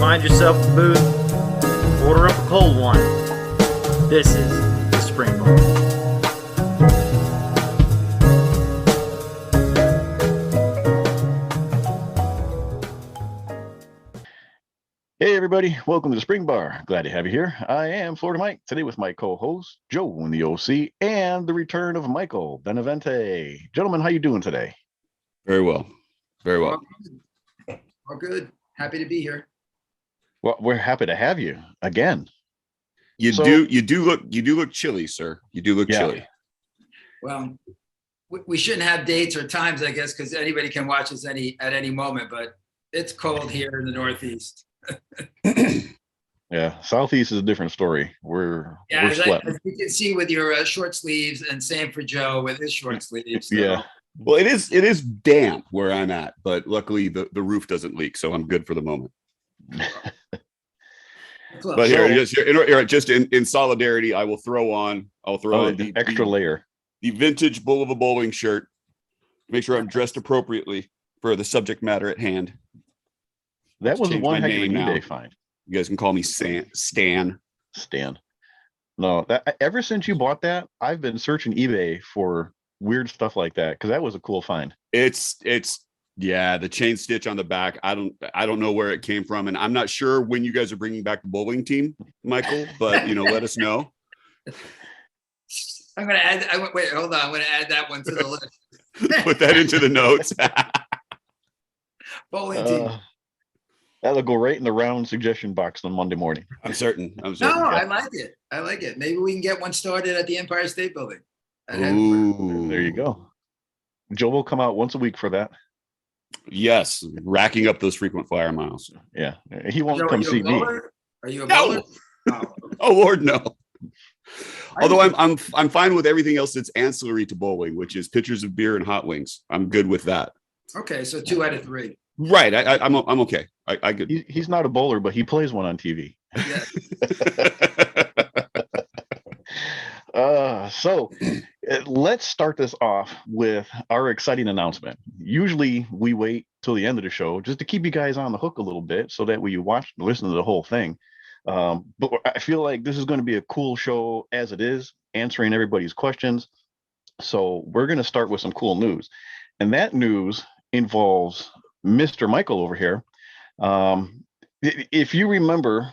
Find yourself a booth, order up a cold one. This is the Spring Bar. Hey everybody, welcome to the Spring Bar. Glad to have you here. I am Florida Mike, today with my co-host, Joe in the OC, and the return of Michael Benavente. Gentlemen, how you doing today? Very well. Very well. All good. Happy to be here. Well, we're happy to have you again. You do look chilly, sir. You do look chilly. Well, we shouldn't have dates or times, I guess, because anybody can watch us at any moment, but it's cold here in the Northeast. Yeah, Southeast is a different story. We're sweating. As you can see with your short sleeves, and same for Joe with his short sleeves. So. Yeah. Well, it is damp where I'm at, but luckily the roof doesn't leak, so I'm good for the moment. But just in solidarity, I'll throw on the extra layer, the vintage Bulova bowling shirt. Make sure I'm dressed appropriately for the subject matter at hand. That was one heck of an eBay find. You guys can call me Stan. No, ever since you bought that, I've been searching eBay for weird stuff like that because that was a cool find. It's the chain stitch on the back. I don't know where it came from, and I'm not sure when you guys are bringing back the bowling team, Michael. But let us know. I'm gonna add. Wait, hold on. I'm gonna add that one to the list. Put that into the notes. Bowling team. That'll go right in the round suggestion box on Monday morning. I'm certain. No, I like it. Maybe we can get one started at the Empire State Building. Ooh. There you go. Joe will come out once a week for that. Yes, racking up those frequent flyer miles. Yeah, he won't come see me. Are you a bowler? No. Oh Lord, no. Although I'm fine with everything else that's ancillary to bowling, which is pitchers of beer and hot wings. I'm good with that. Okay, so 2 out of 3. Right, I'm okay. I could. He's not a bowler, but he plays one on TV. Yeah. So let's start this off with our exciting announcement. Usually we wait till the end of the show just to keep you guys on the hook a little bit so that when you listen to the whole thing. But I feel like this is going to be a cool show as it is, answering everybody's questions. So we're going to start with some cool news. And that news involves Mr. Michael over here. If you remember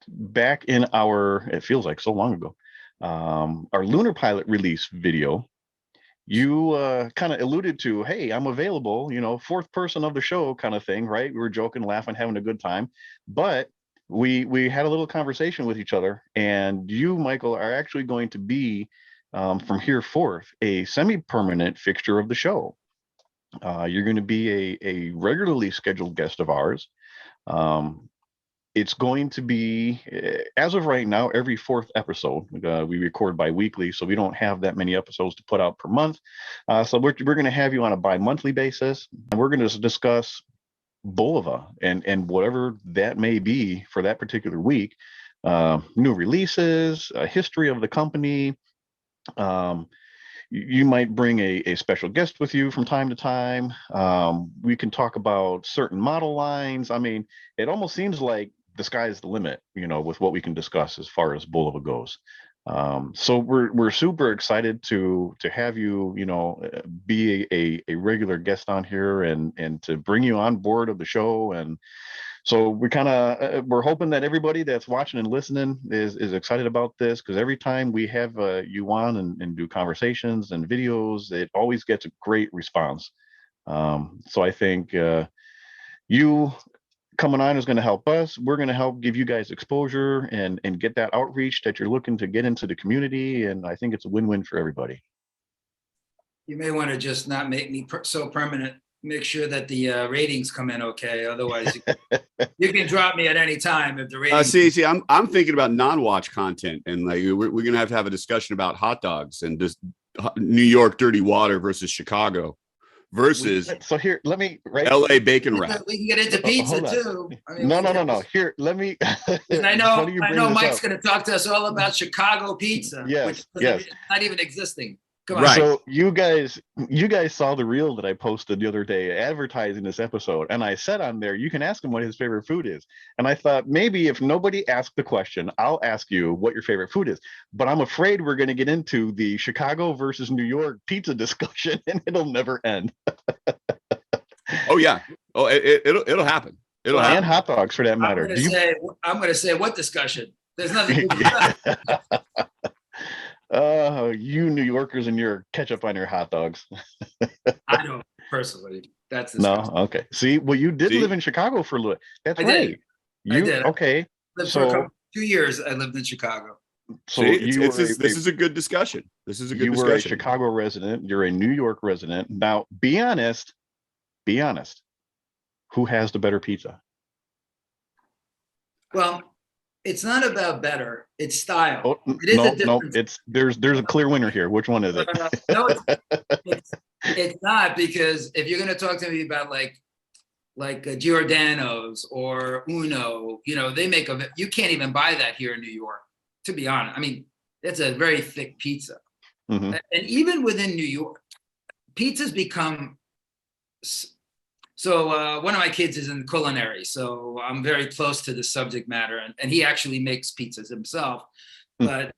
back in it feels like so long ago, our lunar pilot release video, you kind of alluded to, hey, I'm available, fourth person of the show kind of thing, right? We were joking, laughing, having a good time. But we had a little conversation with each other, and you, Michael, are actually going to be, from here forth, a semi-permanent fixture of the show. You're going to be a regularly scheduled guest of ours. It's going to be, as of right now, every 4th episode. We record bi-weekly, so we don't have that many episodes to put out per month. So we're going to have you on a bi-monthly basis, and we're going to discuss Bulova and whatever that may be for that particular week. New releases, a history of the company. You might bring a special guest with you from time to time. We can talk about certain model lines. I mean, it almost seems like the sky's the limit, with what we can discuss as far as Bulova goes. So we're super excited to have you, be a regular guest on here and to bring you on board of the show. And so we're hoping that everybody that's watching and listening is excited about this, because every time we have you on and do conversations and videos, it always gets a great response. So I think you coming on is going to help us. We're going to help give you guys exposure and get that outreach that you're looking to get into the community. And I think it's a win-win for everybody. You may want to just not make me so permanent. Make sure that the ratings come in okay. Otherwise, you can drop me at any time if the ratings. See, I'm thinking about non-watch content, and like we're gonna have a discussion about hot dogs and just New York dirty water versus Chicago versus. So here, let me LA bacon wrap. We can get into pizza too. I mean, no. Here, let me. I know Mike's going to talk to us all about Chicago pizza. Yes. Which is not even existing. Come on. Right. So you guys saw the reel that I posted the other day advertising this episode, and I said on there, you can ask him what his favorite food is. And I thought maybe if nobody asked the question, I'll ask you what your favorite food is. But I'm afraid we're going to get into the Chicago versus New York pizza discussion, and it'll never end. Oh yeah. Oh, it'll happen. It'll And happen. hot dogs for that I'm matter. going to say what discussion? There's nothing to discuss. You New Yorkers and your ketchup on your hot dogs. I don't personally. That's No, disgusting. okay. See, well, you did See? live in Chicago for a little. That's I right. did. You I did. okay? Lived for a So, couple, 2 years. I lived in Chicago. so See, you this were is a good discussion. This is a good you were a discussion. Chicago resident. You're a New York resident. Now, be honest. Be honest. Who has the better pizza? Well, it's not about better. It's style. Oh, It is no, a no. difference. It's there's a clear winner here. Which one is it? No, it's not, because if you're going to talk to me about like Giordano's or Uno, they make you can't even buy that here in New York, to be honest. I mean, it's a very thick pizza. Mhm. And even within New York, pizzas become, so one of my kids is in culinary, so I'm very close to the subject matter, and he actually makes pizzas himself. But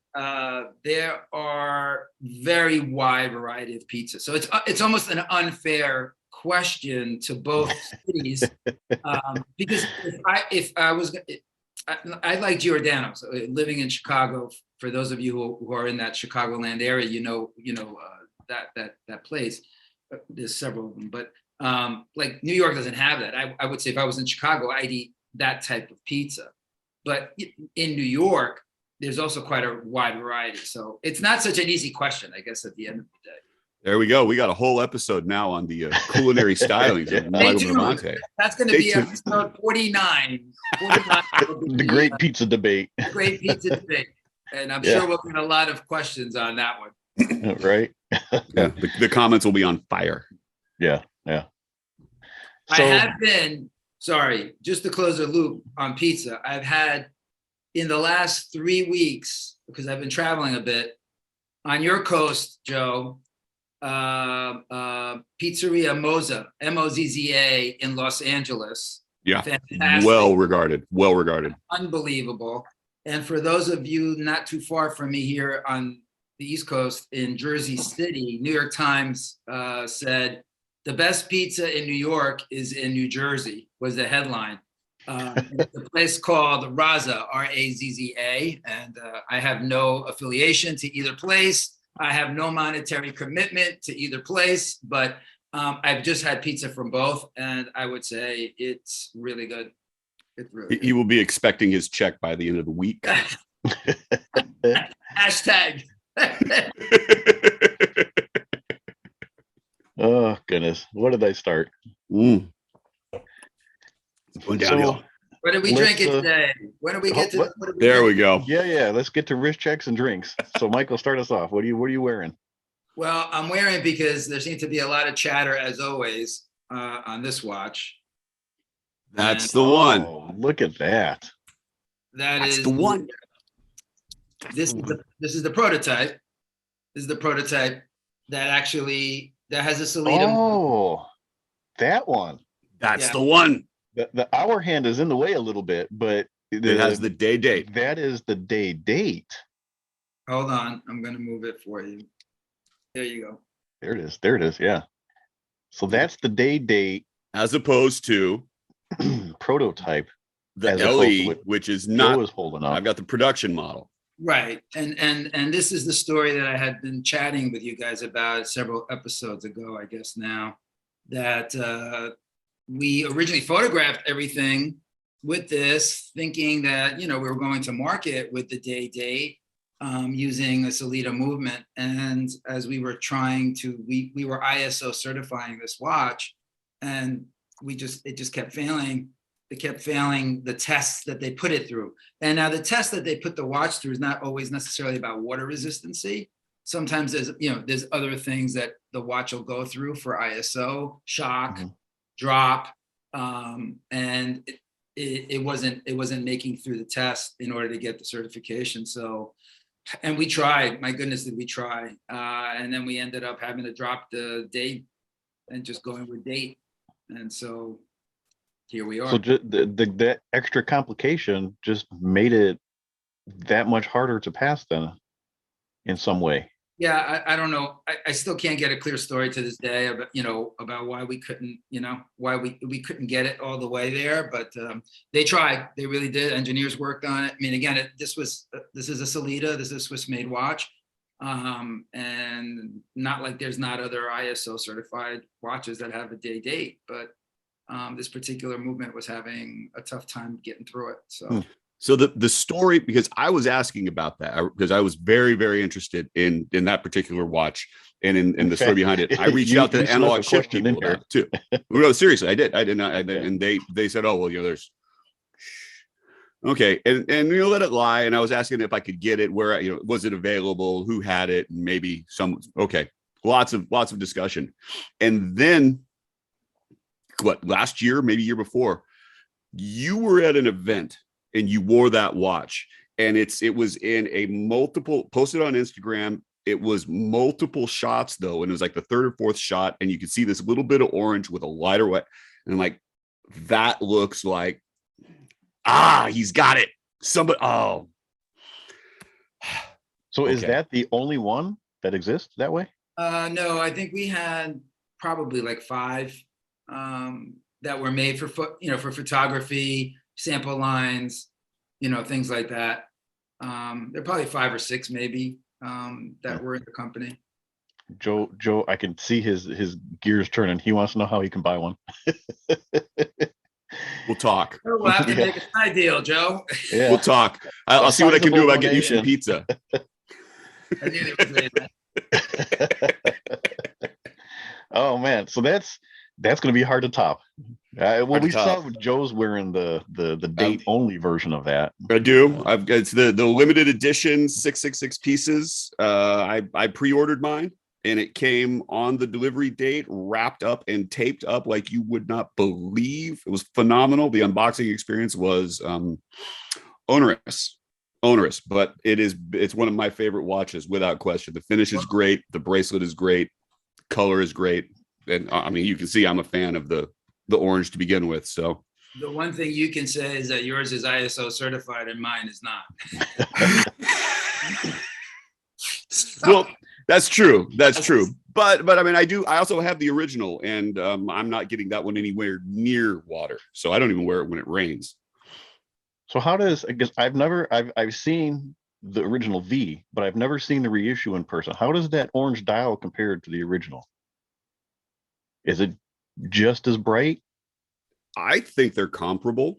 there are very wide variety of pizzas. So it's almost an unfair question to both cities, because if I was, I like Giordano's. Living in Chicago, for those of you who are in that Chicagoland area, that place. There's several of them, but like New York doesn't have that. I would say if I was in Chicago, I'd eat that type of pizza. But in New York, there's also quite a wide variety. So it's not such an easy question, I guess, at the end of the day. There we go. We got a whole episode now on the culinary stylings of Michael Benavente. That's going to be episode 49. 49 The great pizza debate. The great pizza debate. And I'm sure we'll get a lot of questions on that one. Right? Yeah, the comments will be on fire. Yeah, yeah. I have been, sorry, just to close the loop on pizza, I've had in the last 3 weeks, because I've been traveling a bit, on your coast, Joe, Pizzeria Mozza, Mozza in Los Angeles. Yeah, Fantastic. well regarded. Unbelievable. And for those of you not too far from me here on the East Coast in Jersey City, New York Times said, the best pizza in New York is in New Jersey, was the headline. The place called Razza, Razza, and I have no affiliation to either place. I have no monetary commitment to either place, but I've just had pizza from both, and I would say it's really good. It's really good. He will be expecting his check by the end of the week. Hashtag. Oh goodness, what did I start? Going downhill. What did we drink it today? When did we get to? There we go. Yeah. Let's get to wrist checks and drinks. So, Michael, start us off. What are you wearing? Well, I'm wearing, because there seems to be a lot of chatter, as always, on this watch. That's the one. Oh, look at that. That's the one. This is the prototype. This is the prototype that has a Salida. Oh, that one. That's the one. The hour hand is in the way a little bit, but It has the day date. That is the day date. Hold on, I'm going to move it for you. There you go. There it is. Yeah. So that's the day date As opposed to prototype. the As opposed to LE, what which is Joe not. is holding up. I've got the production model. Right, and this is the story that I had been chatting with you guys about several episodes ago, I guess now, that we originally photographed everything with this, thinking that we were going to market with the day date using a Salida movement, and as we were trying to, we were ISO certifying this watch, and it just kept failing. It kept failing the tests that they put it through. And now the test that they put the watch through is not always necessarily about water resistancy. Sometimes there's other things that the watch will go through for ISO, shock, drop, and it wasn't making through the test in order to get the certification. So And we tried. My goodness, did we try? And then we ended up having to drop the date and just going with date. And so here we are. So that extra complication just made it that much harder to pass then in some way. Yeah, I don't know. I still can't get a clear story to this day about, about why we couldn't, why we couldn't get it all the way there. But they tried. They really did. Engineers worked on it. I mean, again, this is a Salida. This is a Swiss-made watch. And not like there's not other ISO certified watches that have a day date, but this particular movement was having a tough time getting through it. So the story, because I was asking about that, because I was very, very interested in that particular watch and in the story behind it. I reached out to the analog shift people about it too. No, seriously, I did not. And they said, oh, well, there's okay. And let it lie. And I was asking if I could get it, where, was it available? Who had it? And maybe okay. Lots of discussion. And then last year, maybe year before, you were at an event and you wore that watch, and it was in a multiple, posted on Instagram. It was multiple shots though. And it was like the third or fourth shot. And you could see this little bit of orange with a lighter white. And I'm like, that looks like, he's got it. Somebody, oh. So is that the only one that exists that way? No, I think we had probably like 5 that were made for for photography, sample lines, things like that. There are probably 5 or 6 maybe that were in the company. Joe, I can see his gears turning. He wants to know how he can buy one. We'll talk. We'll have to make a side deal, Joe. Yeah. We'll talk. I'll see what I can do about getting you some pizza. I knew they would say that. Oh man, so that's going to be hard to top. We saw Joe's wearing the date only version of that. I do. It's the limited edition 666 pieces. I pre-ordered mine, and it came on the delivery date, wrapped up and taped up like you would not believe. It was phenomenal. The unboxing experience was onerous, but it's one of my favorite watches without question. The finish is great. The bracelet is great. Color is great. And I mean, you can see I'm a fan of the orange to begin with. So the one thing you can say is that yours is ISO certified and mine is not. Well, that's true. That's true. But I mean, I also have the original, and I'm not getting that one anywhere near water. So I don't even wear it when it rains. So how does, I guess I've seen the original V, but I've never seen the reissue in person. How does that orange dial compare to the original? Is it just as bright? I think they're comparable.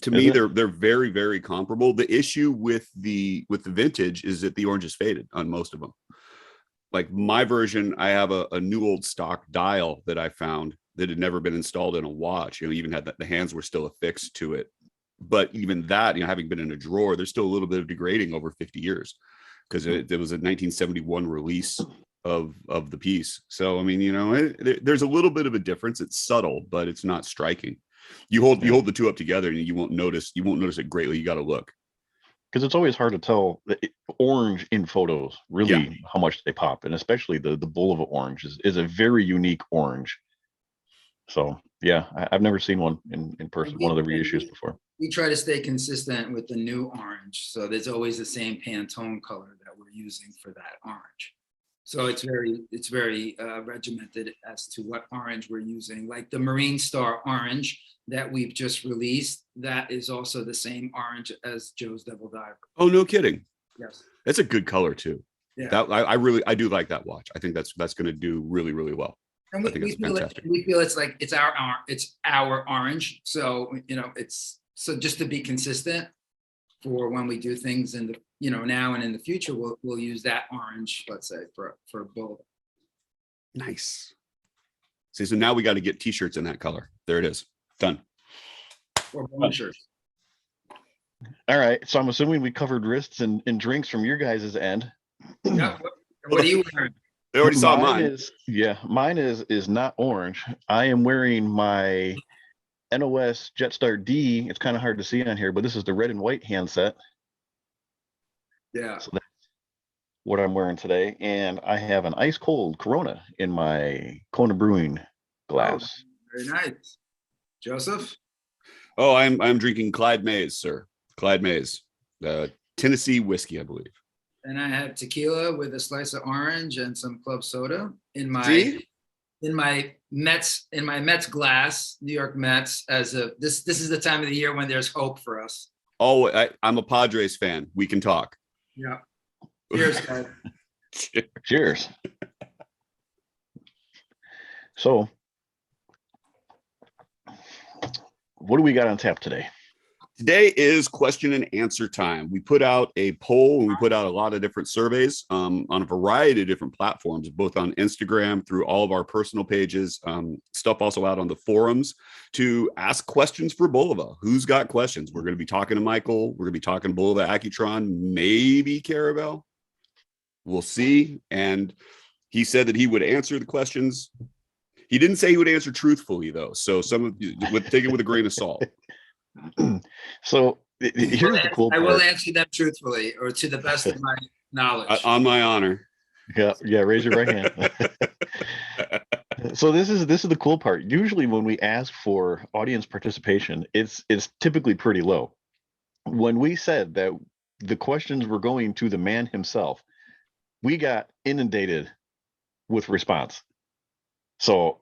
To me, they're very, very comparable. The issue with the vintage is that the orange is faded on most of them. Like my version, I have a new old stock dial that I found that had never been installed in a watch. Even had the hands were still affixed to it. But even that, having been in a drawer, there's still a little bit of degrading over 50 years because it was a 1971 release of the piece. So I mean, there's a little bit of a difference. It's subtle, but it's not striking. You hold the two up together and you won't notice it greatly. You got to look, because it's always hard to tell orange in photos really how much they pop, and especially the Bulova orange is a very unique orange. So yeah, I've never seen one in person, one of the reissues before. We try to stay consistent with the new orange, so there's always the same Pantone color that we're using for that orange. So it's very regimented as to what orange we're using. Like the Marine Star orange that we've just released, that is also the same orange as Joe's Devil Diver. Oh, no kidding. Yes. That's a good color too. Yeah. That I do like that watch. I think that's going to do really, really well. And we feel it's like it's our orange. So so just to be consistent for when we do things in the now and in the future, we'll use that orange, let's say, for Bulova. Nice. See, so now we got to get t-shirts in that color. There it is. Done. Or blue shirts. All right. So I'm assuming we covered wrists and drinks from your guys' end. Yeah. What are you wearing? They already saw mine. Mine is not orange. I am wearing my NOS Jetstar D. It's kind of hard to see on here, but this is the red and white handset. Yeah. So what I'm wearing today, and I have an ice cold Corona in my Kona Brewing Oh, glass. very nice. Joseph? Oh, I'm drinking Clyde Mays, sir. Clyde Mays, Tennessee whiskey, I believe. And I have tequila with a slice of orange and some club soda in my See? Mets glass, New York Mets. This is the time of the year when there's hope for us. Oh, I'm a Padres fan. We can talk. Yeah. Cheers, guys. Cheers. So, what do we got on tap today? Today is question and answer time. We put out a poll and we put out a lot of different surveys on a variety of different platforms, both on Instagram, through all of our personal pages, stuff also out on the forums, to ask questions for Bulova. Who's got questions? We're going to be talking to Michael. We're going to be talking to Bulova, Akitron, maybe Carabel. We'll see. And he said that he would answer the questions. He didn't say he would answer truthfully, though. So some of you would take it with a grain of salt. So here's the cool part. I will answer them truthfully or to the best of my knowledge. On my honor. Yeah, raise your right hand. So this is the cool part. Usually when we ask for audience participation, it's typically pretty low. When we said that the questions were going to the man himself, we got inundated with response. So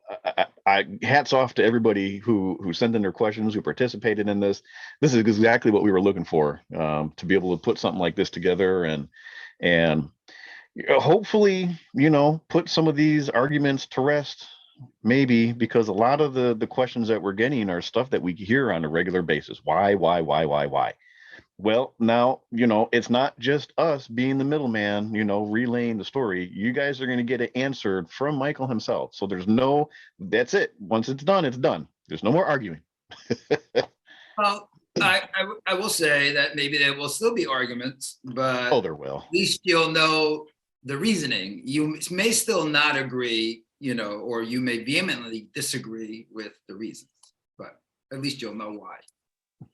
I hats off to everybody who sent in their questions, who participated in this. This is exactly what we were looking for, to be able to put something like this together and hopefully, put some of these arguments to rest, maybe, because a lot of the questions that we're getting are stuff that we hear on a regular basis. Why? Well, now, it's not just us being the middleman, relaying the story. You guys are going to get it answered from Michael himself. So that's it. Once it's done, it's done. There's no more arguing. Well, I will say that maybe there will still be arguments, but There will. at least you'll know the reasoning. You may still not agree, or you may vehemently disagree with the reasons, but at least you'll know why.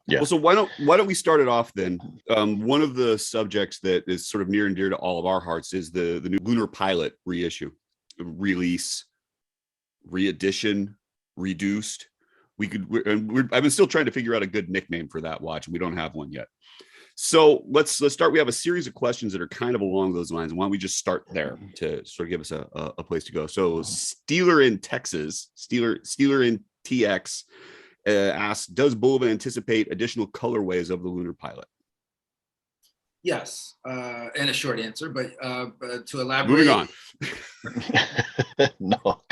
Yeah. Well, so why don't we start it off then? One of the subjects that is sort of near and dear to all of our hearts is the new Lunar Pilot reissue, release, reedition, reduced. I've been still trying to figure out a good nickname for that watch, and we don't have one yet. So let's start. We have a series of questions that are kind of along those lines. Why don't we just start there to sort of give us a place to go? So Steeler in Texas, Steeler in TX. Asks, does Bulova anticipate additional colorways of the Lunar Pilot? Yes, and a short answer, but to elaborate. Moving on. No.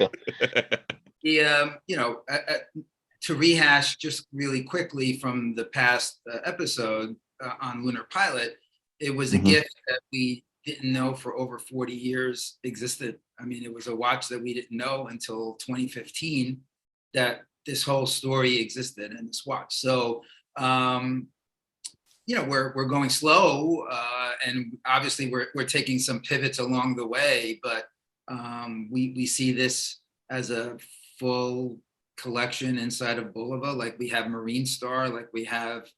To rehash just really quickly from the past episode on Lunar Pilot, it was a gift that we didn't know for over 40 years existed. I mean, it was a watch that we didn't know until 2015 that this whole story existed in this watch. So, we're going slow, and obviously we're taking some pivots along the way, but we see this as a full collection inside of Bulova, like we have Marine Star, like we have,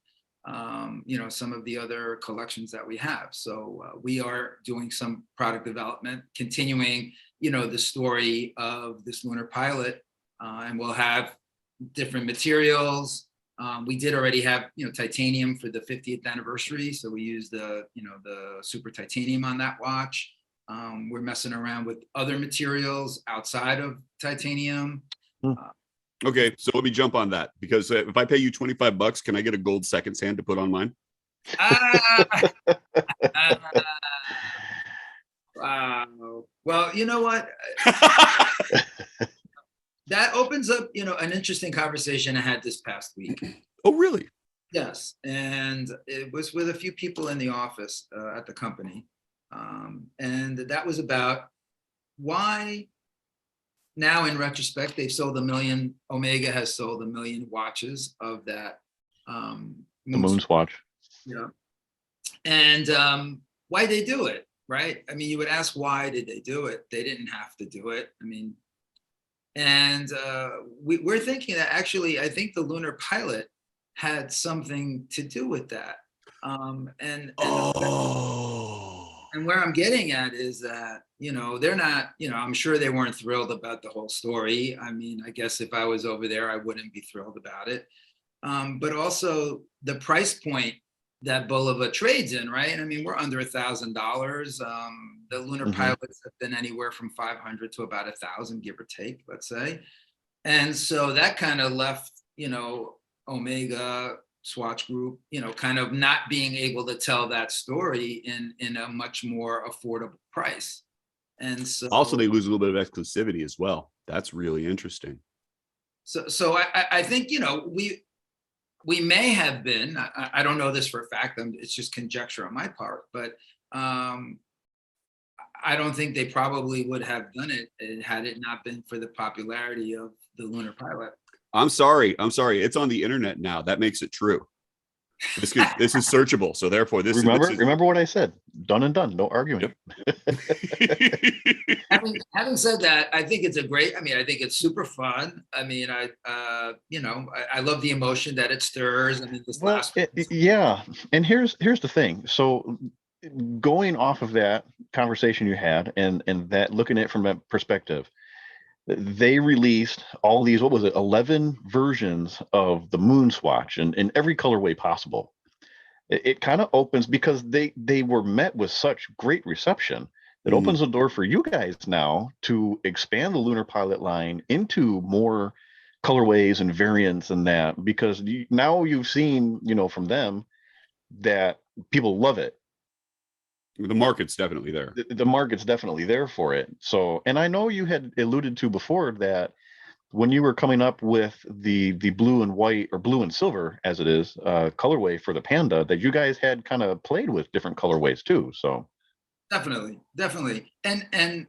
some of the other collections that we have. So we are doing some product development, continuing, the story of this Lunar Pilot, and we'll have different materials. We did already have, titanium for the 50th anniversary. So we used the super titanium on that watch. We're messing around with other materials outside of titanium. Okay, so let me jump on that, because if I pay you $25, can I get a gold seconds hand to put on mine? Wow. Well, you know what? That opens up, an interesting conversation I had this past week. Oh, really? Yes, and it was with a few people in the office at the company, and that was about why. Now, in retrospect, they've sold 1 million. Omega has sold 1 million watches of that. The Moon's watch. Yeah, and why they do it, right? I mean, you would ask, why did they do it? They didn't have to do it. I mean. And we're thinking that actually, I think the Lunar Pilot had something to do with that. And where I'm getting at is that, they're not, I'm sure they weren't thrilled about the whole story. I mean, I guess if I was over there, I wouldn't be thrilled about it. But also the price point that Bulova trades in, right? I mean, we're under $1,000. The lunar pilots have been anywhere from 500 to about 1,000, give or take, let's say. And so that kind of left, Omega, Swatch Group, kind of not being able to tell that story in a much more affordable price. And so also they lose a little bit of exclusivity as well. That's really interesting. So I think, we may have been, I don't know this for a fact, it's just conjecture on my part, but I don't think they probably would have done it had it not been for the popularity of the lunar pilot. I'm sorry. It's on the internet now. That makes it true. This is searchable. So therefore, remember what I said. Done and done. No arguing. Yep. Having said that, I think it's I think it's super fun. I mean, I love the emotion that it stirs. I mean, yeah. And here's the thing. So going off of that conversation you had and that looking at it from that perspective, they released all these, 11 versions of the moon swatch in every colorway possible. It kind of opens, because they were met with such great reception. It opens the door for you guys now to expand the lunar pilot line into more colorways and variants and that, because now you've seen, from them that people love it. The market's definitely there. The market's definitely there for it. So, and I know you had alluded to before that when you were coming up with the blue and white, or blue and silver as it is, colorway for the Panda, that you guys had kind of played with different colorways too. So definitely. And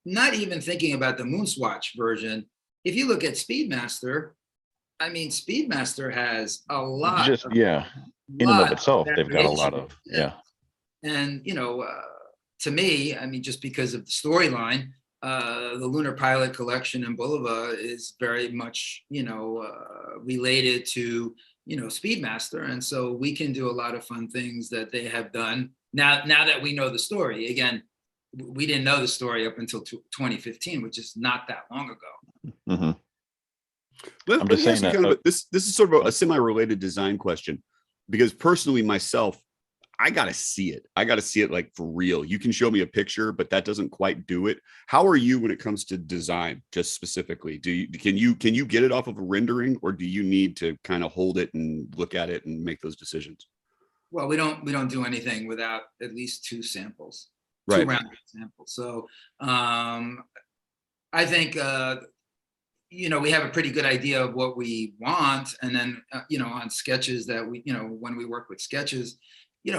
not even thinking about the moon swatch version. If you look at Speedmaster, I mean, Speedmaster has a lot. In and of itself, they've got a lot of, And, to me, I mean, just because of the storyline, the Lunar Pilot collection in Bulova is very much, related to, Speedmaster. And so we can do a lot of fun things that they have done now that we know the story. Again, we didn't know the story up until 2015, which is not that long ago. Mm-hmm. Let me ask you kind of this is sort of a semi-related design question, because personally myself, I got to see it. I got to see it like for real. You can show me a picture, but that doesn't quite do it. How are you when it comes to design, just specifically? Can you get it off of a rendering, or do you need to kind of hold it and look at it and make those decisions? Well, we don't do anything without at least two samples, right? 2 round samples. So I think we have a pretty good idea of what we want, and then on sketches that we when we work with sketches,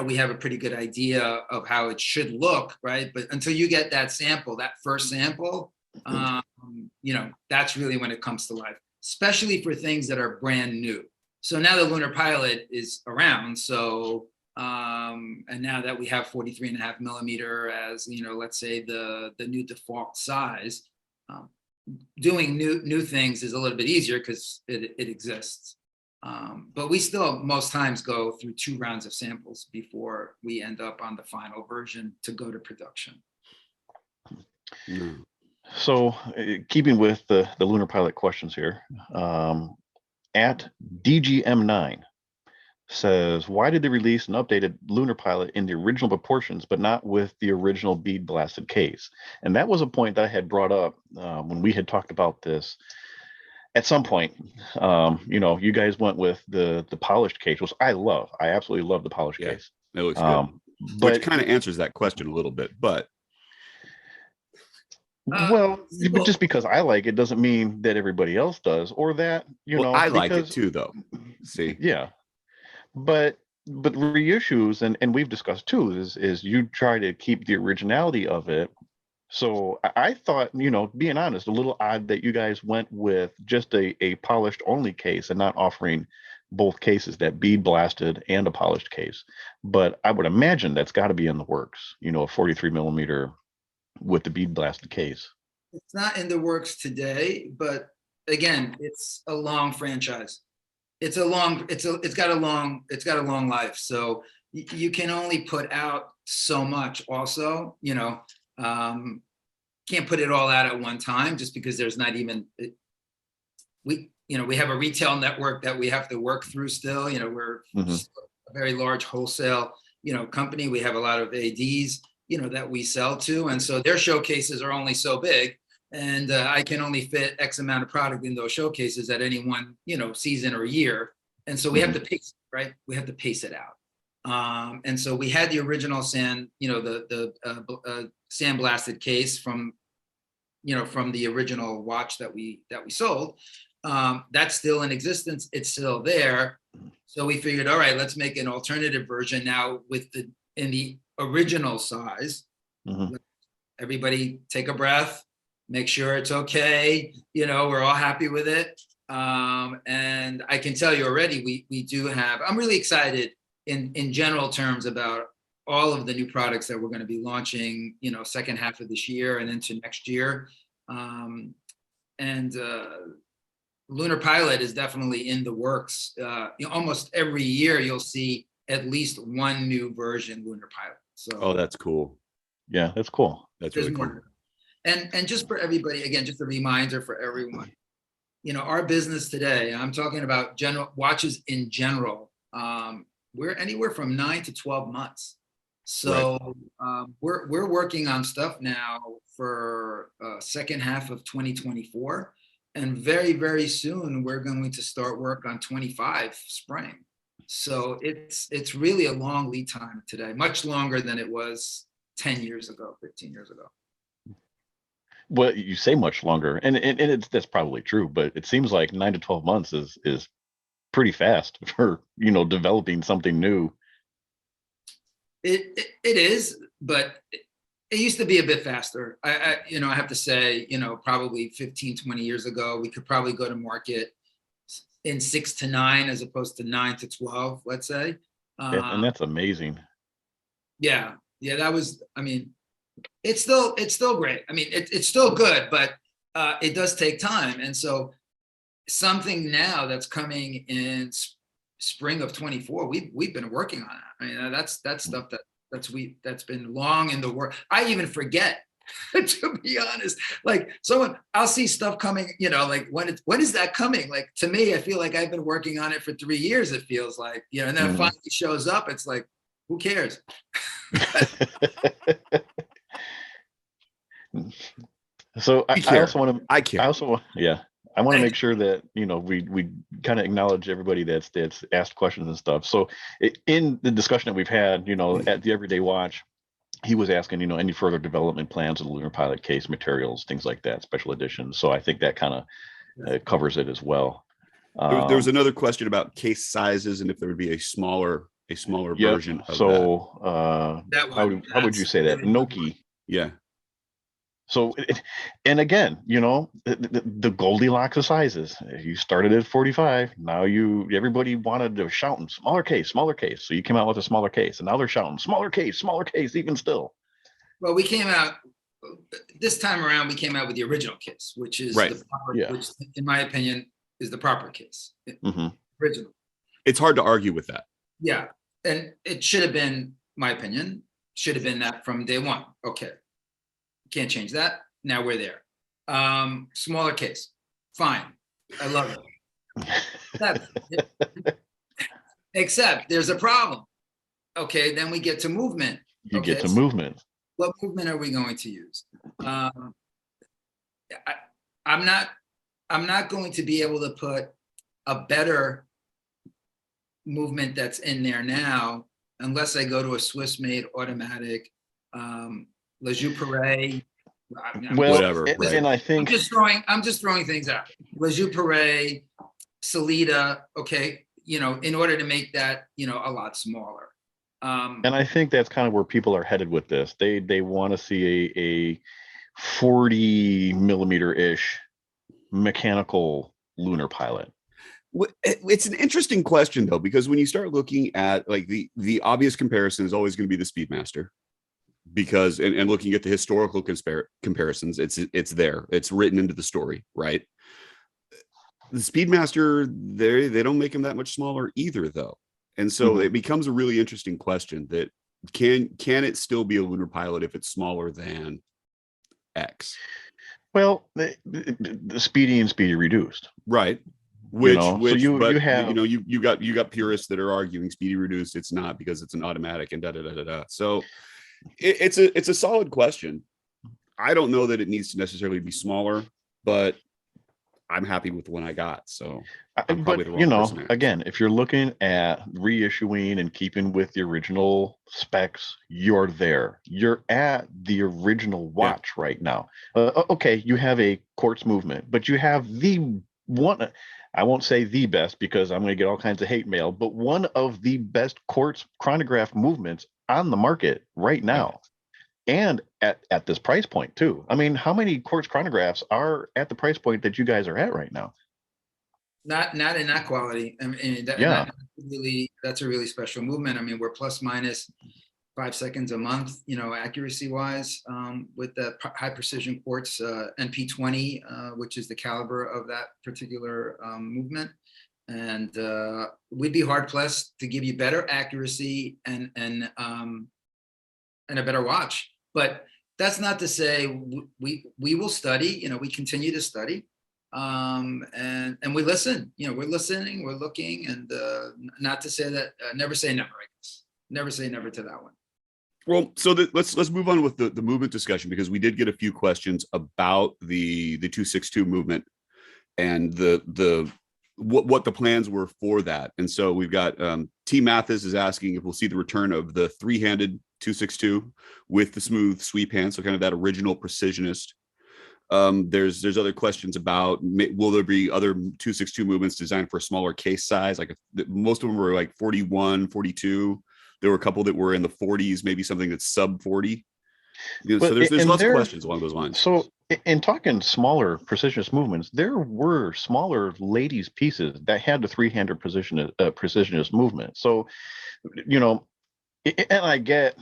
we have a pretty good idea of how it should look, right? But until you get that sample, that first sample, that's really when it comes to life, especially for things that are brand new. So now the Lunar Pilot is around. So, and now that we have 43.5 millimeter as, let's say the new default size, doing new things is a little bit easier because it exists. But we still most times go through 2 rounds of samples before we end up on the final version to go to production. So keeping with the Lunar Pilot questions here, at DGM9 says, why did they release an updated Lunar Pilot in the original proportions, but not with the original bead blasted case? And that was a point that I had brought up when we had talked about this. At some point, you guys went with the polished case, which I love. I absolutely love the polished case. It looks good. But which kind of answers that question a little bit, but just because I like it doesn't mean that everybody else does, or that I like it too, though. See, but reissues, and we've discussed too, is you try to keep the originality of it. So I thought, being honest, a little odd that you guys went with just a polished only case and not offering both cases, that bead blasted and a polished case. But I would imagine that's got to be in the works, a 43 millimeter with the bead blasted case. It's not in the works today, but again, it's a long franchise. It's got a long life. So, you can only put out so much also, can't put it all out at one time just because there's not even, we have a retail network that we have to work through still, we're a very large wholesale, company. We have a lot of ADs, that we sell to. And so their showcases are only so big. And I can only fit X amount of product in those showcases at any one, season or year. And so we have to pace, right? We have to pace it out. And so we had the original sand, the sandblasted case from the original watch that we sold. That's still in existence. It's still there. So we figured, all right, let's make an alternative version now in the original size. Everybody take a breath, make sure it's okay. We're all happy with it. And I can tell you already, we do have, I'm really excited in general terms about all of the new products that we're going to be launching, second half of this year and into next year. Lunar Pilot is definitely in the works. Almost every year you'll see at least one new version Lunar Pilot. So that's cool. Yeah, that's cool. That's really cool. And just for everybody, again, just a reminder for everyone, our business today, I'm talking about general watches in general, we're anywhere from 9 to 12 months. So we're working on stuff now for second half of 2024. And very, very soon, we're going to start work on 25 spring. So it's really a long lead time today, much longer than it was 10 years ago, 15 years ago. Well, you say much longer, and that's probably true, but it seems like 9 to 12 months is pretty fast for, developing something new. It is, but it used to be a bit faster. I have to say, probably 15, 20 years ago, we could probably go to market in 6 to 9 as opposed to 9 to 12, let's say. And that's amazing. Yeah, that was, it's still great. It's still good, but it does take time. And so something now that's coming in spring of 24, we've been working on it. That's stuff that's been long in the work. I even forget, to be honest. Like I'll see stuff coming, like when is that coming? Like to me, I feel like I've been working on it for 3 years. It feels like, and then it finally shows up. It's like, who cares? So I also want to. I care. I want to make sure that we kind of acknowledge everybody that's asked questions and stuff. So in the discussion that we've had, at the Everyday Watch, he was asking, any further development plans of the Lunar Pilot case, materials, things like that, special editions. So I think that kind of covers it as well. There was another question about case sizes and if there would be a smaller version of that. How would you say that? Noki. Yeah. So, and again, the Goldilocks of sizes. You started at 45. Now everybody wanted to shouting smaller case. So you came out with a smaller case, and now they're shouting smaller case, even still. Well, we came out this time around. We came out with the original case, which is the proper, which, in my opinion, is the proper case. Original. It's hard to argue with that. Yeah, and it should have been, my opinion, should have been that from day one. Okay. Can't change that. Now we're there. Smaller case. Fine. I love it. Except there's a problem. Okay, then we get to movement. You get to movement. What movement are we going to use? I'm not going to be able to put a better movement that's in there now unless I go to a Swiss-made automatic Le Joux Perret. Whatever. And I think I'm just throwing things out. Le Joux Perret, Salida, okay, in order to make that, a lot smaller. And I think that's kind of where people are headed with this. They want to see a 40 millimeter ish mechanical Lunar Pilot. It's an interesting question though, because when you start looking at like the obvious comparison is always going to be the Speedmaster. Because and looking at the historical comparisons, it's there, it's written into the story, right? The Speedmaster, they don't make him that much smaller either, though. And so it becomes a really interesting question that can it still be a lunar pilot if it's smaller than X? Well, the speedy and speedy reduced. Right. So you have, you got purists that are arguing speedy reduced. It's not because it's an automatic and da da da da da. So it's a solid question. I don't know that it needs to necessarily be smaller, but I'm happy with the one I got. So I'm probably the wrong person to ask. again, if you're looking at reissuing and keeping with the original specs, you're there. You're at the original watch right now. Okay, you have a quartz movement, but you have the one. I won't say the best because I'm going to get all kinds of hate mail, but one of the best quartz chronograph movements on the market right now. And at this price point too. I mean, how many quartz chronographs are at the price point that you guys are at right now? Not in that quality. I mean, that's a really special movement. I mean, we're plus minus 5 seconds a month, accuracy wise, with the high precision quartz NP20, which is the caliber of that particular movement. And we'd be hard pressed to give you better accuracy and a better watch. But that's not to say we will study. We continue to study, and we listen. We're listening, we're looking, and not to say that never say never. I guess never say never to that one. Well, so let's move on with the movement discussion, because we did get a few questions about the 262 movement and the what the plans were for that. And so we've got T Mathis is asking if we'll see the return of the three-handed 262 with the smooth sweep hand, so kind of that original precisionist. There's other questions about will there be other 262 movements designed for a smaller case size, like most of them were like 41, 42. There were a couple that were in the 40s, maybe something that's sub 40. So there's lots of questions along those lines. So in talking smaller precisionist movements, there were smaller ladies pieces that had the three-handed precisionist movement. So, and I get,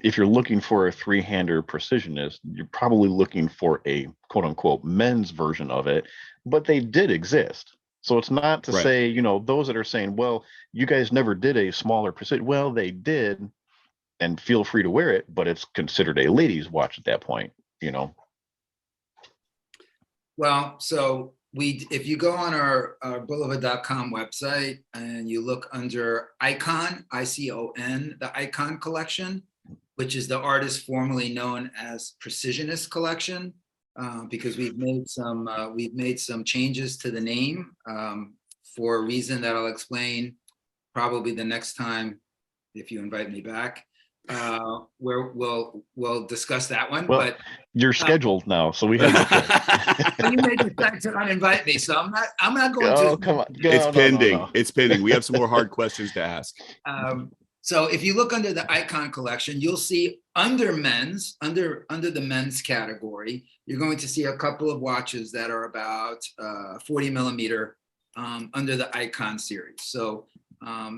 if you're looking for a three-hander precisionist, you're probably looking for a quote unquote men's version of it, but they did exist. So it's not to say, those that are saying, well, you guys never did a smaller precision. Well, they did, and feel free to wear it, but it's considered a ladies' watch at that point, Well, so if you go on our Bulova.com website and you look under Icon, ICON, the Icon collection, which is the artist formerly known as Precisionist Collection, because we've made some changes to the name for a reason that I'll explain probably the next time if you invite me back. Where we'll discuss that one. Well, but you're scheduled now, so we have. You made the fact to not invite me, so I'm not going to. Oh, come on! It's pending. No. It's pending. We have some more hard questions to ask. So if you look under the Icon collection, you'll see under the men's category, you're going to see a couple of watches that are about 40 millimeter under the Icon series. So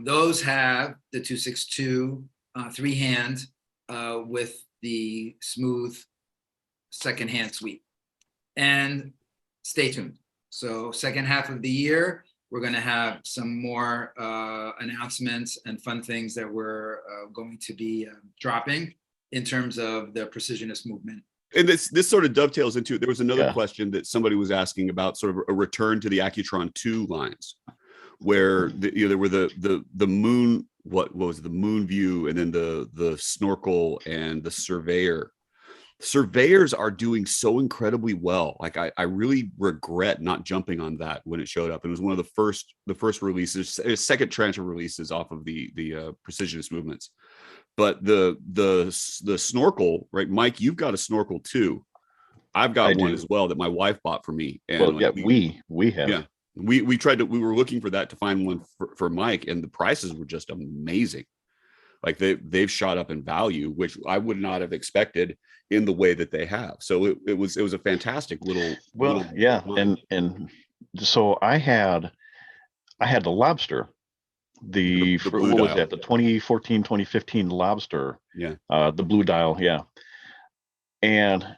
those have the 262 three hand with the smooth second hand sweep. And stay tuned. So second half of the year, we're going to have some more announcements and fun things that we're going to be dropping in terms of the precisionist movement. And this sort of dovetails into it. There was another question that somebody was asking about sort of a return to the Accutron 2 lines, where there were the moon, what was it, the moon view, and then the snorkel and the surveyor. Surveyors are doing so incredibly well. Like I really regret not jumping on that when it showed up. It was one of the first releases, second tranche of releases off of the precisionist movements. But the snorkel, right, Mike? You've got a snorkel too. I've got one as well that my wife bought for me. And we have. Yeah, we were looking for that to find one for Mike, and the prices were just amazing. Like they've shot up in value, which I would not have expected in the way that they have. So it was a fantastic little. And so I had the lobster, the what was that, the 2014 2015 lobster, the blue dial, and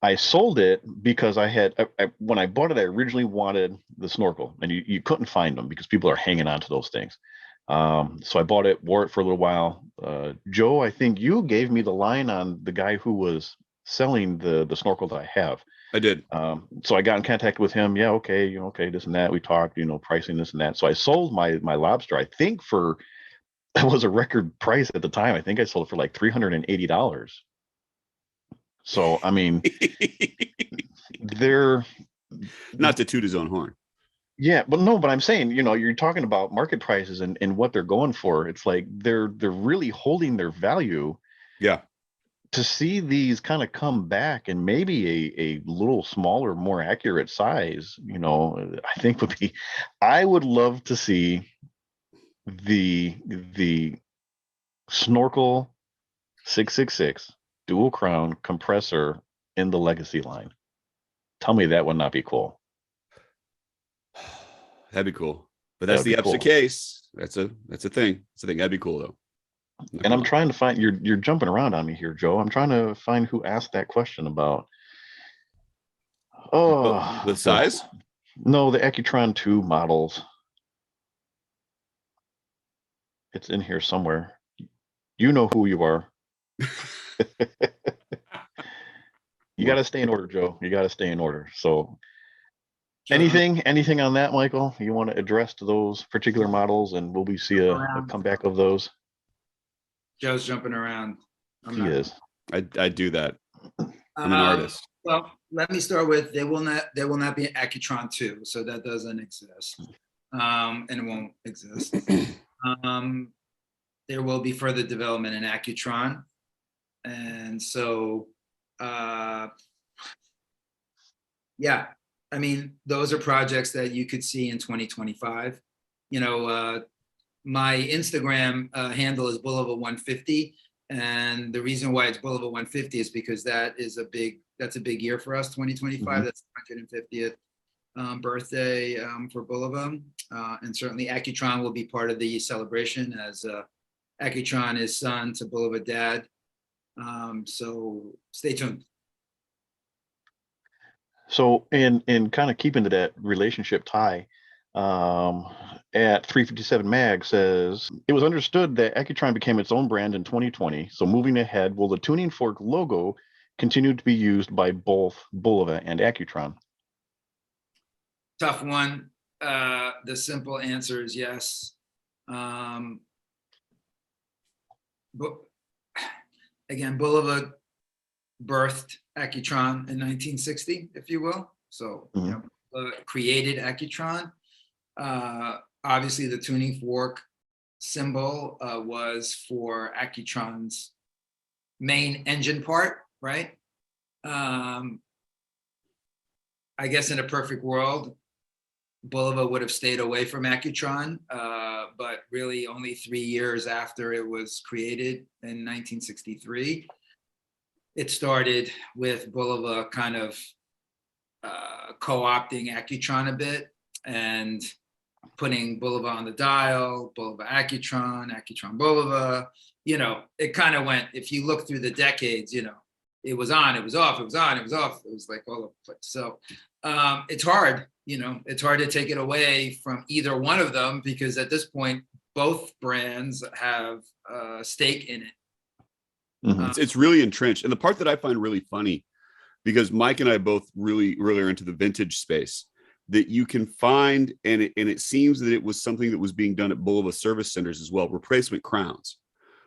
I sold it because when I bought it, I originally wanted the snorkel, and you couldn't find them because people are hanging on to those things. So I bought it, wore it for a little while. Joe, I think you gave me the line on the guy who was selling the snorkel that I have. I did. So I got in contact with him. Yeah, okay, okay, this and that. We talked, pricing this and that. So I sold my lobster, I think for that was a record price at the time. I think I sold it for like $380. So I mean, they're Not to toot his own horn. yeah, but no, but I'm saying, you're talking about market prices and what they're going for. It's like they're really holding their value. Yeah. To see these kind of come back and maybe a little smaller, more accurate size, I think I would love to see the snorkel 666 dual crown compressor in the legacy line. Tell me that would not be cool. That'd be cool. But that's the EPSA case. That's a thing. It's a thing. That'd be cool though. And I'm trying to find you're jumping around on me here, Joe. I'm trying to find who asked that question about the size? No, the Accutron 2 models. It's in here somewhere. You know who you are. You got to stay in order, Joe. You got to stay in order. So anything on that, Michael, you want to address to those particular models, and will we see a comeback of those? Joe's jumping around. He is. I do that. I'm an artist. Well, let me start with there will not be an Accutron 2, so that doesn't exist, and it won't exist. There will be further development in Accutron, and so yeah, I mean, those are projects that you could see in 2025. My Instagram handle is Bulova 150, and the reason why it's Bulova 150 is because that's a big year for us. 2025, mm-hmm. That's the 150th birthday for Bulova, and certainly Accutron will be part of the celebration, as Accutron is son to Bulova dad. So stay tuned. So in kind of keeping to that relationship tie, at 357 Mag says, it was understood that Accutron became its own brand in 2020. So moving ahead, will the tuning fork logo continue to be used by both Bulova and Accutron? Tough one. The simple answer is yes. But again, Bulova birthed Accutron in 1960, if you will. So created Accutron. Obviously, the tuning fork symbol was for Accutron's main engine part, right? I guess in a perfect world, Bulova would have stayed away from Accutron, but really only 3 years after it was created in 1963, it started with Bulova kind of co-opting Accutron a bit and putting Bulova on the dial, Bulova Accutron, Accutron Bulova. It kind of went, if you look through the decades, it was on, it was off, it was on, it was off. It was like all over the place. So it's hard, it's hard to take it away from either one of them, because at this point, both brands have a stake in it. Mm-hmm. It's really entrenched. And the part that I find really funny, because Mike and I both really are into the vintage space, that you can find, and it seems that it was something that was being done at Bulova service centers as well, replacement crowns,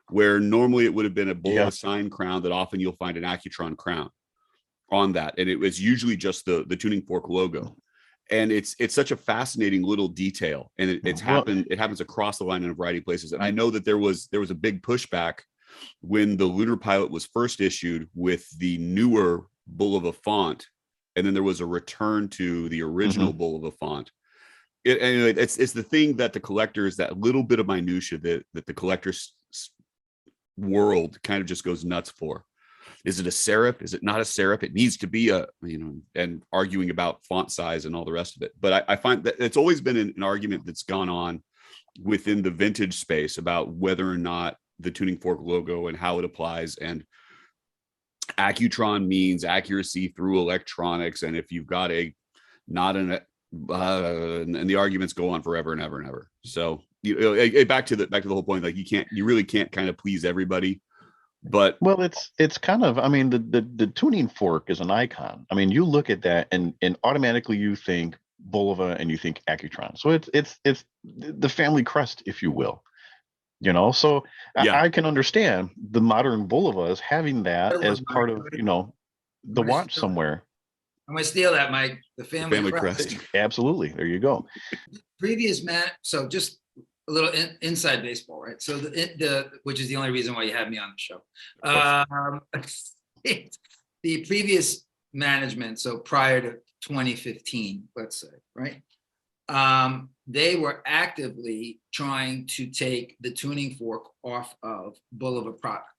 where normally it would have been a Bulova sign crown, that often you'll find an Accutron crown on that. And it was usually just the tuning fork logo. And it's such a fascinating little detail. And it happens across the line in a variety of places. And I know that there was a big pushback when the Lunar Pilot was first issued with the newer Bulova font, and then there was a return to the original Bulova font. It's the thing that the collectors, that little bit of minutia that the collectors world kind of just goes nuts for. Is it a serif? Is it not a serif? It needs to be and arguing about font size and all the rest of it. But I find that it's always been an argument that's gone on within the vintage space about whether or not the tuning fork logo and how it applies. And Accutron means accuracy through electronics, and if you've got and the arguments go on forever and ever and ever. So back to the whole point. Like you really can't kind of please everybody. But well, it's kind of, I mean, the tuning fork is an icon. I mean, you look at that and automatically you think Bulova and you think Accutron. So it's the family crest, if you will. So yeah, I can understand the modern Bulovas having that as part of, the watch somewhere. I'm going to steal that, Mike. The family crest. Absolutely. There you go. Previous so just a little inside baseball, right? So which is the only reason why you had me on the show. The previous management, so prior to 2015, let's say, right? They were actively trying to take the tuning fork off of Bulova product,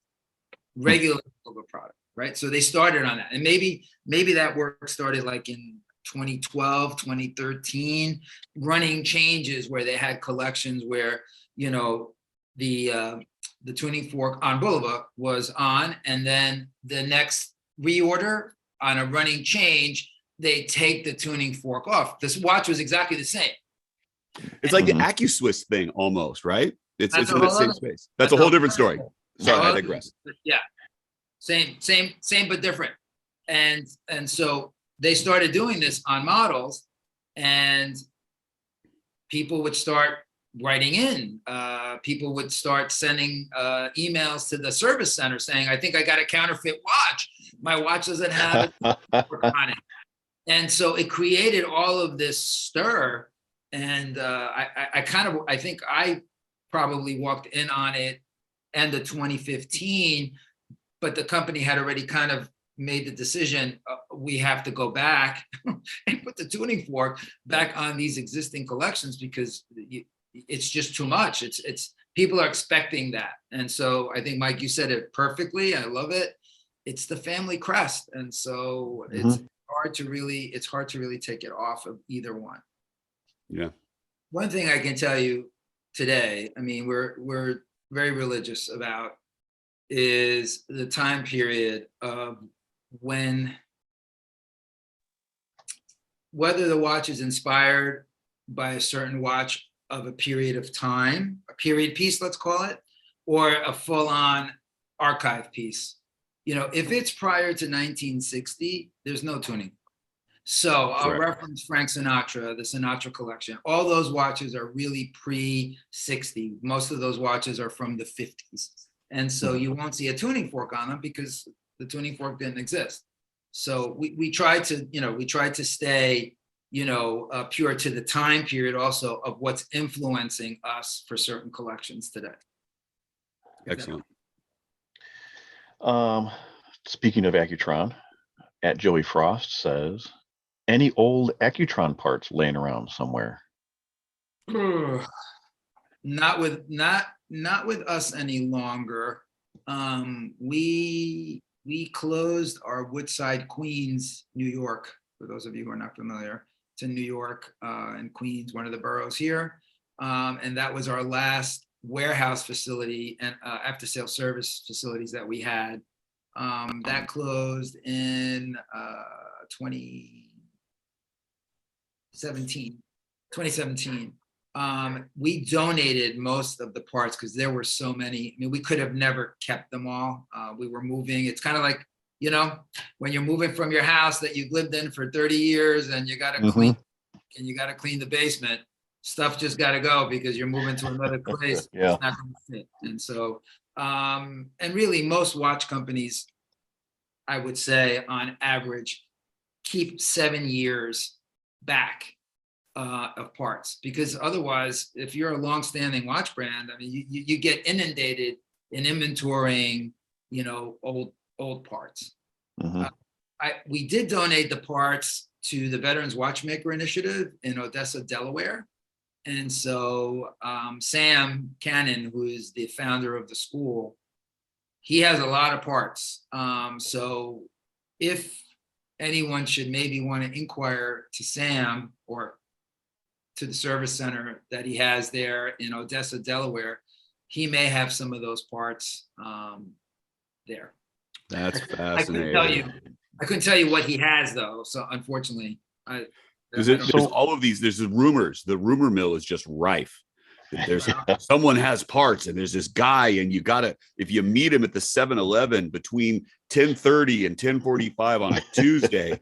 regular Bulova product, right? So they started on that, and maybe that work started like in 2012, 2013, running changes where they had collections where the tuning fork on Bulova was on, and then the next reorder on a running change, they take the tuning fork off. This watch was exactly the same. It's like the AccuSwiss thing almost, right? It's in the same space. That's a whole different story. Sorry, I digress. Yeah, same, but different. And so they started doing this on models, and people would start writing in. People would start sending emails to the service center saying, "I think I got a counterfeit watch. My watch doesn't have it on it." And so it created all of this stir. And I think I probably walked in on it end of 2015, but the company had already kind of made the decision, we have to go back and put the tuning fork back on these existing collections because it's just too much. It's people are expecting that. And so I think, Mike, you said it perfectly. I love it. It's the family crest. And so it's hard to really take it off of either one. Yeah. One thing I can tell you today, I mean, we're very religious about, is the time period of whether the watch is inspired by a certain watch of a period of time, a period piece, let's call it, or a full-on archive piece. If it's prior to 1960, there's no tuning. So I'll reference Frank Sinatra, the Sinatra collection. All those watches are really pre-60. Most of those watches are from the 50s. And so you won't see a tuning fork on them because the tuning fork didn't exist. So we tried to stay, pure to the time period also of what's influencing us for certain collections today. Excellent. Speaking of Accutron, at Joey Frost says, any old Accutron parts laying around somewhere? Not with us any longer. We closed our Woodside, Queens, New York. For those of you who are not familiar, it's in New York and Queens, one of the boroughs here, and that was our last warehouse facility and after sale service facilities that we had. That closed in 2017. We donated most of the parts because there were so many. I mean, we could have never kept them all. We were moving. It's kind of like, when you're moving from your house that you've lived in for 30 years and you got to clean the basement. Stuff just got to go because you're moving to another place. Yeah. It's not going to fit. And so, and really most watch companies, I would say on average, keep 7 years back of parts, because otherwise, if you're a long-standing watch brand, I mean, you get inundated in inventorying, old parts. We did donate the parts to the Veterans Watchmaker Initiative in Odessa, Delaware, and so Sam Cannon, who is the founder of the school, he has a lot of parts. So if anyone should maybe want to inquire to Sam or to the service center that he has there in Odessa, Delaware, he may have some of those parts there. That's fascinating. I couldn't tell you what he has though. So unfortunately, there's all of these. There's the rumors. The rumor mill is just rife. There's someone has parts, and there's this guy, and you gotta, if you meet him at the 7-Eleven between 10:30 and 10:45 on a Tuesday,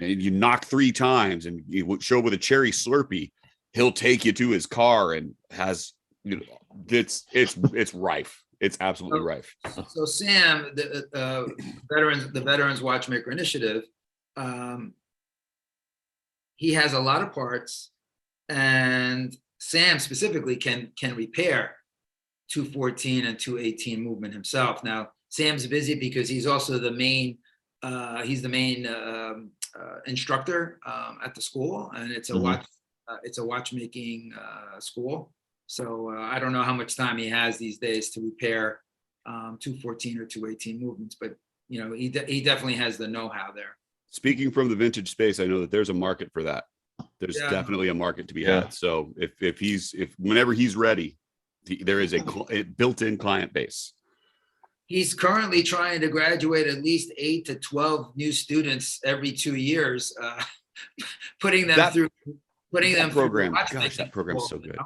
and you knock 3 times and you show up with a cherry Slurpee, he'll take you to his car and has, you know, it's rife. It's absolutely rife. So Sam, the Veterans Watchmaker Initiative, he has a lot of parts, and Sam specifically can repair 214 and 218 movement himself. Now Sam's busy because he's also the main instructor at the school, and it's a watchmaking school. So I don't know how much time he has these days to repair 214 or 218 movements, but you know, he definitely has the know-how there. Speaking from the vintage space, I know that there's a market for that. There's definitely a market to be had. So if whenever he's ready, there is a built-in client base. He's currently trying to graduate at least 8 to 12 new students every 2 years, putting them through that program. Gosh, that program is so good.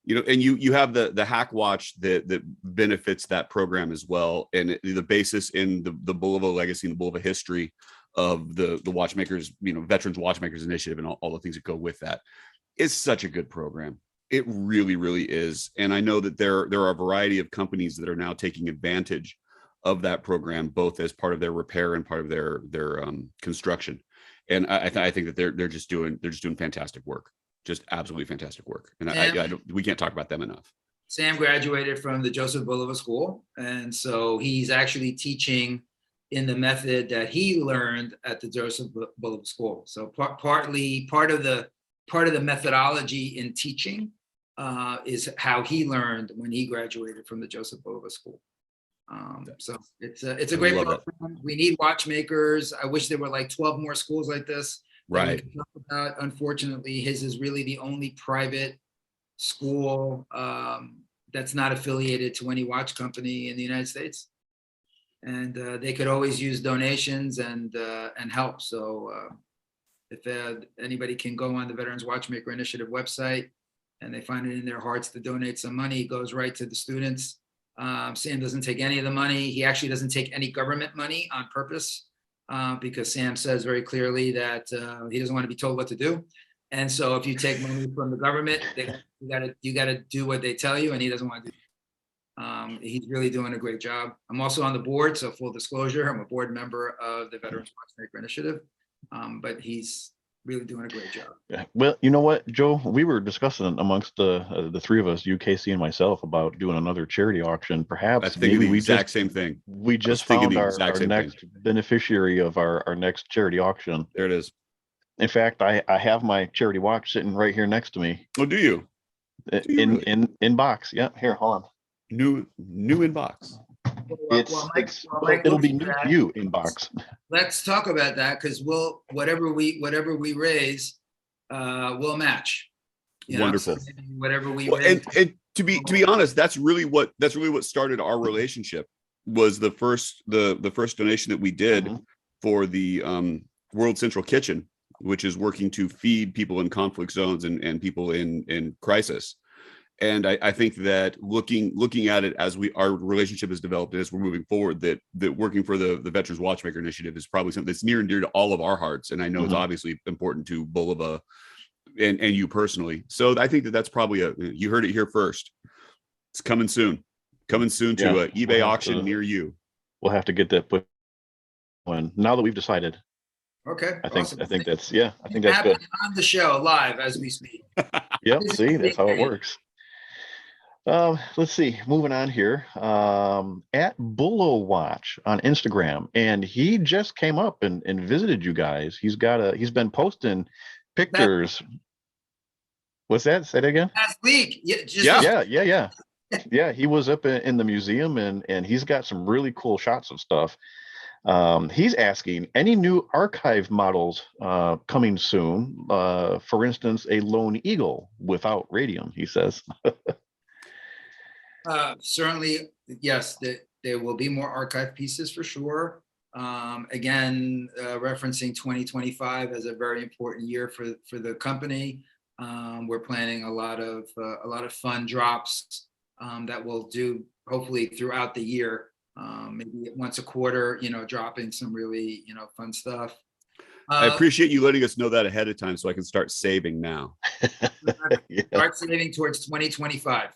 You know, and you have the hack watch that benefits that program as well, and the basis in the Bulova legacy and the Bulova history of the watchmakers, you know, Veterans Watchmakers Initiative and all the things that go with that. It's such a good program. It really, really is. And I know that there are a variety of companies that are now taking advantage of that program, both as part of their repair and part of their construction. And I think that they're just doing fantastic work. Just absolutely fantastic work. And we can't talk about them enough. Sam graduated from the Joseph Bulova School, and so he's actually teaching in the method that he learned at the Joseph Bulova School. So part of the methodology in teaching is how he learned when he graduated from the Joseph Bulova School. So it's a great program. We need watchmakers. I wish there were like 12 more schools like this. Right. Unfortunately, his is really the only private school that's not affiliated to any watch company in the United States, and they could always use donations and help. So if anybody can go on the Veterans Watchmaker Initiative website and they find it in their hearts to donate some money, it goes right to the students. Sam doesn't take any of the money. He actually doesn't take any government money on purpose. Because Sam says very clearly that he doesn't want to be told what to do. And so if you take money from the government, you gotta do what they tell you, and he doesn't want to do. He's really doing a great job. I'm also on the board, so full disclosure, I'm a board member of the Veterans Watchmaker Initiative, but he's really doing a great job. Yeah. Well, you know what, Joe, we were discussing amongst the three of us, you, Casey, and myself, about doing another charity auction. Perhaps maybe we just same thing. We just found our next beneficiary of our next charity auction. There it is. In fact, I have my charity watch sitting right here next to me. Oh, do you? In box. Yeah, here, hold on. New in box. It'll be new to you in box. Let's talk about that, because whatever we raise, we'll match. Wonderful. So whatever we raise. And to be honest, that's really what started our relationship. Was the first donation that we did for the World Central Kitchen, which is working to feed people in conflict zones and people in crisis. And I think that looking at it as our relationship has developed and as we're moving forward, that working for the Veterans Watchmaker Initiative is probably something that's near and dear to all of our hearts. And I know it's obviously important to Bulova and you personally. So I think that's probably you heard it here first. It's coming soon to an eBay auction near you. We'll have to get that put on now that we've decided. Okay. I think that's good. On the show live as we speak. Yep. See, that's how it works. Let's see, moving on here, at Bullo Watch on Instagram, and he just came up and visited you guys. He's been posting pictures. What's that? Say that again. Last week. Yeah. He was up in the museum and he's got some really cool shots of stuff. He's asking any new archive models coming soon. For instance, a Lone Eagle without radium, he says. Certainly, yes, there will be more archive pieces for sure. Again, referencing 2025 as a very important year for the company. We're planning a lot of fun drops that we'll do hopefully throughout the year, maybe once a quarter, dropping some really, fun stuff. I appreciate you letting us know that ahead of time so I can start saving now. Yeah. Start saving towards 2025.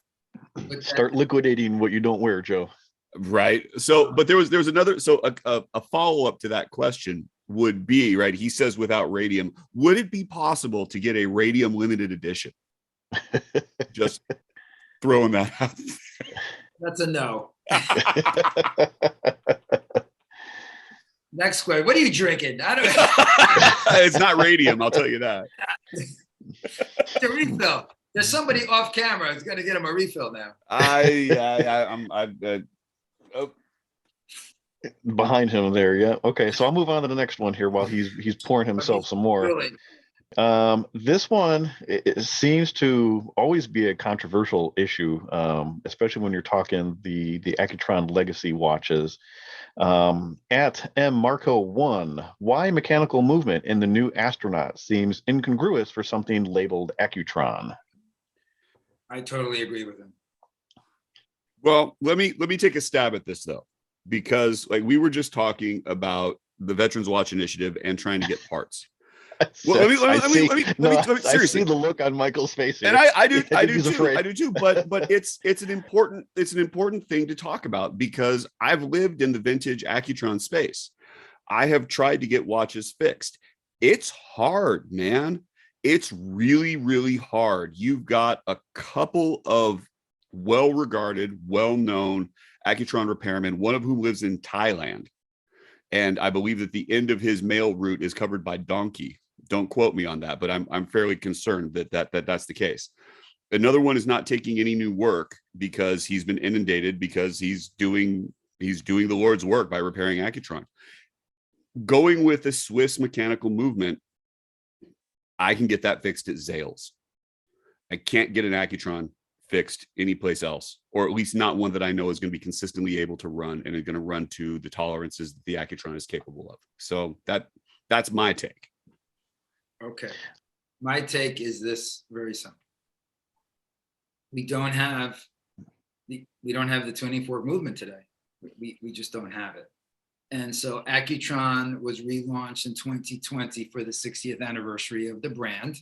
Start liquidating what you don't wear, Joe. Right. So, but there was another, so a follow-up to that question would be, right, he says without radium, would it be possible to get a radium limited edition? Just throwing that out. That's a no. Next question. What are you drinking? I don't It's not radium, I'll tell you that. The refill. There's somebody off camera who's going to get him a refill now. Behind him there, yeah. Okay, so I'll move on to the next one here while he's pouring himself some more. Really? This one, it seems to always be a controversial issue, especially when you're talking the Accutron legacy watches. At M Marco 1, why mechanical movement in the new astronaut seems incongruous for something labeled Accutron? I totally agree with him. Well, let me take a stab at this though, because like we were just talking about the Veterans Watch Initiative and trying to get parts. Well, let me seriously. I see the look on Michael's face here. And I do Afraid. I do too. But it's an important thing to talk about because I've lived in the vintage Accutron space. I have tried to get watches fixed. It's hard, man. It's really, really hard. You've got a couple of well-regarded, well-known Accutron repairmen, one of whom lives in Thailand. And I believe that the end of his mail route is covered by donkey. Don't quote me on that, but I'm fairly concerned that that's the case. Another one is not taking any new work because he's been inundated because he's doing the Lord's work by repairing Accutron. Going with the Swiss mechanical movement, I can get that fixed at Zales. I can't get an Accutron fixed anyplace else, or at least not one that I know is going to be consistently able to run and is going to run to the tolerances that the Accutron is capable of. So that's my take. Okay. My take is this very simple. We don't have the tuning fork movement today. We just don't have it. And so Accutron was relaunched in 2020 for the 60th anniversary of the brand.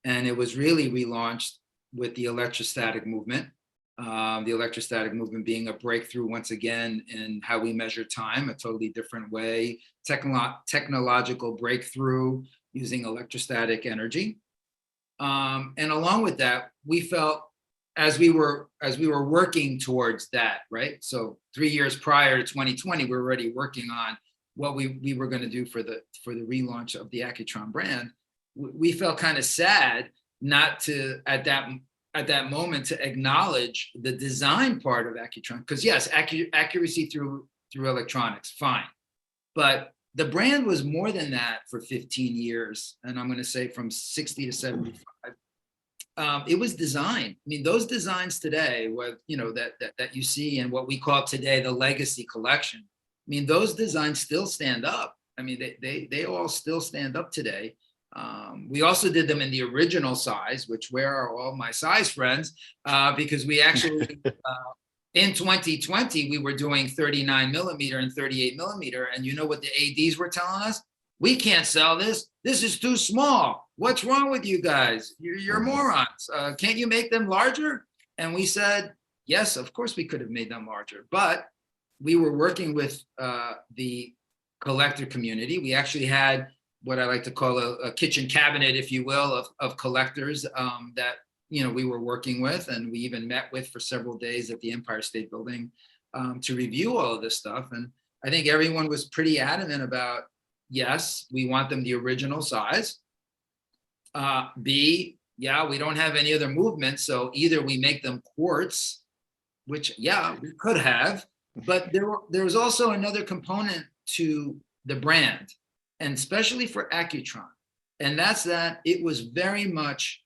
And it was really relaunched with the electrostatic movement. The electrostatic movement being a breakthrough once again in how we measure time, a totally different way, technological breakthrough using electrostatic energy. And along with that, we felt as we were working towards that, right? So 3 years prior to 2020, we were already working on what we were going to do for the relaunch of the Accutron brand. We felt kind of sad not to at that moment to acknowledge the design part of Accutron, because yes, accuracy through electronics, fine, but the brand was more than that for 15 years, and I'm going to say from 60 to 75. It was design. I mean, those designs today, that you see in what we call today the legacy collection. I mean, those designs still stand up. I mean, they all still stand up today. We also did them in the original size, which where are all my size friends? Because we actually, in 2020, we were doing 39 millimeter and 38 millimeter. And you know what the ADs were telling us? We can't sell this. This is too small. What's wrong with you guys? You're morons. Can't you make them larger? And we said, yes, of course we could have made them larger. But we were working with the collector community. We actually had what I like to call a kitchen cabinet, if you will, of collectors that we were working with, and we even met with for several days at the Empire State Building to review all of this stuff. And I think everyone was pretty adamant about, yes, we want them the original size. B, yeah, we don't have any other movement, so either we make them quartz, which yeah, we could have, but there was also another component to the brand, and especially for Accutron, and that's that it was very much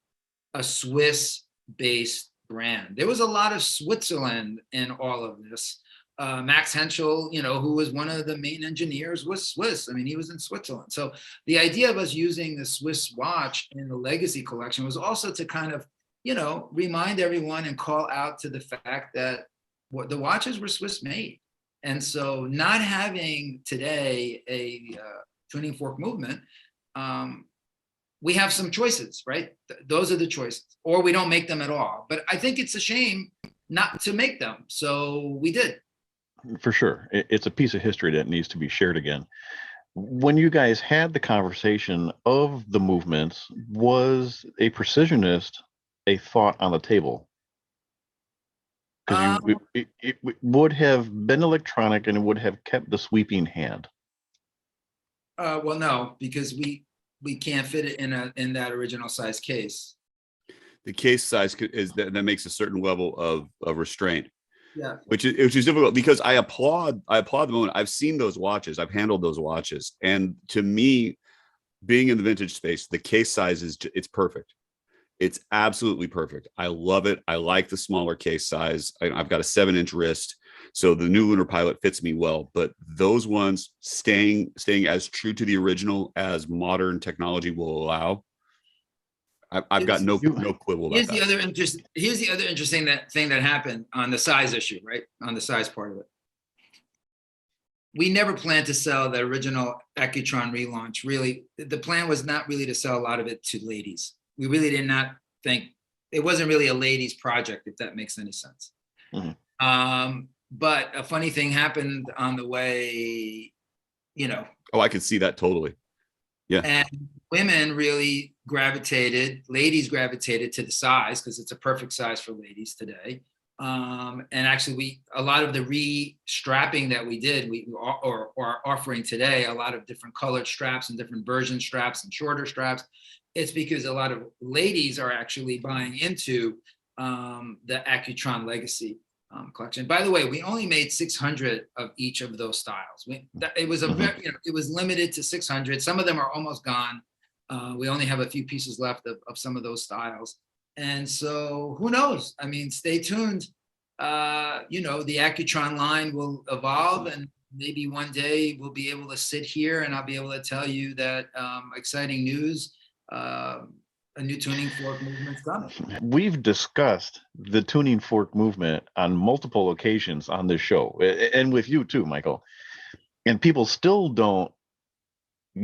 a Swiss-based brand. There was a lot of Switzerland in all of this. Max Henschel, who was one of the main engineers, was Swiss. I mean, he was in Switzerland. So the idea of us using the Swiss watch in the Legacy collection was also to kind of, remind everyone and call out to the fact that the watches were Swiss made. And so not having today a tuning fork movement, we have some choices, right? Those are the choices, or we don't make them at all. But I think it's a shame not to make them. So we did. For sure. It's a piece of history that needs to be shared again. When you guys had the conversation of the movements, was a precisionist a thought on the table? Because it would have been electronic and it would have kept the sweeping hand. Well, no, because we can't fit it in that original size case. The case size is that makes a certain level of restraint. Yeah. Which is difficult, because I applaud the moment. I've seen those watches, I've handled those watches, and to me, being in the vintage space, the case size it's perfect. It's absolutely perfect. I love it. I like the smaller case size. I've got a 7-inch wrist, so the new Lunar Pilot fits me well. But those ones staying as true to the original as modern technology will allow, I've got no quibble about that. Here's the other interesting thing that happened on the size issue, right? On the size part of it. We never planned to sell the original Accutron relaunch. Really, the plan was not really to sell a lot of it to ladies. We really did not think it wasn't really a ladies project, if that makes any sense. Mm-hmm. But a funny thing happened on the way, Oh, I can see that totally. Yeah. And ladies gravitated to the size because it's a perfect size for ladies today. And actually a lot of the re-strapping that we did, we are offering today, a lot of different colored straps and different version straps and shorter straps. It's because a lot of ladies are actually buying into the Accutron Legacy collection. By the way, we only made 600 of each of those styles. It was it was limited to 600. Some of them are almost gone. We only have a few pieces left of some of those styles. And so who knows? I mean, stay tuned. The Accutron line will evolve, and maybe one day we'll be able to sit here and I'll be able to tell you that exciting news. A new tuning fork movement's coming. We've discussed the tuning fork movement on multiple occasions on this show, and with you too, Michael. And people still don't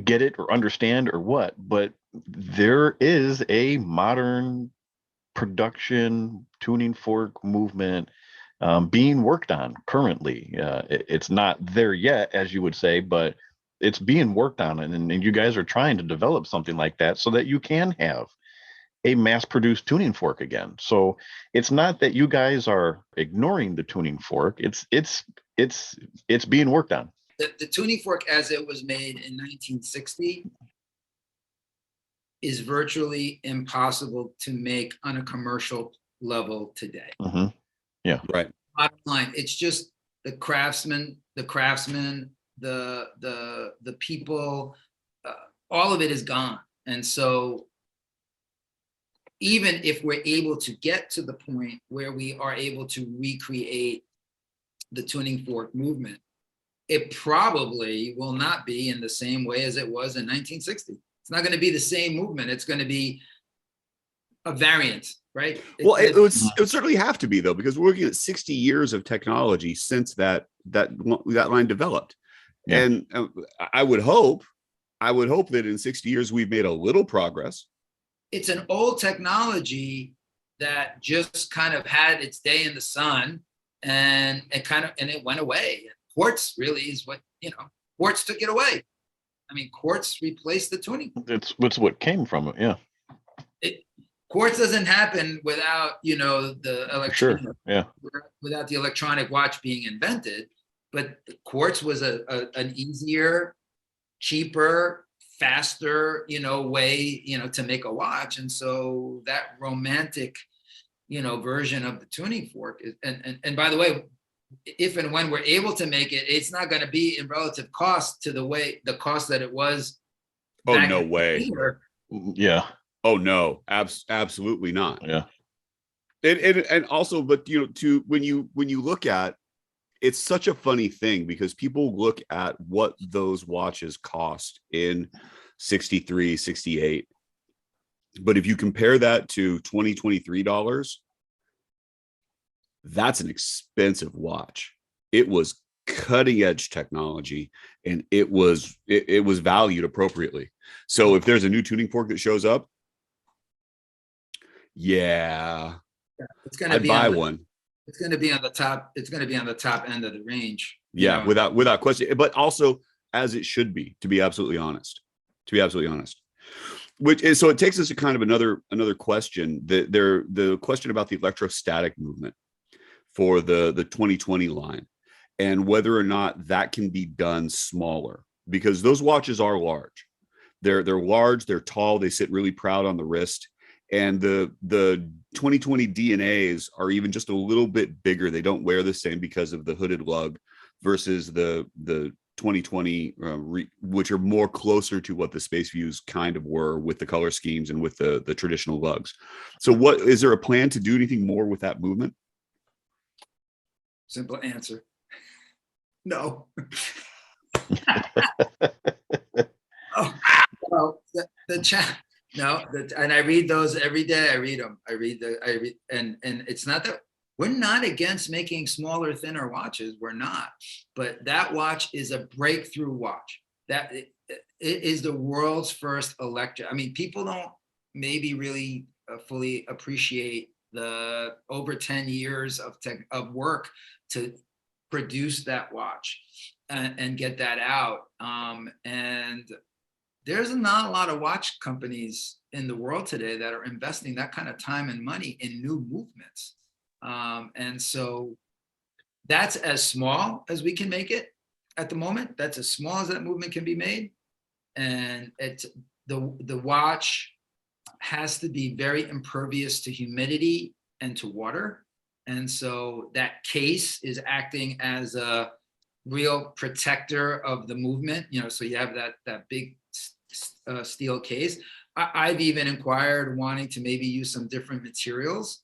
get it or understand or what, but there is a modern production tuning fork movement being worked on currently. It's not there yet, as you would say, but it's being worked on, and you guys are trying to develop something like that so that you can have a mass-produced tuning fork again. So it's not that you guys are ignoring the tuning fork. It's being worked on. The tuning fork as it was made in 1960 is virtually impossible to make on a commercial level today. Mm-hmm. Yeah, right. Bottom line, it's just the craftsmen, the people, all of it is gone. And so even if we're able to get to the point where we are able to recreate the tuning fork movement, it probably will not be in the same way as it was in 1960. It's not going to be the same movement. It's going to be a variant, right? Well, it would certainly have to be, though, because we're looking at 60 years of technology since that line developed. Yeah. And I would hope that in 60 years we've made a little progress. It's an old technology that just kind of had its day in the sun, and it went away. Quartz really is what, quartz took it away. I mean, quartz replaced the tuning. It's what came from it. Yeah. Quartz doesn't happen without, the electronic, sure. Yeah. Without the electronic watch being invented. But quartz was an easier, cheaper, faster, way, to make a watch. And so that romantic, version of the tuning fork is, and by the way, if and when we're able to make it, it's not going to be in relative cost to the cost that it was. Oh, no way. Yeah. Oh no, absolutely not. Yeah. And also, but when you look at it's such a funny thing because people look at what those watches cost in 63, 68. But if you compare that to $2023, that's an expensive watch. It was cutting edge technology, and it was valued appropriately. So if there's a new tuning fork that shows up, yeah, it's going to I'd be buy on the, one. it's going to be on the top. It's going to be on the top end of the range. Yeah, without question, but also as it should be, to be absolutely honest. Which is, so it takes us to kind of another question. The question about the electrostatic movement for the 2020 line, and whether or not that can be done smaller, because those watches are large. They're large, they're tall, they sit really proud on the wrist. And the 2020 DNAs are even just a little bit bigger. They don't wear the same because of the hooded lug versus the 2020, which are more closer to what the Space Views kind of were with the color schemes and with the traditional lugs. So what is there a plan to do anything more with that movement? Simple answer. No. Oh, well, the chat. No, and I read those every day. I read them. And it's not that we're not against making smaller, thinner watches. We're not, but that watch is a breakthrough watch. That it is the world's first electric. I mean, people don't maybe really fully appreciate the over 10 years of work to produce that watch and get that out. And there's not a lot of watch companies in the world today that are investing that kind of time and money in new movements. And so that's as small as we can make it at the moment. That's as small as that movement can be made. And it's the watch has to be very impervious to humidity and to water. And so that case is acting as a real protector of the movement, so you have that big steel case. I've even inquired wanting to maybe use some different materials.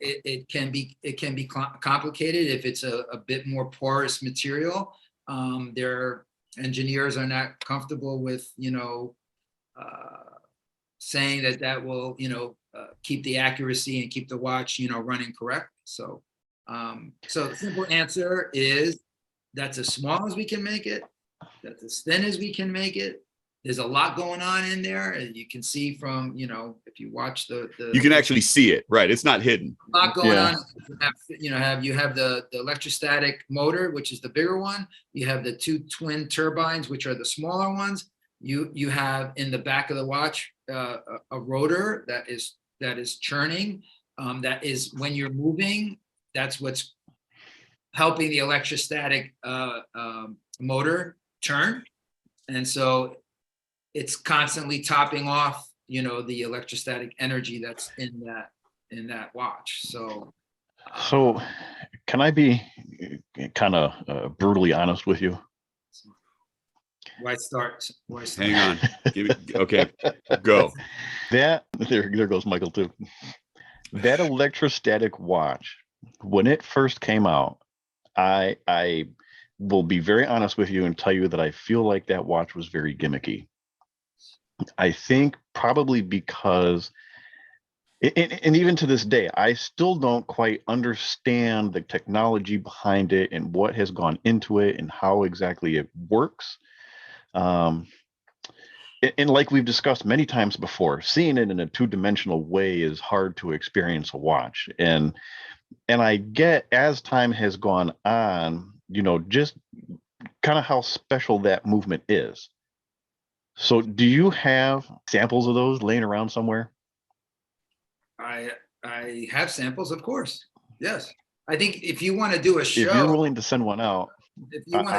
It can be complicated if it's a bit more porous material. Their engineers are not comfortable with saying that will keep the accuracy and keep the watch running correct. So the simple answer is that's as small as we can make it. That's as thin as we can make it. There's a lot going on in there, and you can see from if you watch the you can actually see it, right? It's not hidden. A lot going on. You have the electrostatic motor, which is the bigger one. You have the two twin turbines, which are the smaller ones. You have in the back of the watch a rotor that is churning. That is when you're moving. That's what's helping the electrostatic motor turn, and so it's constantly topping off the electrostatic energy that's in that watch. So can I be kind of brutally honest with you? Why start? Hang on. Okay, go. There goes Michael too. That electrostatic watch, when it first came out, I will be very honest with you and tell you that I feel like that watch was very gimmicky. I think probably because, and even to this day, I still don't quite understand the technology behind it and what has gone into it and how exactly it works. And like we've discussed many times before, seeing it in a two-dimensional way is hard to experience a watch. And I get, as time has gone on, just kind of how special that movement is. So do you have samples of those laying around somewhere? I have samples, of course. Yes. I think if you want to do a show, if you're willing to send one out,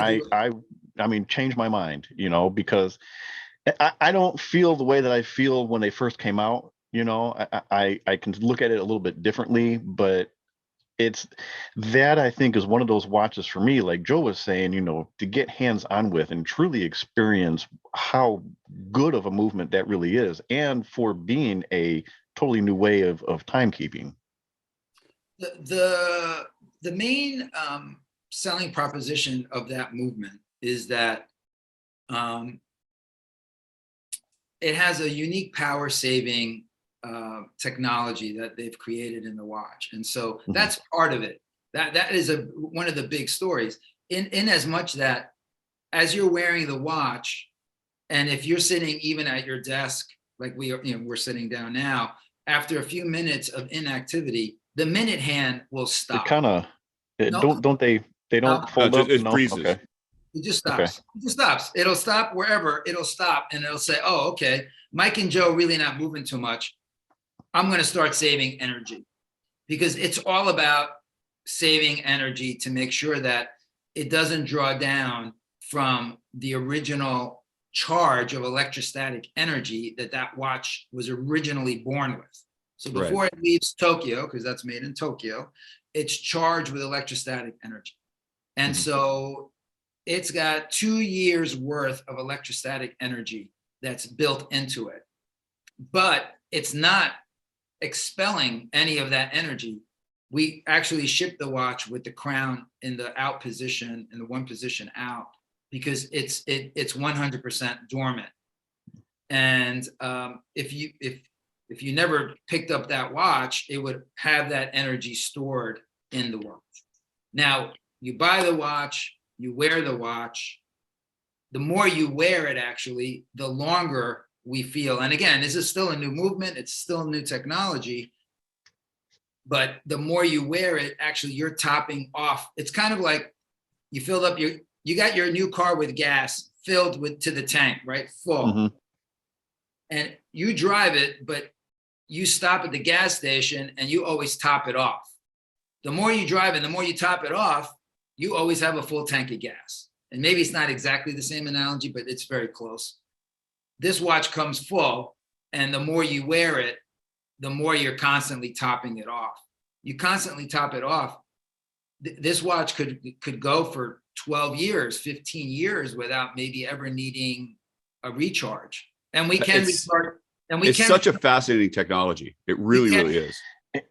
I mean, change my mind, because I don't feel the way that I feel when they first came out. I can look at it a little bit differently, but it's that I think is one of those watches for me, like Joe was saying, to get hands on with and truly experience how good of a movement that really is, and for being a totally new way of timekeeping. The main selling proposition of that movement is that it has a unique power saving technology that they've created in the watch, and so that's part of it. That is one of the big stories. In as much that as you're wearing the watch, and if you're sitting even at your desk like we're sitting down now, after a few minutes of inactivity, the minute hand will stop. It kind of No, don't they don't fold No, up? it No, freezes. okay. it just Okay. stops. It just stops. It'll stop wherever. It'll stop, and it'll say, "Oh, okay, Mike and Joe really not moving too much. I'm going to start saving energy," because it's all about saving energy to make sure that it doesn't draw down from the original charge of electrostatic energy that watch was originally born with. So before it leaves Tokyo, because that's made in Tokyo, it's charged with electrostatic energy. And so it's got 2 years worth of electrostatic energy that's built into it, but it's not expelling any of that energy. We actually ship the watch with the crown in the out position, in the one position out, because it's 100% dormant. And if you never picked up that watch, it would have that energy stored in the watch. Now you buy the watch, you wear the watch. The more you wear it, actually, the longer we feel. And again, this is still a new movement. It's still new technology. But the more you wear it, actually, you're topping off. It's kind of like you filled up you got your new car with gas filled to the tank, right? Full. And you drive it, but you stop at the gas station and you always top it off. The more you drive and the more you top it off, you always have a full tank of gas. And maybe it's not exactly the same analogy, but it's very close. This watch comes full, and the more you wear it, the more you're constantly topping it off. You constantly top it off. This watch could go for 12 years, 15 years without maybe ever needing a recharge. And we can restart. And we it's can. Such a fascinating technology. It really is.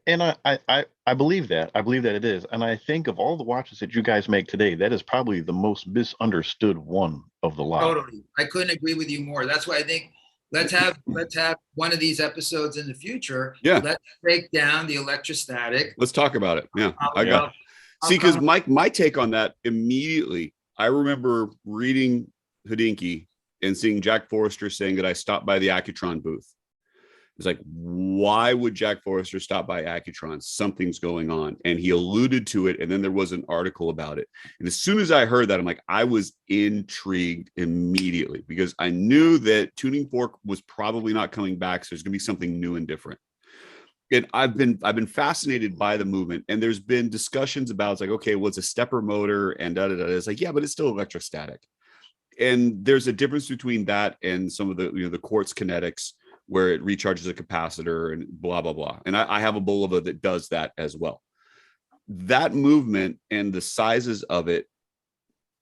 And I believe that. I believe that it is. And I think of all the watches that you guys make today, that is probably the most misunderstood one of the lot. Totally. I couldn't agree with you more. That's why I think let's have one of these episodes in the future. Yeah. Let's break down the electrostatic. Let's talk about it. Yeah. I got it. See, because my take on that immediately, I remember reading Hodinkee and seeing Jack Forrester saying that I stopped by the Accutron booth. It's like, why would Jack Forrester stop by Accutron? Something's going on. And he alluded to it. And then there was an article about it. And as soon as I heard that, I'm like, I was intrigued immediately because I knew that tuning fork was probably not coming back. So there's going to be something new and different. And I've been fascinated by the movement. And there's been discussions about, it's like, okay, well, it's a stepper motor and da da da. It's like, yeah, but it's still electrostatic. And there's a difference between that and some of the, the quartz kinetics, where it recharges a capacitor and blah, blah, blah. And I have a Bulova that does that as well. That movement and the sizes of it,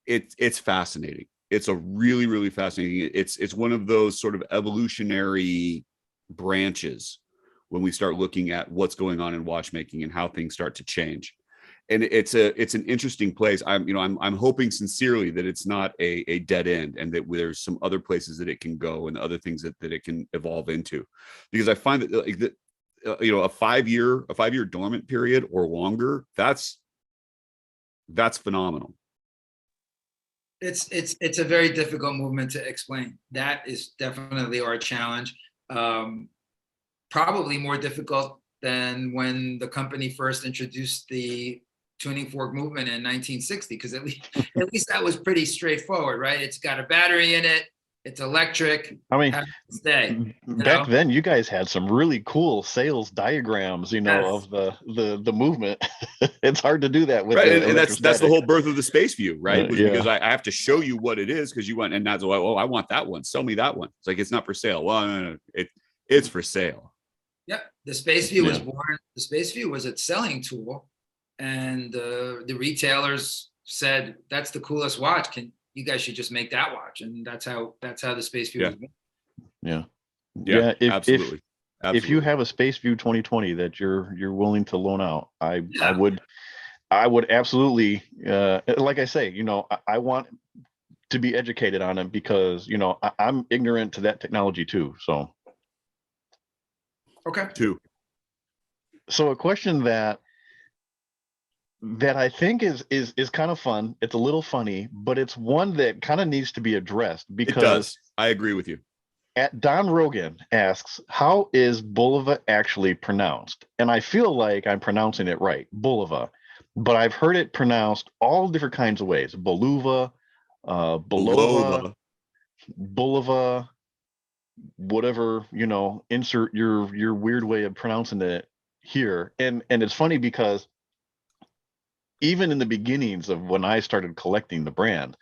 it's fascinating. It's a really, really fascinating. It's one of those sort of evolutionary branches when we start looking at what's going on in watchmaking and how things start to change. And it's an interesting place. I'm hoping sincerely that it's not a dead end and that there's some other places that it can go and other things that it can evolve into, because I find that a 5 year dormant period or longer, that's phenomenal. It's a very difficult movement to explain. That is definitely our challenge. Probably more difficult than when the company first introduced the tuning fork movement in 1960, because at least that was pretty straightforward, right? It's got a battery in it, it's electric. I mean, back then you guys had some really cool sales diagrams, of the movement. It's hard to do that with and that's the whole birth of the Space View, right? Because I have to show you what it is, because you want, and that's why, I want that one, sell me that one. It's like, it's not for sale. Well, no, it's for sale. Yep, the Space View was born. The Space View was a selling tool. And the retailers said, that's the coolest watch. You guys should just make that watch. And that's how the Space View was born. Yeah, absolutely. if you have a Space View 2020 that you're willing to loan out, I Yeah. would absolutely, like I say, I want to be educated on it because, I'm ignorant to that technology too. So, Okay. so a question that I think is kind of fun. It's a little funny, but it's one that kind of needs to be addressed It because does. I agree with you. Don Rogan asks, how is Bulova actually pronounced? And I feel like I'm pronouncing it right, Bulova, but I've heard it pronounced all different kinds of ways. Bulova, Bulova, Bulova, whatever, insert your weird way of pronouncing it here. And it's funny because even in the beginnings of when I started collecting the brand,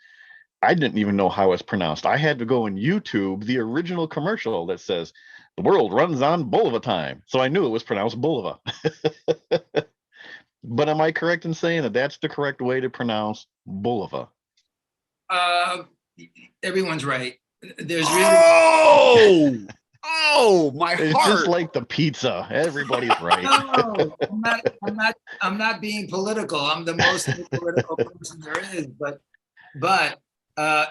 I didn't even know how it's pronounced. I had to go on YouTube, the original commercial that says, "The world runs on Bulova time." So I knew it was pronounced Bulova. But am I correct in saying that that's the correct way to pronounce Bulova? Everyone's right. There's really my It's heart. just like the pizza. Everybody's right. No, I'm not being political. I'm the most political person there is. But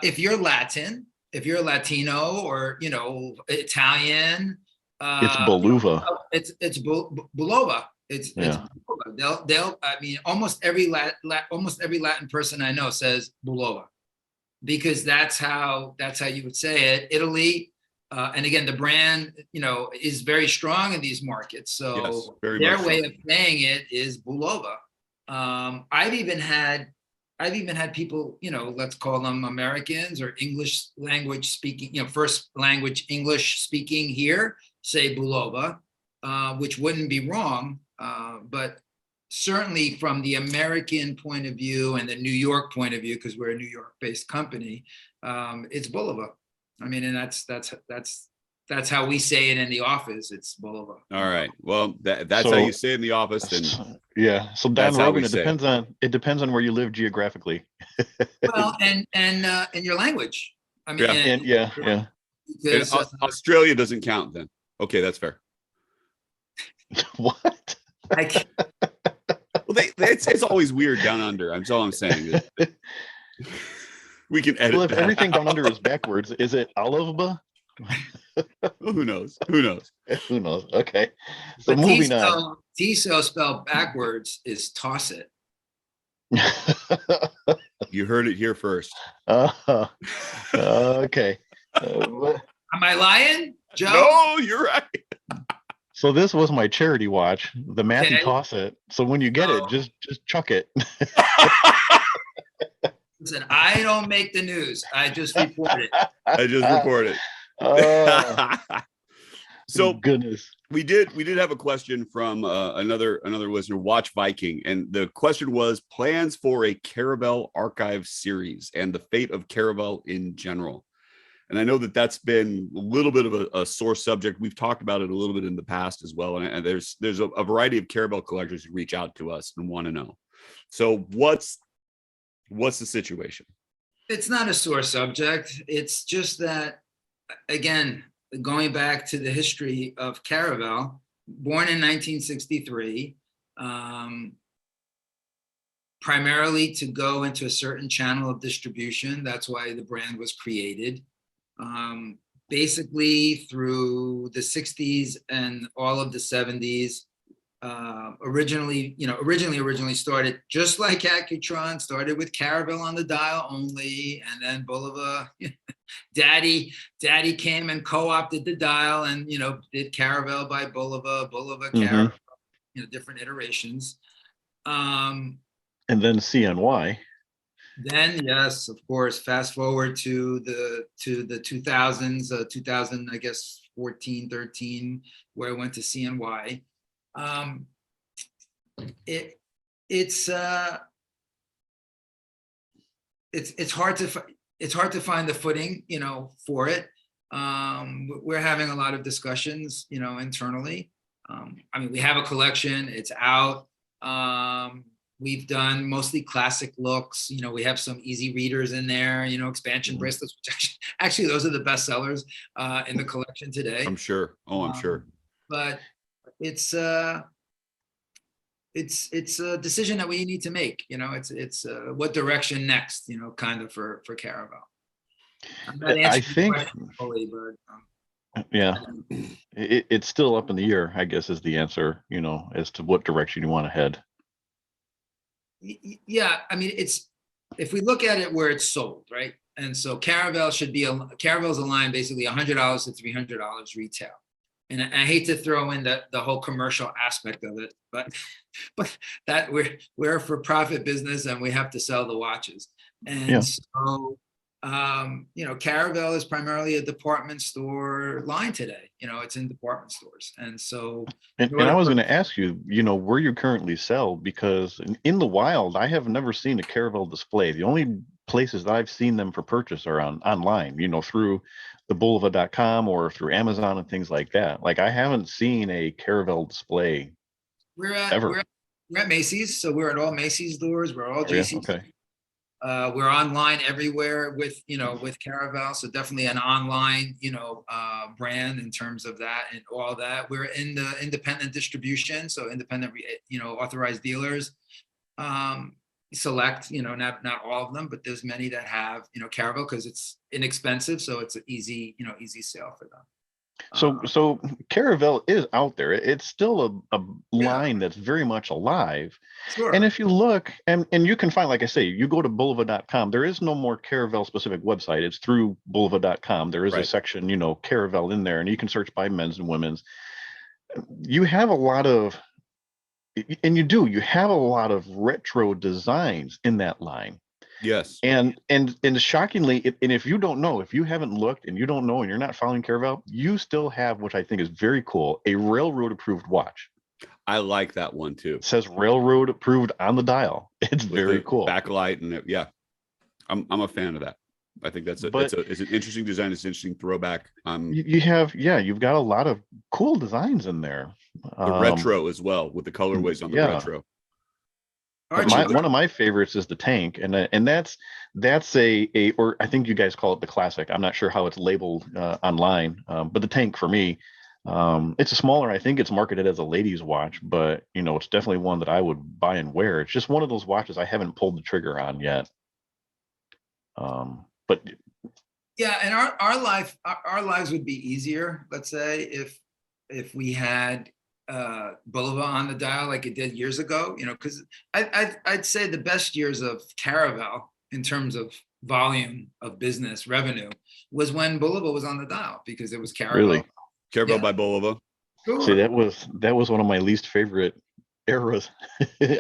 if you're Latin, if you're Latino or Italian, It's Bulova. It's Bulova. It's Bulova. They'll I mean almost every Latin person I know says Bulova, because that's how you would say it. Italy, and again, the brand is very strong in these markets, so yes, their way of saying it is Bulova. I've even had people, let's call them Americans or English language speaking, first language English speaking here, say Bulova, which wouldn't be wrong, but certainly from the American point of view and the New York point of view, because we're a New York-based company, it's Bulova. I mean, and that's how we say it in the office. It's Bulova. All right. Well, that's how you say it in the office. Then yeah. So Don Rogan, it depends on where you live geographically. Well, and your language. I mean, yeah. Because, Australia doesn't count then. Okay, that's fair. What? Well, it's always weird down under. That's all I'm saying. We can edit. Well, if everything down under is backwards, is it Oliva? Well, who knows? Who knows? Who knows? Okay. So moving on. T-cell spelled backwards is toss it. You heard it here first. Okay. Am I lying, Joe? No, you're right. So this was my charity watch, the Matthew Toss It. So when you get it, just chuck it. Listen, I don't make the news. I just report it. So goodness, we did have a question from another listener, Watch Viking, and the question was plans for a Caravel archive series and the fate of Caravel in general. And I know that's been a little bit of a sore subject. We've talked about it a little bit in the past as well. And there's a variety of Caravel collectors who reach out to us and want to know. So what's the situation? It's not a sore subject. It's just that, again, going back to the history of Caravel, born in 1963, primarily to go into a certain channel of distribution. That's why the brand was created. Basically through the 60s and all of the 70s, originally started just like Accutron, started with Caravel on the dial only, and then Bulova, Daddy came and co-opted the dial and did Caravel by Bulova, Caravel, different iterations. And then CNY. Then yes, of course, fast forward to the 2000s, 2000, I guess 14, 13, where I went to CNY. It's hard to find the footing, for it. We're having a lot of discussions, internally. I mean, we have a collection, it's out. We've done mostly classic looks. We have some easy readers in there, expansion bracelets, which actually those are the best sellers in the collection today. I'm sure. Oh, I'm sure. but it's a decision that we need to make. You know, it's what direction next, you know, kind of for Caravel. I'm not I answering the think, question fully, but yeah, it's still up in the air, I guess, is the answer, you know, as to what direction you want to head. yeah, I mean, if we look at it where it's sold, right? And so Caravel's a line basically $100 to $300 retail. And I hate to throw in the whole commercial aspect of it, but that we're a for-profit business and we have to sell the watches. And Yeah. so you know, Caravel is primarily a department store line today. You know, it's in department stores. And so And I was going to ask you, you know, where you currently sell, because in the wild, I have never seen a Caravel display. The only places that I've seen them for purchase are online, you know, through the Bulova.com or through Amazon and things like that. Like, I haven't seen a Caravel display we're at ever. we're at Macy's, so we're at all Macy's stores, we're all Oh, yeah? JC's. Okay. We're online everywhere with Caravel, so definitely an online, you know, brand in terms of that and all that. We're in the independent distribution, so independent, you know, authorized dealers. Select, you know, not all of them, but there's many that have, you know, Caravel because it's inexpensive, so it's an easy, you know, easy sale for them. So Caravel is out there. It's still a Yeah. line that's very much alive. Sure. And if you look, and you can find, like I say, you go to Bulova.com, there is no more Caravel specific website. It's through Bulova.com. There is a Right. section, you know, Caravel in there, and you can search by men's and women's. You have a lot of, and you have a lot of retro designs in that line. Yes. And shockingly, and if you don't know, if you haven't looked and you don't know and you're not following Caravel, you still have, which I think is very cool, a railroad approved watch. I like that one too. It says railroad approved on the dial. It's With very the cool. backlight and yeah, I'm a fan of that. I think it's an interesting design. It's an interesting throwback. You've got a lot of cool designs in there. The retro as well, with the colorways on the retro. But one of my favorites is the tank, and that's or I think you guys call it the classic. I'm not sure how it's labeled online, but the tank for me, it's a smaller. I think it's marketed as a ladies' watch, but you know, it's definitely one that I would buy and wear. It's just one of those watches I haven't pulled the trigger on yet. But yeah, and our lives would be easier, let's say, if we had Bulova on the dial like it did years ago, you know, because I'd say the best years of Caravel in terms of volume of business revenue was when Bulova was on the dial, because it was Caravel. Really? Caravel by Bulova. Sure. See, that was one of my least favorite eras.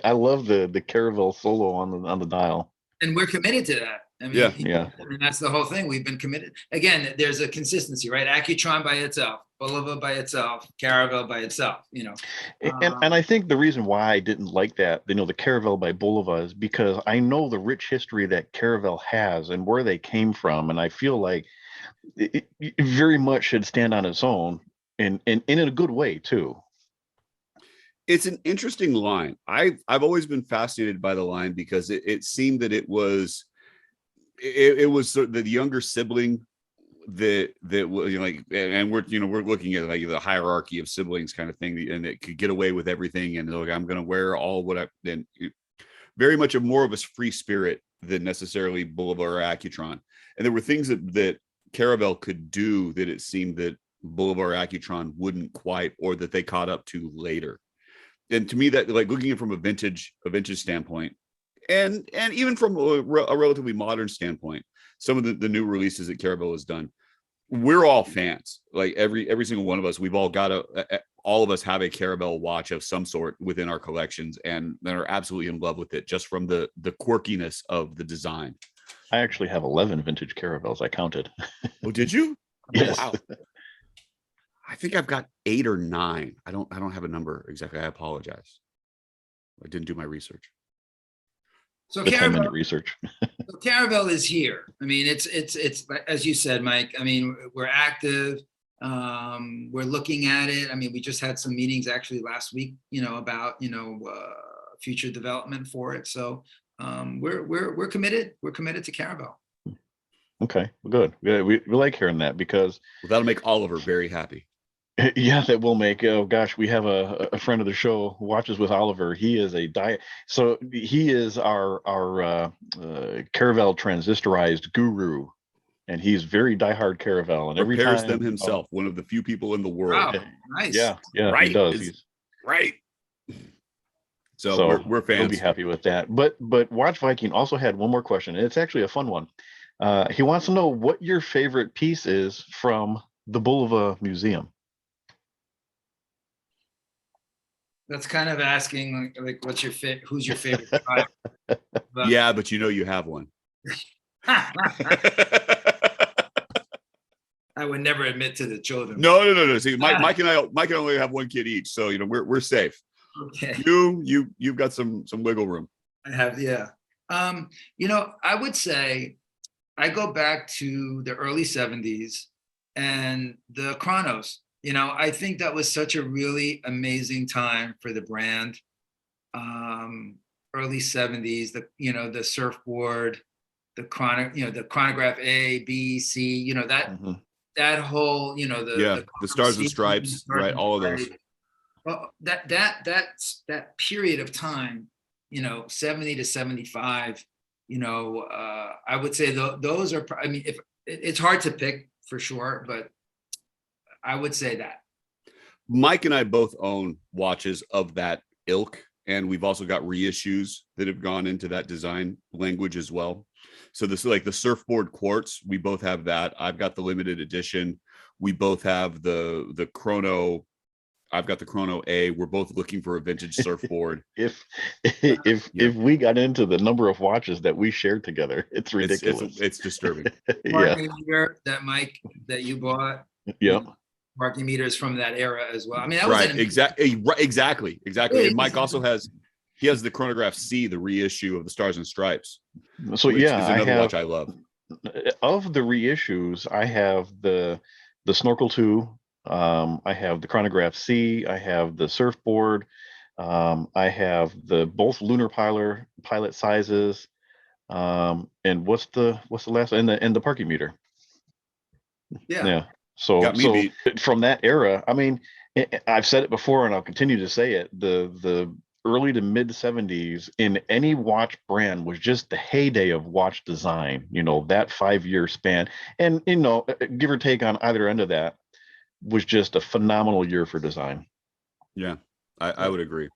I love the Caravel solo on the dial. And we're committed to that. I mean, yeah. And that's the whole thing. We've been committed. Again, there's a consistency, right? Accutron by itself, Bulova by itself, Caravel by itself, you know. And I think the reason why I didn't like that, you know, the Caravel by Bulova, is because I know the rich history that Caravel has and where they came from. And I feel like it very much should stand on its own, and in a good way too. It's an interesting line. I've always been fascinated by the line because it seemed that it was the younger sibling that was, you know, like, and we're looking at like the hierarchy of siblings kind of thing, and it could get away with everything, and like, I'm going to wear all what I then. Very much more of a free spirit than necessarily Bulova or Accutron, and there were things that Caravel could do that it seemed that Bulova or Accutron wouldn't quite, or that they caught up to later. And to me, that, like, looking at it from a vintage standpoint, and even from a relatively modern standpoint, some of the new releases that Caravel has done, we're all fans. Like every single one of us, we've all got all of us have a Caravel watch of some sort within our collections, and then are absolutely in love with it just from the quirkiness of the design. I actually have 11 vintage Caravels. I counted. Oh, did you? Yes. Oh, wow. I think I've got 8 or 9. I don't have a number exactly. I apologize. I didn't do my research. So Good 10-minute Caravel, research. so Caravel is here. I mean, it's as you said, Mike. I mean, we're active. We're looking at it. I mean, we just had some meetings actually last week, you know, about, you know, future development for it. So we're committed. We're committed to Caravel. Okay, good. We like hearing that, because Well, that'll make Oliver very happy. Yeah, that will make. Oh gosh, we have a friend of the show, watches with Oliver. He is a diet. So he is our Caravel transistorized guru, and he's very diehard Caravel. And every Repairs them time, himself, one of the few people in the world. Wow, nice. yeah, he Right. does. It's He's right. So so we're he'll be fans. happy with that. But Watch Viking also had one more question, and it's actually a fun one. He wants to know what your favorite piece is from the Bulova Museum. That's kind of asking like what's your who's your favorite child? But, Yeah, but you have one. I would never admit to the children. No. See, Mike and I only have one kid each, so we're safe. Okay. You've got some wiggle room. I have, yeah. I would say I go back to the early 70s and the Chronos. I think that was such a really amazing time for the brand. Early 70s, the surfboard, the chronograph A, B, C, that whole, The Stars and Stripes, right? All of those. Well, that period of time, 70 to 75, I would say those are, if it's hard to pick for sure, but I would say that. Mike and I both own watches of that ilk, and we've also got reissues that have gone into that design language as well. So this is like the surfboard quartz. We both have that. I've got the limited edition. We both have the Chrono. I've got the Chrono A. We're both looking for a vintage surfboard. If we got into the number of watches that we shared together, it's ridiculous. It's disturbing. Yeah. Meter that Mike that you bought. Yep. Marking meters from that era as well. That right. was Exactly. And Mike also has the Chronograph C, the reissue of the Stars and Stripes. So which is another watch I love. Of the reissues, I have the Snorkel 2. I have the Chronograph C. I have the surfboard. I have both lunar pilot sizes. And what's the last, and the parking meter. Yeah. So from that era, I've said it before and I'll continue to say it, the early to mid 70s in any watch brand was just the heyday of watch design, that 5-year span. And, give or take on either end of that was just a phenomenal year for design. Yeah, I would agree.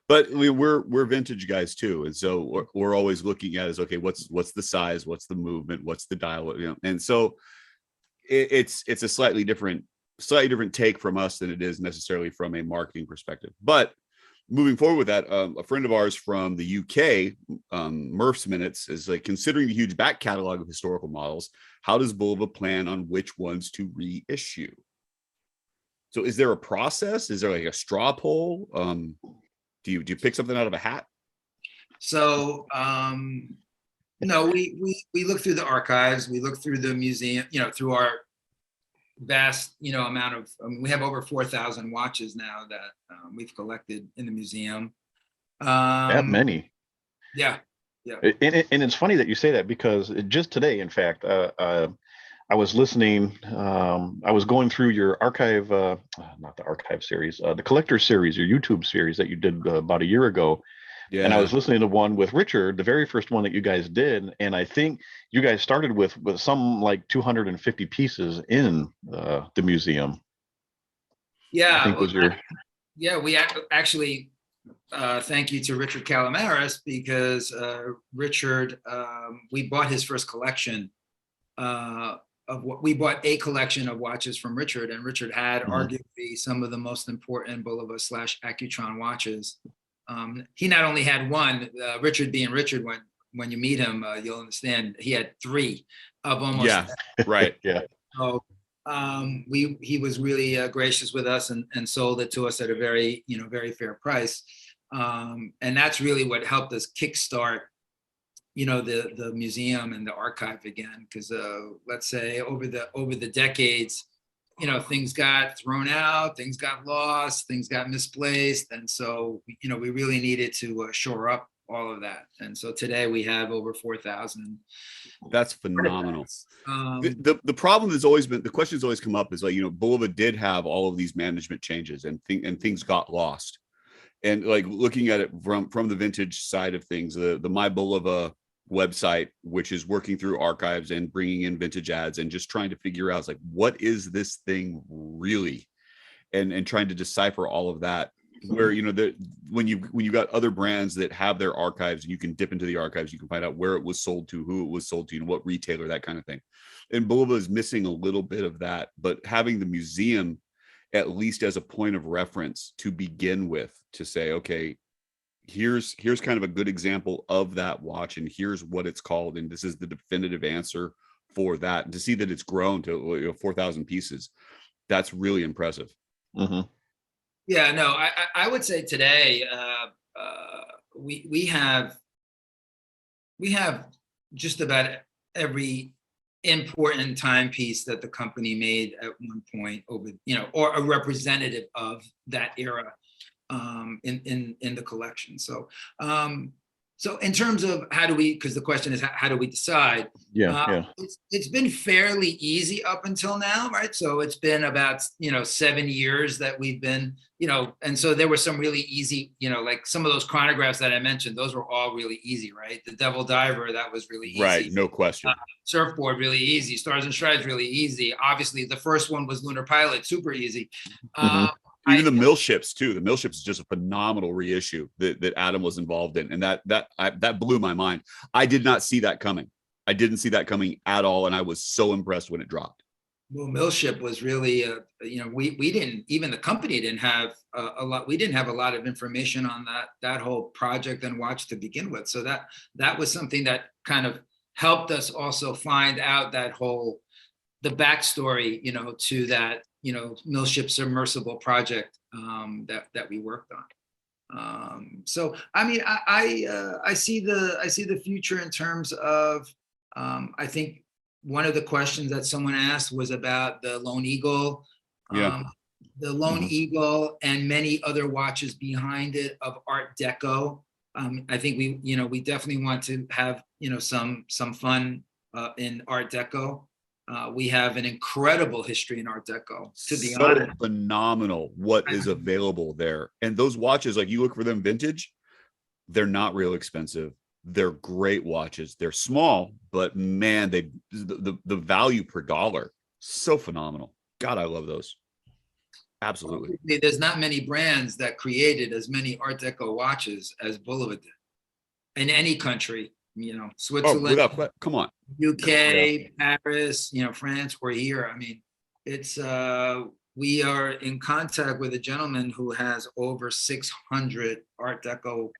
But we're vintage guys too. And so we're always looking at okay, what's the size, what's the movement, what's the dial, and so it's a slightly different take from us than it is necessarily from a marketing perspective. But moving forward with that, a friend of ours from the UK, Murph's Minutes, is like, considering the huge back catalog of historical models, how does Bulova plan on which ones to reissue? So is there a process? Is there like a straw poll? Do you pick something out of a hat? So no, we look through the archives, we look through the museum, through our vast, amount of, we have over 4,000 watches now that we've collected in the museum. That many. Yeah. And it's funny that you say that, because just today, in fact, I was listening, I was going through your archive, not the archive series, the collector series, your YouTube series that you did about a year ago. Yeah. And I was listening to one with Richard, the very first one that you guys did. And I think you guys started with some like 250 pieces in the museum. Yeah. I think was your... Yeah, we actually, thank you to Richard Calamaris, because Richard, we bought his first collection we bought a collection of watches from Richard, and Richard had arguably some of the most important Bulova / Accutron watches. He not only had one, Richard being Richard, when you meet him, you'll understand he had 3 of almost. Yeah, right. Yeah. So he was really gracious with us and sold it to us at a very, very fair price. And that's really what helped us kickstart, the museum and the archive again, because let's say over the decades, things got thrown out, things got lost, things got misplaced. And so, we really needed to shore up all of that. And so today we have over 4,000. That's phenomenal. Um, The problem has always been, the question has always come up is like, Bulova did have all of these management changes and things got lost. And like looking at it from the vintage side of things, the My Bulova website, which is working through archives and bringing in vintage ads and just trying to figure out like, what is this thing really? And trying to decipher all of that, where when you got other brands that have their archives and you can dip into the archives, you can find out where it was sold to, who it was sold to, what retailer, that kind of thing. And Bulova is missing a little bit of that, but having the museum at least as a point of reference to begin with, to say, okay, here's kind of a good example of that watch, and here's what it's called, and this is the definitive answer for that. And to see that it's grown to 4,000 pieces, that's really impressive. Mm-hmm. Yeah, no, I would say today we have just about every important timepiece that the company made at one point over, or a representative of that era in the collection. So so in terms of how do we, because the question is how do we decide? It's been fairly easy up until now, right? So it's been about 7 years that we've been, and so there were some really easy, like some of those chronographs that I mentioned, those were all really easy, right? The Devil Diver, that was really easy. Right, no question. Surfboard, really easy. Stars and Stripes, really easy. Obviously, the first one was Lunar Pilot, super easy. Even the mill ships too. The mill ships is just a phenomenal reissue that Adam was involved in, and that blew my mind. I did not see that coming. I didn't see that coming at all, and I was so impressed when it dropped. Well, mill ship was really, we didn't, even the company didn't have a lot. We didn't have a lot of information on that whole project and watch to begin with. So that was something that kind of helped us also find out the backstory, to that. Mill ship submersible project that we worked on. So I mean, I see the future in terms of I think one of the questions that someone asked was about the Lone Eagle. The Lone Eagle and many other watches behind it of Art Deco. I think we definitely want to have some fun in Art Deco. We have an incredible history in Art Deco, to be honest. Phenomenal what is available there. And those watches, like you look for them vintage, they're not real expensive. They're great watches. They're small, but man, the value per dollar, so phenomenal. God, I love those. Absolutely. There's not many brands that created as many Art Deco watches as Bulova did in any country. Switzerland, come on, UK, Paris, France, or here. I mean, it's we are in contact with a gentleman who has over 600 Art Deco,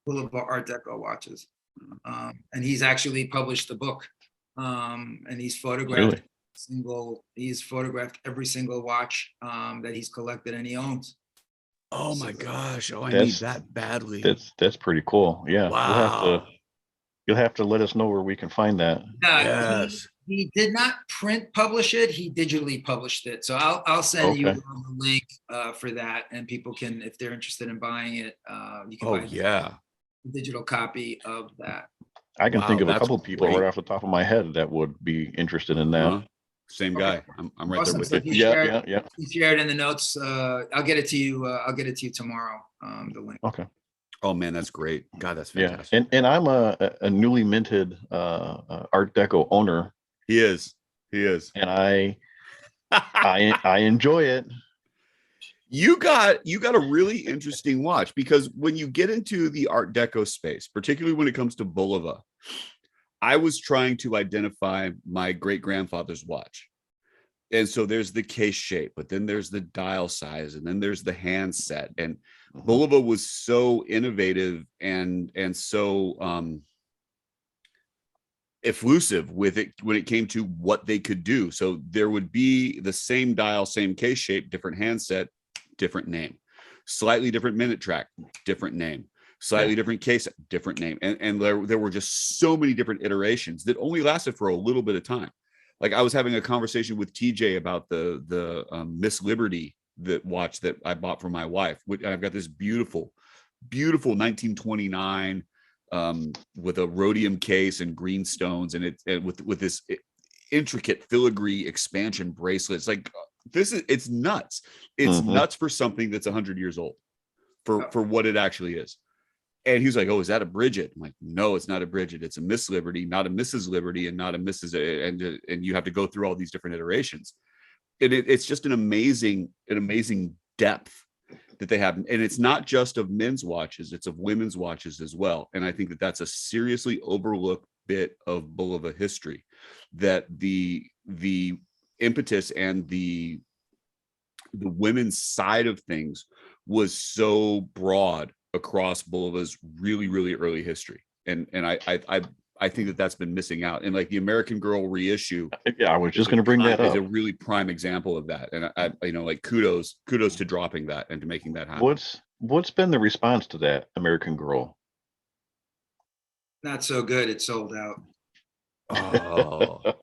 Bulova Art Deco watches, and he's actually published a book, and he's photographed every single watch that he's collected and he owns. Oh my gosh! Oh, I need that badly. That's pretty cool. Yeah. Wow. You'll have to let us know where we can find that. Yes. He did not publish it. He digitally published it. So I'll send you the link for that, and people can, if they're interested in buying it, you can buy a digital copy of that. I can think of a couple people right off the top of my head that would be interested in that. Same guy. I'm right there with you. Yeah. You share it in the notes. I'll get it to you. I'll get it to you tomorrow. The link. Okay. Oh man, that's great. God, that's fantastic. Yeah, and I'm a newly minted Art Deco owner. He is, and I enjoy it. You got a really interesting watch, because when you get into the Art Deco space, particularly when it comes to Bulova, I was trying to identify my great grandfather's watch. And so there's the case shape, but then there's the dial size, and then there's the handset. And Bulova was so innovative and so effusive with it when it came to what they could do. So there would be the same dial, same case shape, different handset, different name, slightly different minute track, different name, slightly different case, different name. And there were just so many different iterations that only lasted for a little bit of time. Like I was having a conversation with TJ about the Miss Liberty watch that I bought for my wife. I've got this beautiful 1929 with a rhodium case and green stones, and with this intricate filigree expansion bracelet. It's like it's nuts. It's nuts for something that's 100 years old, for what it actually is. And he was like, "Oh, is that a Bridget?" I'm like, "No, it's not a Bridget. It's a Miss Liberty, not a Mrs. Liberty, and not a Mrs. And you have to go through all these different iterations. And it's just an amazing depth that they have. And it's not just of men's watches; it's of women's watches as well. And I think that that's a seriously overlooked bit of Bulova history, that the impetus and the women's side of things was so broad across Bulova's really, really early history. And I think that that's been missing out. And like the American Girl reissue. Yeah, I was just going to bring that up. Is a really prime example of that. And I like kudos to dropping that and to making that happen. What's been the response to that American Girl? Not so good. It sold out.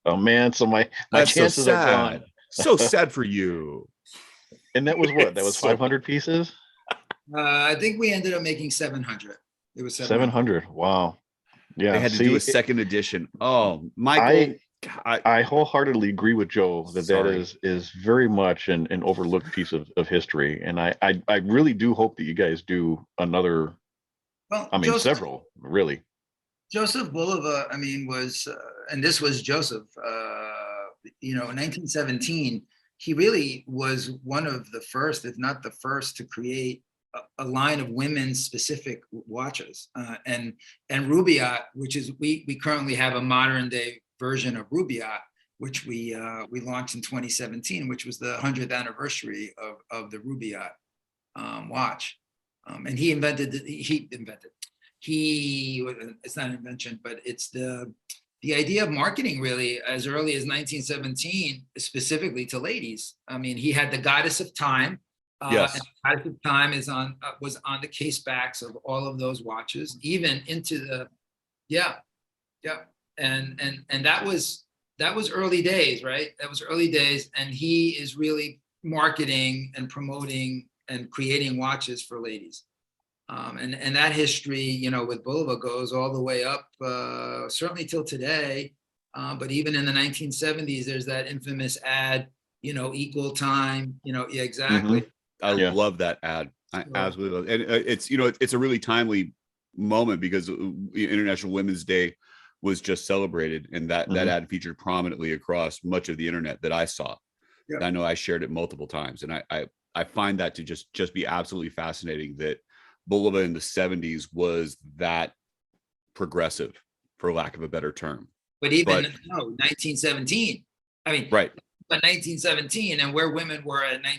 Oh, man. So my chances so are gone. So sad for you. And that was what? That was 500 pieces? I think we ended up making 700. It was 700. Wow. Yeah. They had to do a second edition. Oh, Michael. I wholeheartedly agree with Joe that is very much an overlooked piece of history. And I really do hope that you guys do another, several, really. Joseph Bulova, was, and this was Joseph, in 1917, he really was one of the first, if not the first, to create a line of women's specific watches, and Rubaiyat, which is we currently have a modern day version of Rubaiyat, which we launched in 2017, which was the 100th anniversary of the Rubaiyat watch, and it's not an invention, but it's the idea of marketing really as early as 1917, specifically to ladies. He had the Goddess of Time. Yes. And the Goddess of Time was on the case backs of all of those watches, even into the, and that was early days, right? That was early days, and he is really marketing and promoting and creating watches for ladies. And that history, with Bulova goes all the way up, certainly till today. But even in the 1970s, there's that infamous ad, equal time, exactly. I love that ad. I absolutely love it. And it's a really timely moment because International Women's Day was just celebrated, and that ad featured prominently across much of the internet that I saw. Yeah. I know I shared it multiple times, and I find that to just be absolutely fascinating that Bulova in the 70s was that progressive, for lack of a better term. But 1917. Right. But 1917, and where women were at in the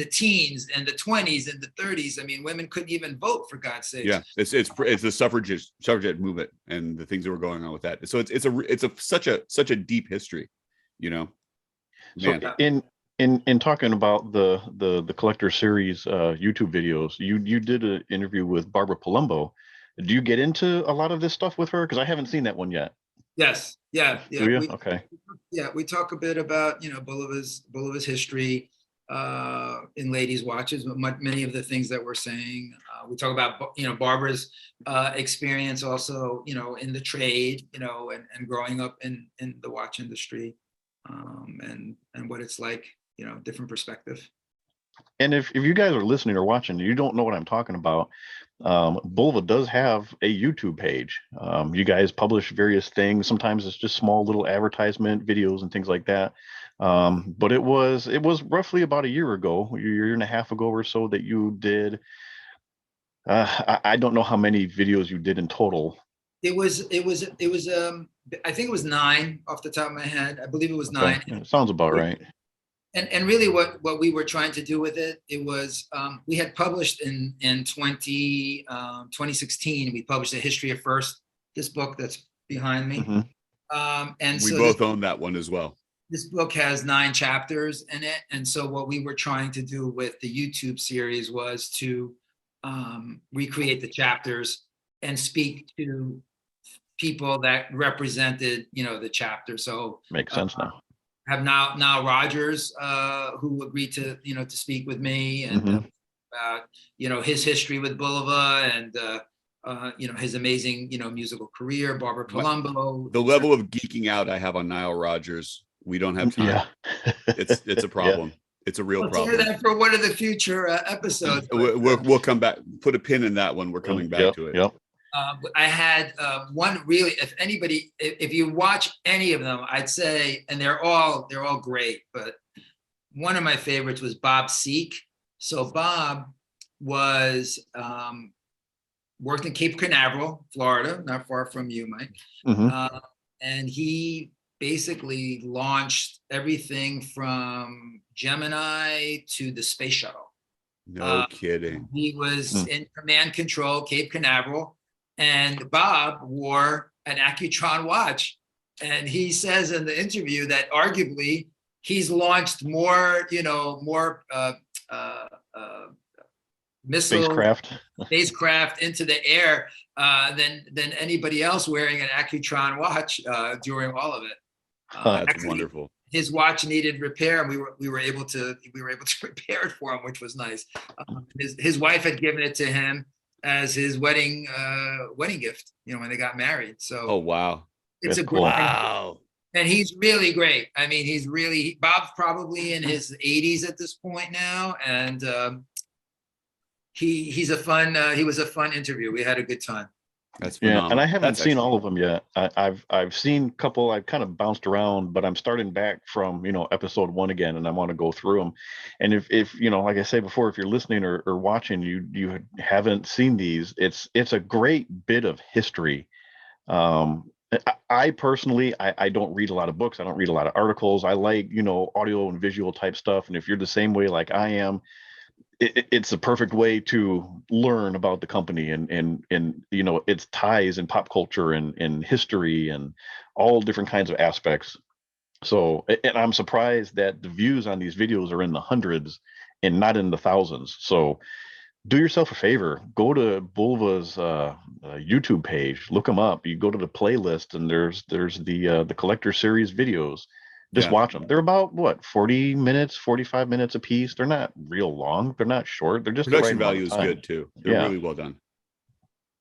teens and the 20s and the 30s. Women couldn't even vote, for God's sake. Yeah, it's the suffragette movement and the things that were going on with that. So it's such a deep history, Man. So in talking about the collector series YouTube videos, you did an interview with Barbara Palumbo. Do you get into a lot of this stuff with her? Because I haven't seen that one yet. Yes. Yeah. Do you? Okay. Yeah, we talk a bit about Bulova's history in ladies' watches, but many of the things that we're saying. We talk about Barbara's experience also in the trade, and growing up in the watch industry, and what it's like, different perspective. And if you guys are listening or watching, you don't know what I'm talking about. Bulova does have a YouTube page. You guys publish various things. Sometimes it's just small little advertisement videos and things like that. But it was roughly about a year and a half ago or so that you did. I don't know how many videos you did in total. It was I think it was 9 off the top of my head. I believe it was 9. It sounds about right. And really what we were trying to do with it was, we had published in 2016, we published A History of First, this book that's behind me. Mm-hmm. And we both own that one as well. This book has 9 chapters in it. And so what we were trying to do with the YouTube series was to recreate the chapters and speak to people that represented, the chapter. So makes sense now. Have now Rogers, who agreed to to speak with me and about his history with Bulova, and his amazing, musical career, Barbara Palumbo. The level of geeking out I have on Nile Rodgers, we don't have time. Yeah. It's a problem. Yeah. It's a real problem. Say that for one of the future episodes. We'll come back. Put a pin in that one. We're coming back to it. Yep. I had one really. If you watch any of them, I'd say, and they're all great. But one of my favorites was Bob Seek. So Bob was worked in Cape Canaveral, Florida, not far from you, Mike. Mm-hmm. And he basically launched everything from Gemini to the space shuttle. No kidding. He was in command control, Cape Canaveral, and Bob wore an Accutron watch. And he says in the interview that arguably he's launched more missile spacecraft into the air than anybody else wearing an Accutron watch during all of it. That's actually, wonderful. His watch needed repair, and we were able to repair it for him, which was nice. His wife had given it to him as his wedding gift, when they got married. So oh wow, it's That's a cool. Wow. And he's really great. I mean, Bob's probably in his 80s at this point now, and he was a fun interview. We had a good time. That's phenomenal. Yeah, and I haven't seen excellent. all of them yet. I've seen a couple. I've kind of bounced around, but I'm starting back from episode 1 again, and I want to go through them. And if like I say before, if you're listening or watching, you haven't seen these, it's a great bit of history. I personally, I don't read a lot of books. I don't read a lot of articles. I like audio and visual type stuff. And if you're the same way like I am, it's a perfect way to learn about the company and its ties in pop culture and history and all different kinds of aspects. So, and I'm surprised that the views on these videos are in the hundreds and not in the thousands. So do yourself a favor, go to Bulova's YouTube page, look them up. You go to the playlist and there's the collector series videos. Just watch them. They're about 40 minutes, 45 minutes a piece. They're not real long. They're not short. They're just production value is good too. They're really well done.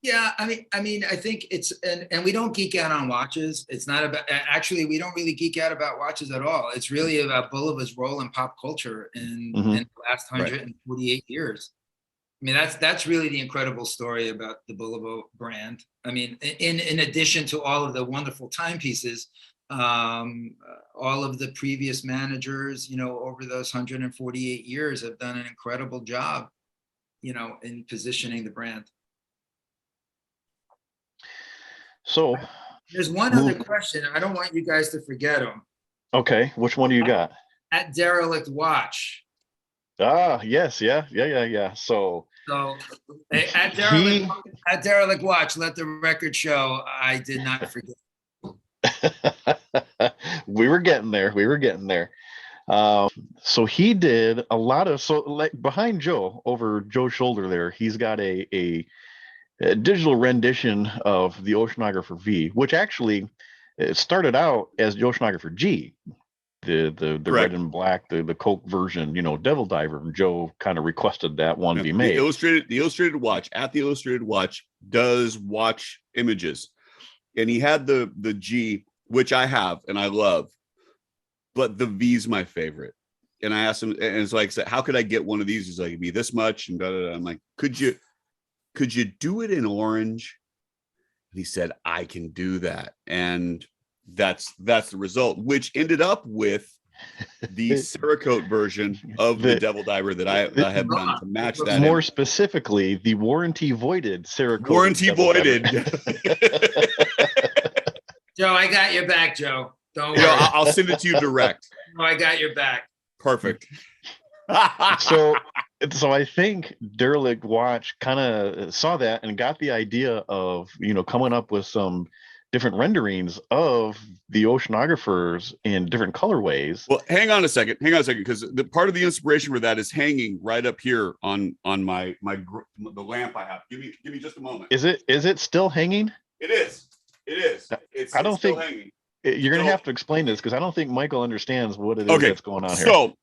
Yeah, I mean, I think it's and we don't geek out on watches. It's not about actually we don't really geek out about watches at all. It's really about Bulova's role in pop culture in the last 148 years. I mean, that's really the incredible story about the Bulova brand. I mean, in addition to all of the wonderful timepieces. All of the previous managers, over those 148 years have done an incredible job, in positioning the brand. So there's one other question. I don't want you guys to forget them. Okay. Which one do you got? At Derelict Watch. Yes. Yeah. So at Derelict Watch, let the record show I did not forget. we were getting there. So he did a lot of, like behind Joe, over Joe's shoulder there, he's got a digital rendition of the Oceanographer V, which actually it started out as the Oceanographer G, the red and black, the Coke version, Devil Diver. And Joe kind of requested that one be made. The Illustrated Watch does watch images. And he had the G, which I have and I love, but the V's my favorite. And I asked him, and it's like, so how could I get one of these? He's like, it'd be this much, and I'm like, could you do it in orange? And he said, I can do that, and that's the result, which ended up with the Cerakote version of the Devil Diver that I have done to match that. More specifically, the warranty voided Cerakote. Warranty voided. Joe, I got your back, Joe. Don't worry. I'll send it to you direct. No, I got your back. Perfect. So I think Derelict Watch kind of saw that and got the idea of coming up with some different renderings of the oceanographers in different colorways. Well, hang on a second, because the part of the inspiration for that is hanging right up here on the lamp I have. Give me just a moment. Is it still hanging? It is. It's still hanging. You're gonna have to explain this because I don't think Michael understands what it is that's going on here. So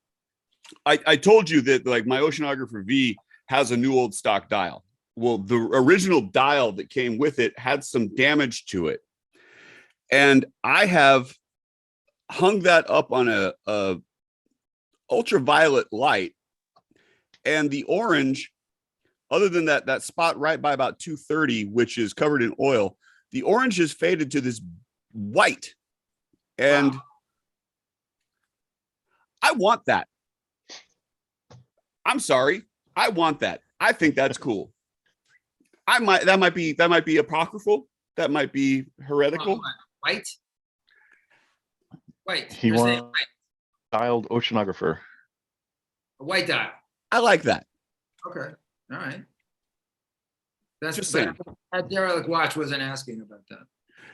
I told you that like my Oceanographer V has a new old stock dial, well, the original dial that came with it had some damage to it. And I have hung that up on a ultraviolet light, and the orange, other than that spot right by about 230, which is covered in oil, the orange has faded to this white. And wow. I want that. I'm sorry. I want that. I think that's cool. That might be apocryphal. That might be heretical. White. He wants dialed oceanographer. A white dial. I like that. Okay. All right. That's just saying. That derelict watch wasn't asking about that.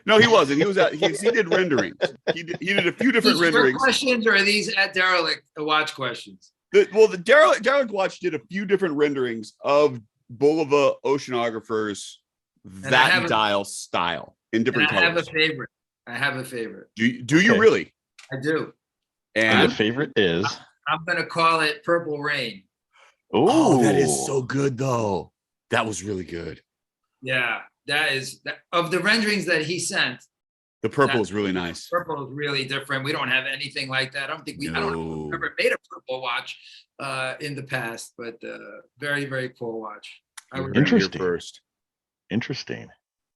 No, he wasn't. He was he did renderings. He did a few different renderings. Questions, or are these at derelict watch questions? The derelict watch did a few different renderings of Bulova oceanographers that dial style in different colors. I have a favorite. Do you really? I do. And the favorite is? I'm going to call it Purple Rain. Oh, that is so good, though. That was really good. Yeah, that is of the renderings that he sent. The purple is really nice. Purple is really different. We don't have anything like that. I don't think I don't know if we've ever made a purple watch in the past, but very, very cool watch. Interesting. First. Interesting.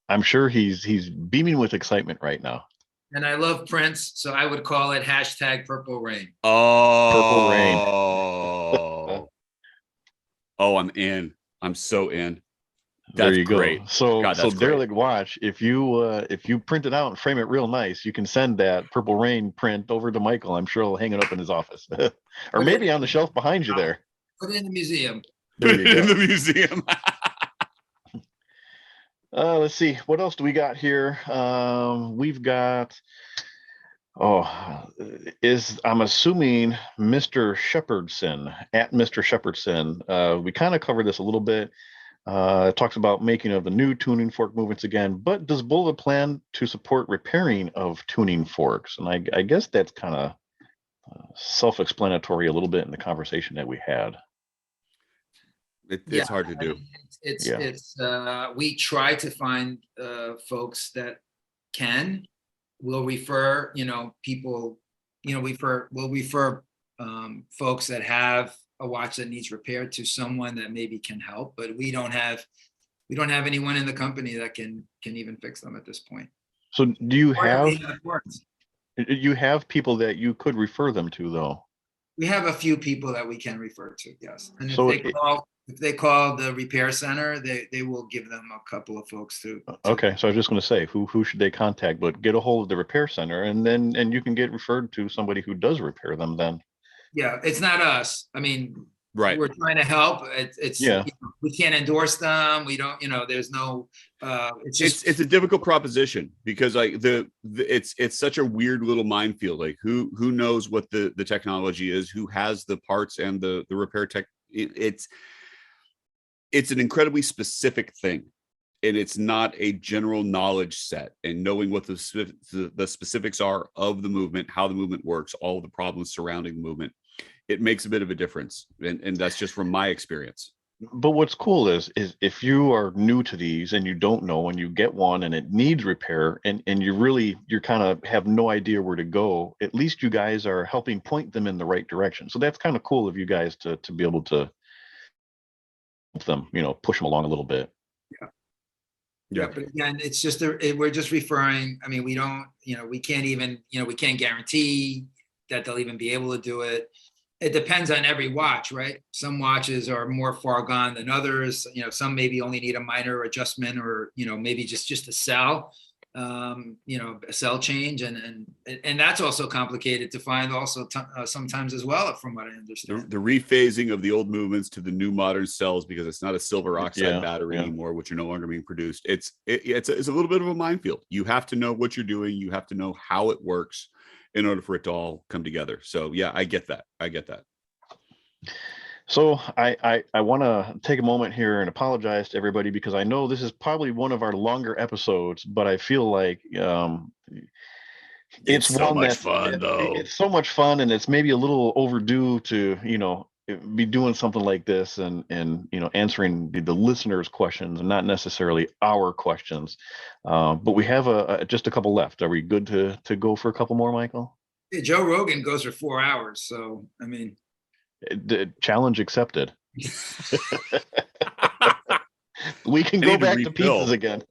I'm sure he's beaming with excitement right now. And I love Prince, so I would call it #Purple Rain. Oh, Purple Rain. Oh, I'm in. I'm so in. That's there you great. Go. So, God, so derelict watch. If you print it out and frame it real nice, you can send that Purple Rain print over to Michael. I'm sure he'll hang it up in his office, or maybe on the shelf behind you there. Put it in the museum. Put it in the museum. Let's see. What else do we got here? We've got. I'm assuming Mr. Shepherdson at Mr. Shepherdson. We kind of covered this a little bit. It talks about making of the new tuning fork movements again, but does Bulova plan to support repairing of tuning forks? And I guess that's kind of self-explanatory a little bit in the conversation that we had. It's hard to do. We try to find folks that can. We'll refer, people, we'll refer folks that have a watch that needs repaired to someone that maybe can help, but we don't have anyone in the company that can even fix them at this point. So do you have people that you could refer them to, though? We have a few people that we can refer to, yes. And if they call the repair center, they will give them a couple of folks to. Okay, so I was just going to say, who should they contact? But get a hold of the repair center, and you can get referred to somebody who does repair them. Then. Yeah, it's not us. I mean, right. We're trying to help. It's we can't endorse them. We don't. There's no. It's a difficult proposition because it's such a weird little minefield. Like who knows what the technology is? Who has the parts and the repair tech? It's an incredibly specific thing, and it's not a general knowledge set. And knowing what the specifics are of the movement, how the movement works, all of the problems surrounding the movement, it makes a bit of a difference. And that's just from my experience. But what's cool is if you are new to these and you don't know, and you get one and it needs repair, and you kind of have no idea where to go, at least you guys are helping point them in the right direction. So that's kind of cool of you guys to be able to help them, push them along a little bit. Yeah, but again, it's just we're just referring. I mean, we don't, we can't even, we can't guarantee that they'll even be able to do it. It depends on every watch, right? Some watches are more far gone than others. Some maybe only need a minor adjustment, or maybe just a cell, a cell change, and that's also complicated to find also sometimes as well, from what I understand. The rephasing of the old movements to the new modern cells, because it's not a silver oxide battery anymore, which are no longer being produced. It's a little bit of a minefield. You have to know what you're doing. You have to know how it works in order for it to all come together. So yeah, I get that. So I want to take a moment here and apologize to everybody, because I know this is probably one of our longer episodes, but I feel like it's so much fun, though. It's so much fun, and it's maybe a little overdue to be doing something like this and answering the listeners' questions and not necessarily our questions. But we have just a couple left. Are we good to go for a couple more, Michael? Yeah, Joe Rogan goes for 4 hours, so I mean, The challenge accepted. We can I go need to back to refill. pizzas again.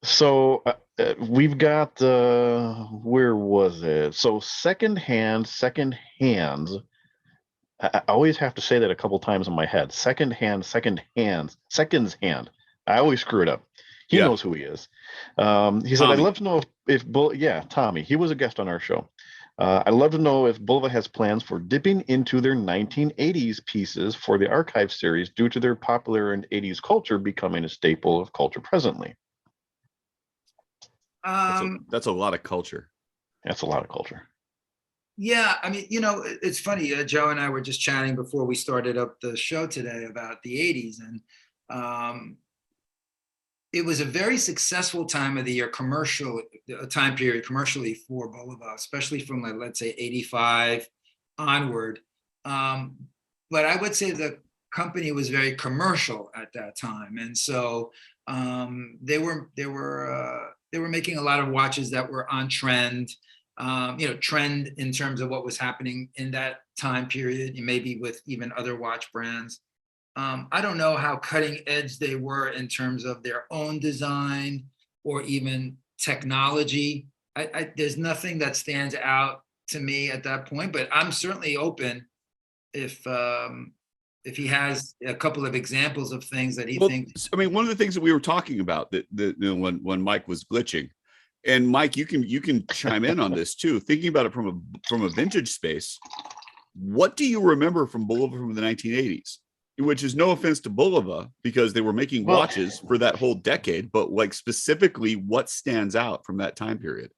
So we've got where was it? So second hands. I always have to say that a couple times in my head. Second hands. Seconds hand. I always screw it up. He Yeah. knows who he is. He said, "I'd love to know if Tommy. He was a guest on our show. I'd love to know if Bulova has plans for dipping into their 1980s pieces for the archive series due to their popular and 80s culture becoming a staple of culture presently." That's a lot of culture. That's a lot of culture. yeah, I mean, it's funny. Joe and I were just chatting before we started up the show today about the 80s, and it was a very successful time of the year time period commercially for Bulova, especially from let's say 85 onward. But I would say the company was very commercial at that time, and so they were making a lot of watches that were on trend. Trend in terms of what was happening in that time period, maybe with even other watch brands. I don't know how cutting edge they were in terms of their own design or even technology. There's nothing that stands out to me at that point, but I'm certainly open if he has a couple of examples of things that he thinks. I mean, one of the things that we were talking about that when Mike was glitching, and Mike, you can chime in on this too. Thinking about it from a vintage space, what do you remember from Bulova from the 1980s? Which is no offense to Bulova because they were making watches for that whole decade, but like specifically, what stands out from that time period?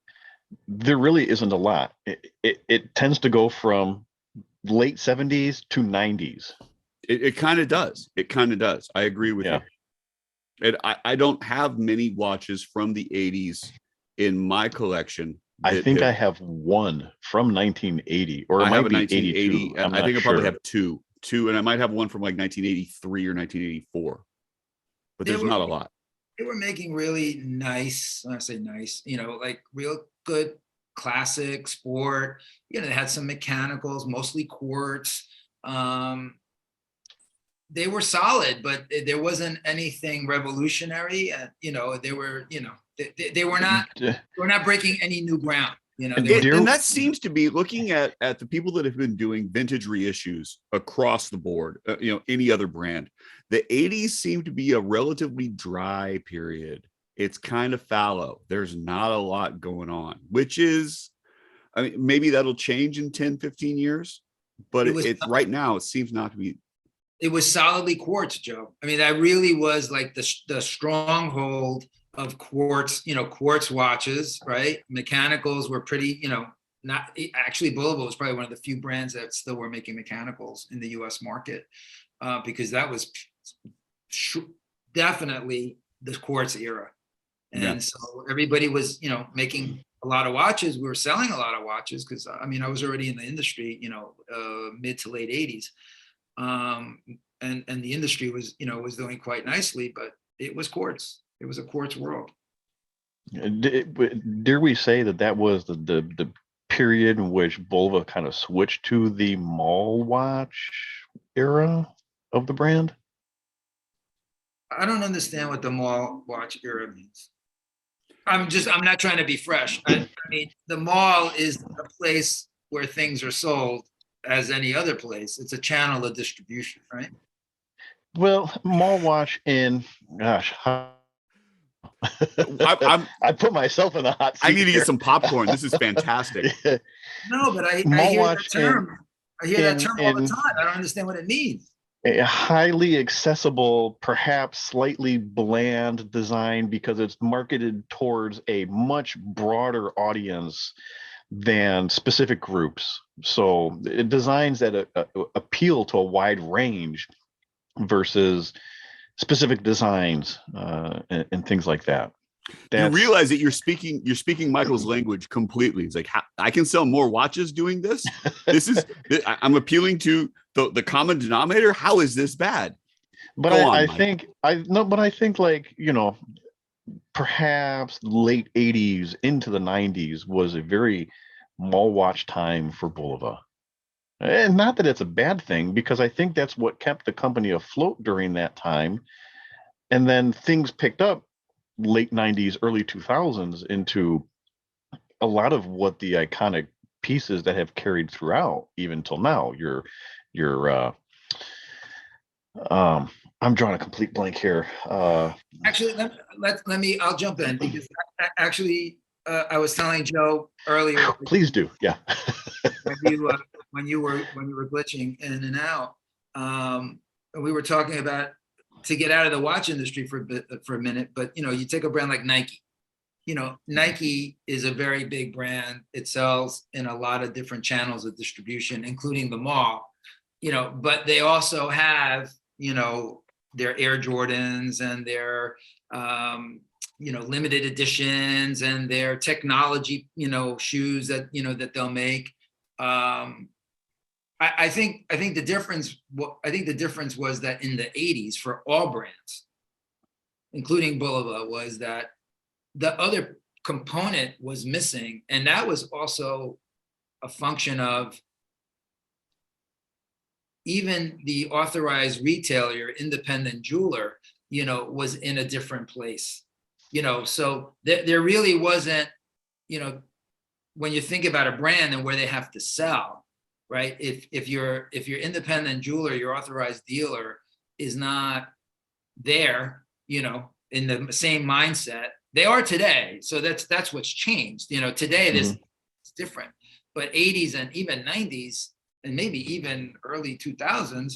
There really isn't a lot. It tends to go from late 70s to 90s. It kind of does. It kind of does. I agree with you. And I don't have many watches from the 80s in my collection. I think I have one from 1980, or it I might have a be 1980. 82. I think I probably have two, and I might have one from like 1983 or 1984. But there's not a lot. They were making really nice, when I say nice, like real good classic sport. They had some mechanicals, mostly quartz. They were solid, but there wasn't anything revolutionary. They were, they were not breaking any new ground. And that seems to be looking at the people that have been doing vintage reissues across the board, any other brand. The 80s seem to be a relatively dry period. It's kind of fallow. There's not a lot going on, which is, I mean, maybe that'll change in 10, 15 years, but it's right now, it seems not to be. It was solidly quartz, Joe. I mean, that really was like the stronghold of quartz, quartz watches, right? Mechanicals were pretty, not actually Bulova was probably one of the few brands that still were making mechanicals in the US market, because that was definitely the quartz era. And so everybody was, making a lot of watches. We were selling a lot of watches because I was already in the industry, mid to late 80s. And the industry was, was doing quite nicely, but it was quartz. It was a quartz world. Dare we say that was the period in which Bulova kind of switched to the mall watch era of the brand? I don't understand what the mall watch era means. I'm not trying to be fresh. I mean, the mall is a place where things are sold as any other place. It's a channel of distribution, right? Well, mall watch in, gosh, I put myself in the hot seat. I need to get some popcorn. This is fantastic. No, but I hear that term. I hear that term all the time. I don't understand what it means. A highly accessible, perhaps slightly bland design because it's marketed towards a much broader audience than specific groups. So it designs that appeal to a wide range versus specific designs and things like that. You realize that you're speaking Michael's language completely. It's like, I can sell more watches doing this. I'm appealing to the common denominator. How is this bad? But I think like, perhaps late 80s into the 90s was a very mall watch time for Bulova. And not that it's a bad thing, because I think that's what kept the company afloat during that time. And then things picked up late 90s, early 2000s into a lot of what the iconic pieces that have carried throughout even till now. I'm drawing a complete blank here. Actually, I'll jump in, because I was telling Joe earlier. Please do. Yeah. when you were glitching in and out, we were talking about to get out of the watch industry for a minute. But you take a brand like Nike. Nike is a very big brand. It sells in a lot of different channels of distribution, including the mall. But they also have their Air Jordans and their limited editions and their technology shoes that they'll make. I think the difference was that in the 80s for all brands, including Bulova, was that the other component was missing, and that was also a function of even the authorized retailer, independent jeweler, was in a different place. So there really wasn't, when you think about a brand and where they have to sell, right? If your independent jeweler, your authorized dealer is not there, in the same mindset they are today. So that's what's changed. Today it's different, but 80s and even 90s and maybe even early 2000s,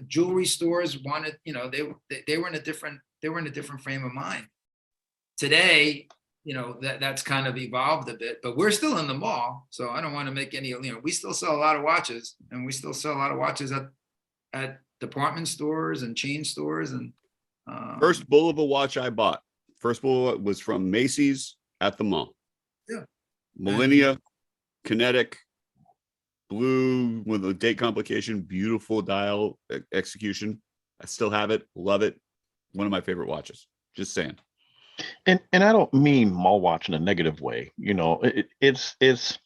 jewelry stores wanted, they were in a different frame of mind. Today, that's kind of evolved a bit, but we're still in the mall. So I don't want to make any, we still sell a lot of watches, and we still sell a lot of watches at department stores and chain stores. And first Bulova watch I bought. First Bulova was from Macy's at the mall. Yeah. Millennia, kinetic, blue with a date complication, beautiful dial execution. I still have it, love it. One of my favorite watches. Just saying. And I don't mean mall watch in a negative way. It's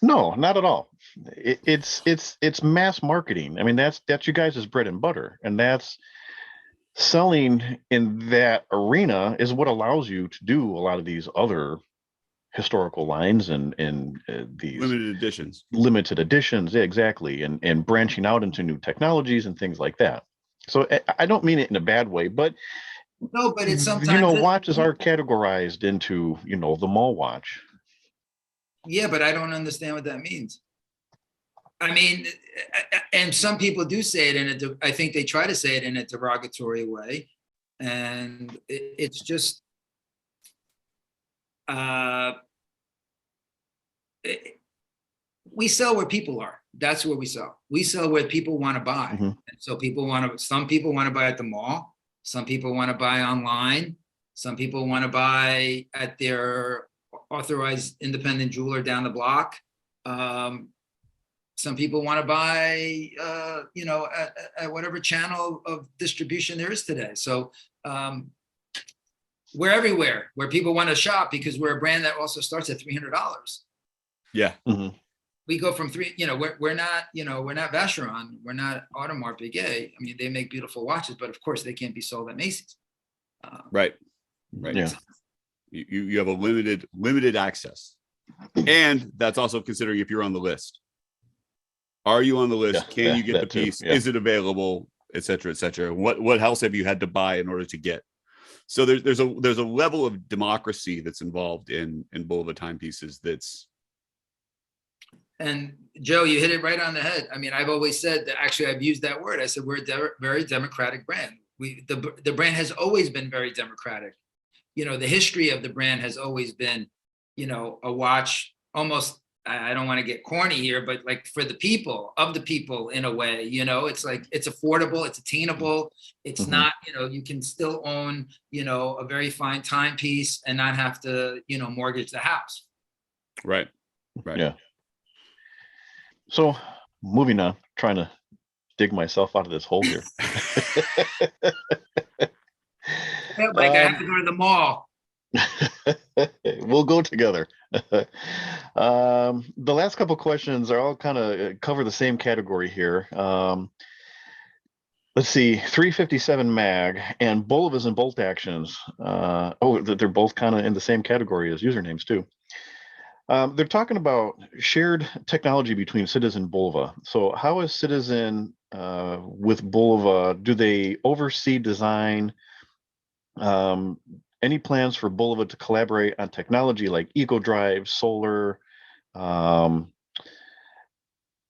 no, not at all. It's mass marketing. I mean, that's you guys' bread and butter, and that's selling in that arena is what allows you to do a lot of these other historical lines and these limited editions. Yeah, exactly. And branching out into new technologies and things like that. So I don't mean it in a bad way, but no, but it's sometimes watches are categorized into the mall watch. Yeah, but I don't understand what that means. I mean, and some people do say it I think they try to say it in a derogatory way, and it's just we sell where people are. That's where we sell. We sell where people want to buy. Mm-hmm. So some people want to buy at the mall. Some people want to buy online. Some people want to buy at their authorized independent jeweler down the block. Some people want to buy, at whatever channel of distribution there is today. So we're everywhere where people want to shop, because we're a brand that also starts at $300. Yeah. Mm-hmm. We go from we're not Vacheron, we're not Audemars Piguet. I mean, they make beautiful watches, but of course they can't be sold at Macy's. Right. Yeah. You have a limited access, and that's also considering if you're on the list. Are you on the list? Yeah, Can you get the piece? Yeah. Is it available? Et cetera, et cetera. What else have you had to buy in order to get? So there's a level of democracy that's involved in Bulova timepieces. And Joe, you hit it right on the head. I mean, I've always said that. Actually, I've used that word. I said we're a very democratic brand. The brand has always been very democratic. The history of the brand has always been, a watch almost I don't want to get corny here, but like for the people, of the people in a way, you know, it's like, it's affordable, it's attainable. It's Mhm. not, you know, you can still own, you know, a very fine timepiece and not have to, you know, mortgage the house. Right. Right. Yeah. So moving on, trying to dig myself out of this hole here. Yeah, Mike, I have to go to the mall. We'll go together. The last couple questions are all kind of cover the same category here. Let's see, 357 mag and Bulovas and bolt actions. They're both kind of in the same category as usernames too. They're talking about shared technology between Citizen and Bulova. So how is Citizen with Bulova? Do they oversee design? Any plans for Bulova to collaborate on technology like EcoDrive, solar?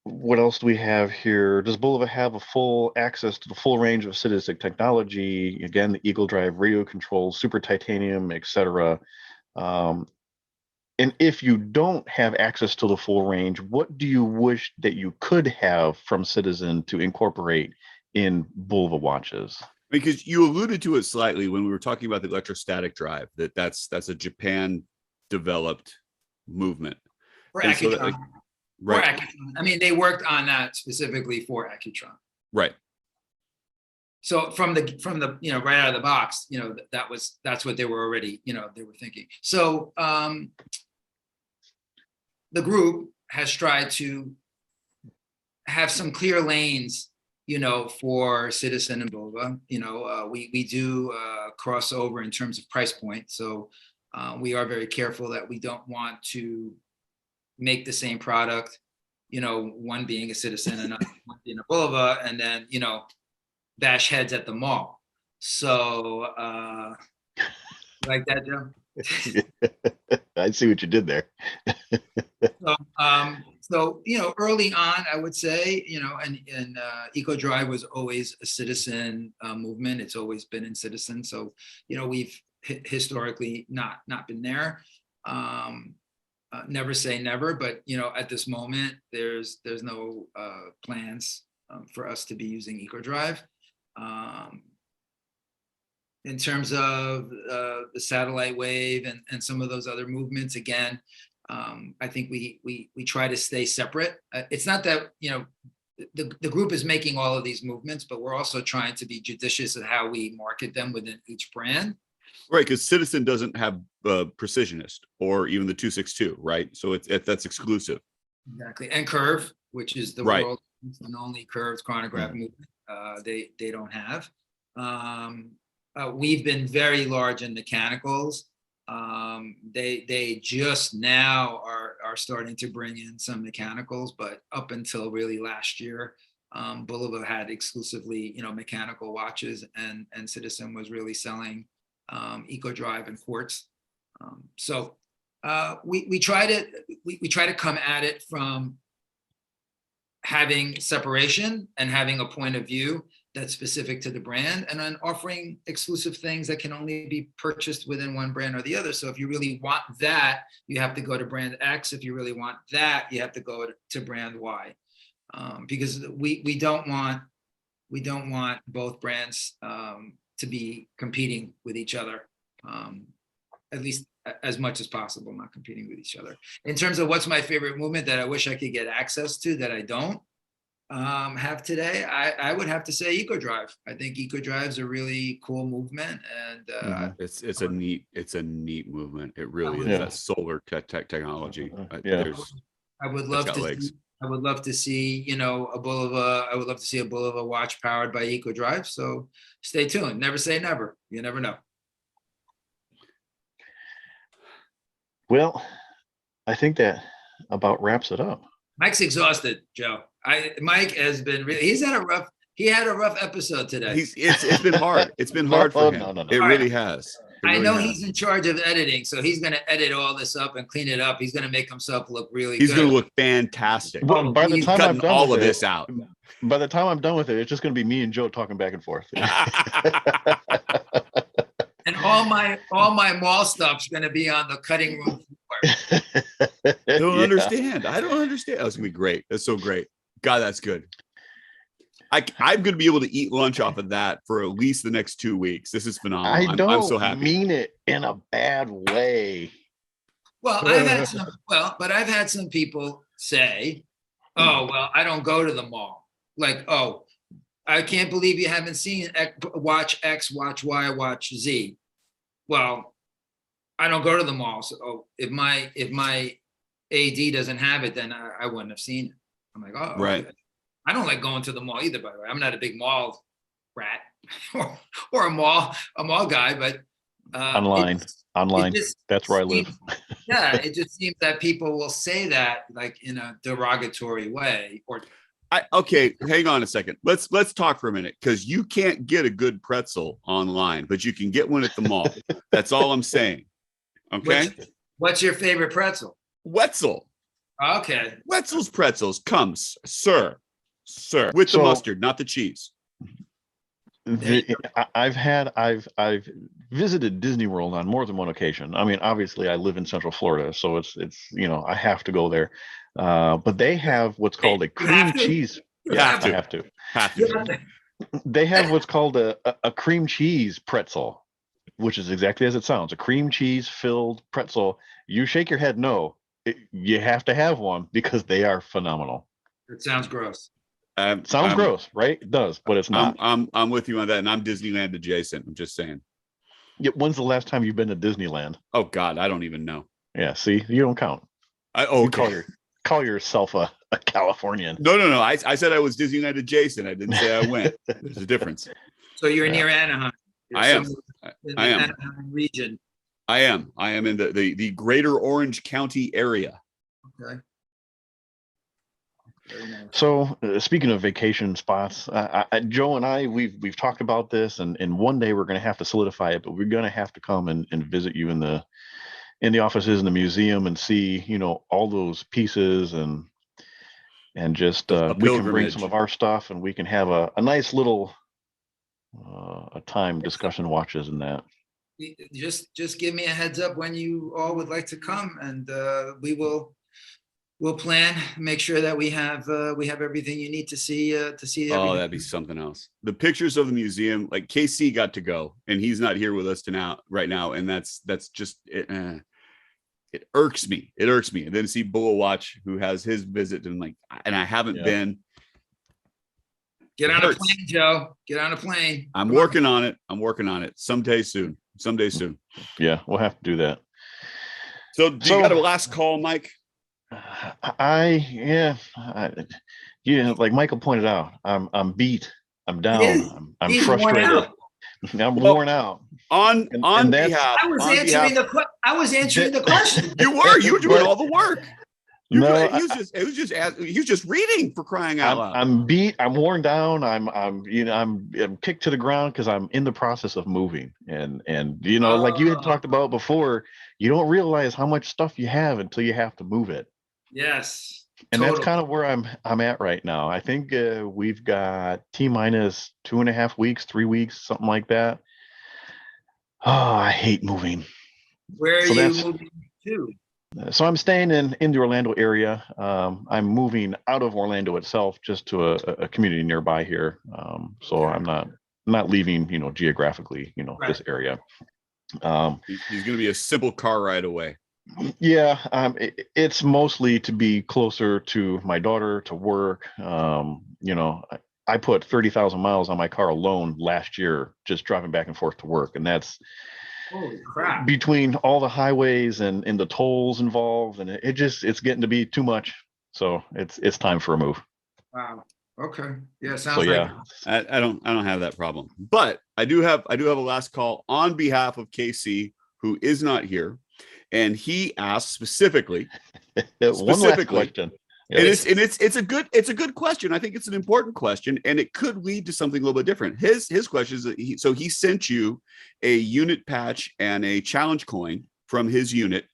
What else do we have here? Does Bulova have a full access to the full range of Citizen technology? Again, the EcoDrive radio controls, super titanium, etc. And if you don't have access to the full range, what do you wish that you could have from Citizen to incorporate in Bulova watches? Because you alluded to it slightly when we were talking about the electrostatic drive, that's a Japan developed movement. For And so that, Accutron. like, For right, Accutron. I mean, they worked on that specifically for Accutron. right. So from the you know, right out of the box, you know, that's what they were already, you know, they were thinking. So the group has tried to have some clear lanes, you know, for Citizen and Bulova. You know, we do cross over in terms of price point. So we are very careful that we don't want to make the same product, you know, one being a Citizen and another one being a Bulova, and then, you know, bash heads at the mall. So like that, Joe? I see what you did there. So you know, early on, I would say, you know, and EcoDrive was always a Citizen movement. It's always been in Citizen. So you know, we've historically not been there. Never say never, but you know, at this moment, there's no plans for us to be using EcoDrive. In terms of the satellite wave and some of those other movements, again, I think we try to stay separate. It's not that, you know, the group is making all of these movements, but we're also trying to be judicious of how we market them within each brand. Right, because Citizen doesn't have Precisionist or even the 262, right? So that's exclusive. Exactly, and Curve, which is the right. world's only curved chronograph movement, they don't have. We've been very large in mechanicals. They just now are starting to bring in some mechanicals, but up until really last year, Bulova had exclusively, you know, mechanical watches, and Citizen was really selling EcoDrive and quartz. So we try to come at it from having separation and having a point of view that's specific to the brand, and then offering exclusive things that can only be purchased within one brand or the other. So if you really want that, you have to go to brand X. If you really want that, you have to go to brand Y, because we don't want both brands to be competing with each other, at least as much as possible, not competing with each other. In terms of what's my favorite movement that I wish I could get access to that I don't have today, I would have to say EcoDrive. I think EcoDrive's a really cool movement, and It's a neat movement. It really is. Yeah. That solar technology. Yeah. I would love to legs. I would love to see, you know, a Bulova. I would love to see a Bulova watch powered by EcoDrive. So stay tuned. Never say never. You never know. Well, I think that about wraps it up. Mike's exhausted, Joe. Mike has been really, he had a rough episode today. It's been hard. It's been hard for him. No. It really has. I know he's in charge of editing, so he's going to edit all this up and clean it up. He's going to make himself look really He's good. going to look fantastic. Well, by the He's time I'm cutting done all with of it, this out. By the time I'm done with it, it's just going to be me and Joe talking back and forth. And all my mall stuff's going to be on the cutting room floor. I don't Yeah. understand. I don't understand. That's gonna be great. That's so great. God, that's good. I'm gonna be able to eat lunch off of that for at least the next 2 weeks. This is phenomenal. I'm so happy. mean it in a bad way. Well, but I've had some people say, "Oh, well, I don't go to the mall." Like, "Oh, I can't believe you haven't seen watch X, watch Y, watch Z." Well, I don't go to the mall, so if my AD doesn't have it, then I wouldn't have seen it. I'm like, oh, Right. okay. I don't like going to the mall either, by the way. I'm not a big mall rat or a mall guy, but Online. That's where I live. Yeah, it just seems that people will say that like in a derogatory way. Or okay, hang on a second. Let's talk for a minute, because you can't get a good pretzel online, but you can get one at the mall. That's all I'm saying. Okay. What's your favorite pretzel? Wetzel. Okay. Wetzel's pretzels comes, sir, with the mustard, not the cheese. I've visited Disney World on more than one occasion. I mean, obviously I live in Central Florida, so it's I have to go there. But they have what's called a cream cheese. You have to. I have to. Have to. They have what's called a cream cheese pretzel, which is exactly as it sounds, a cream cheese filled pretzel. You shake your head no. You have to have one because they are phenomenal. It sounds gross. Sounds gross, right? It does, but it's not. I'm with you on that, and I'm Disneyland adjacent. I'm just saying. Yeah, when's the last time you've been to Disneyland? Oh God, I don't even know. Yeah, see, you don't count. You call yourself a Californian. No. I said I was Disneyland adjacent. I didn't say I went. There's a difference. So you're near Anaheim. I am. In the Anaheim region. I am in the greater Orange County area. Okay. So speaking of vacation spots, Joe and I, we've talked about this, and one day we're going to have to solidify it, but we're going to have to come and visit you in the offices in the museum and see, all those pieces and just we can bring some of our stuff and we can have a nice little a time discussion watches and that. Just give me a heads up when you all would like to come, and we'll plan, make sure that we have everything you need to see everything. Oh, that'd be something else. The pictures of the museum, like KC got to go, and he's not here with us right now, and that's just it. It irks me. And then see Bulova, who has his visit, and I haven't been. Get on a plane, Joe. Get on a plane. I'm working on it. Someday soon. Yeah, we'll have to do that. So do you got a last call, Mike? Like Michael pointed out, I'm beat. I'm down. I'm frustrated. I'm worn out. On behalf, I was answering the question. You were doing all the work. He was just reading, for crying out loud. I'm beat. I'm worn down. I'm kicked to the ground because I'm in the process of moving, and like you had talked about before, you don't realize how much stuff you have until you have to move it. Yes. And that's kind of where I'm at right now. I think we've got T-minus 2.5 weeks, 3 weeks, something like that. Oh, I hate moving. Where are you moving to? So I'm staying in the Orlando area. I'm moving out of Orlando itself, just to a community nearby here. So I'm not leaving, geographically, right. This area. He's going to be a simple car ride away. Yeah, it's mostly to be closer to my daughter, to work. I put 30,000 miles on my car alone last year, just driving back and forth to work, and that's holy crap. Between all the highways and the tolls involved, and it's getting to be too much. So it's time for a move. Wow. Okay. Yeah. Sounds like I don't have that problem, but I do have a last call on behalf of KC, who is not here. And he asked specifically, one last question. And it's a good question. I think it's an important question, and it could lead to something a little bit different. His question is that he sent you a unit patch and a challenge coin from his unit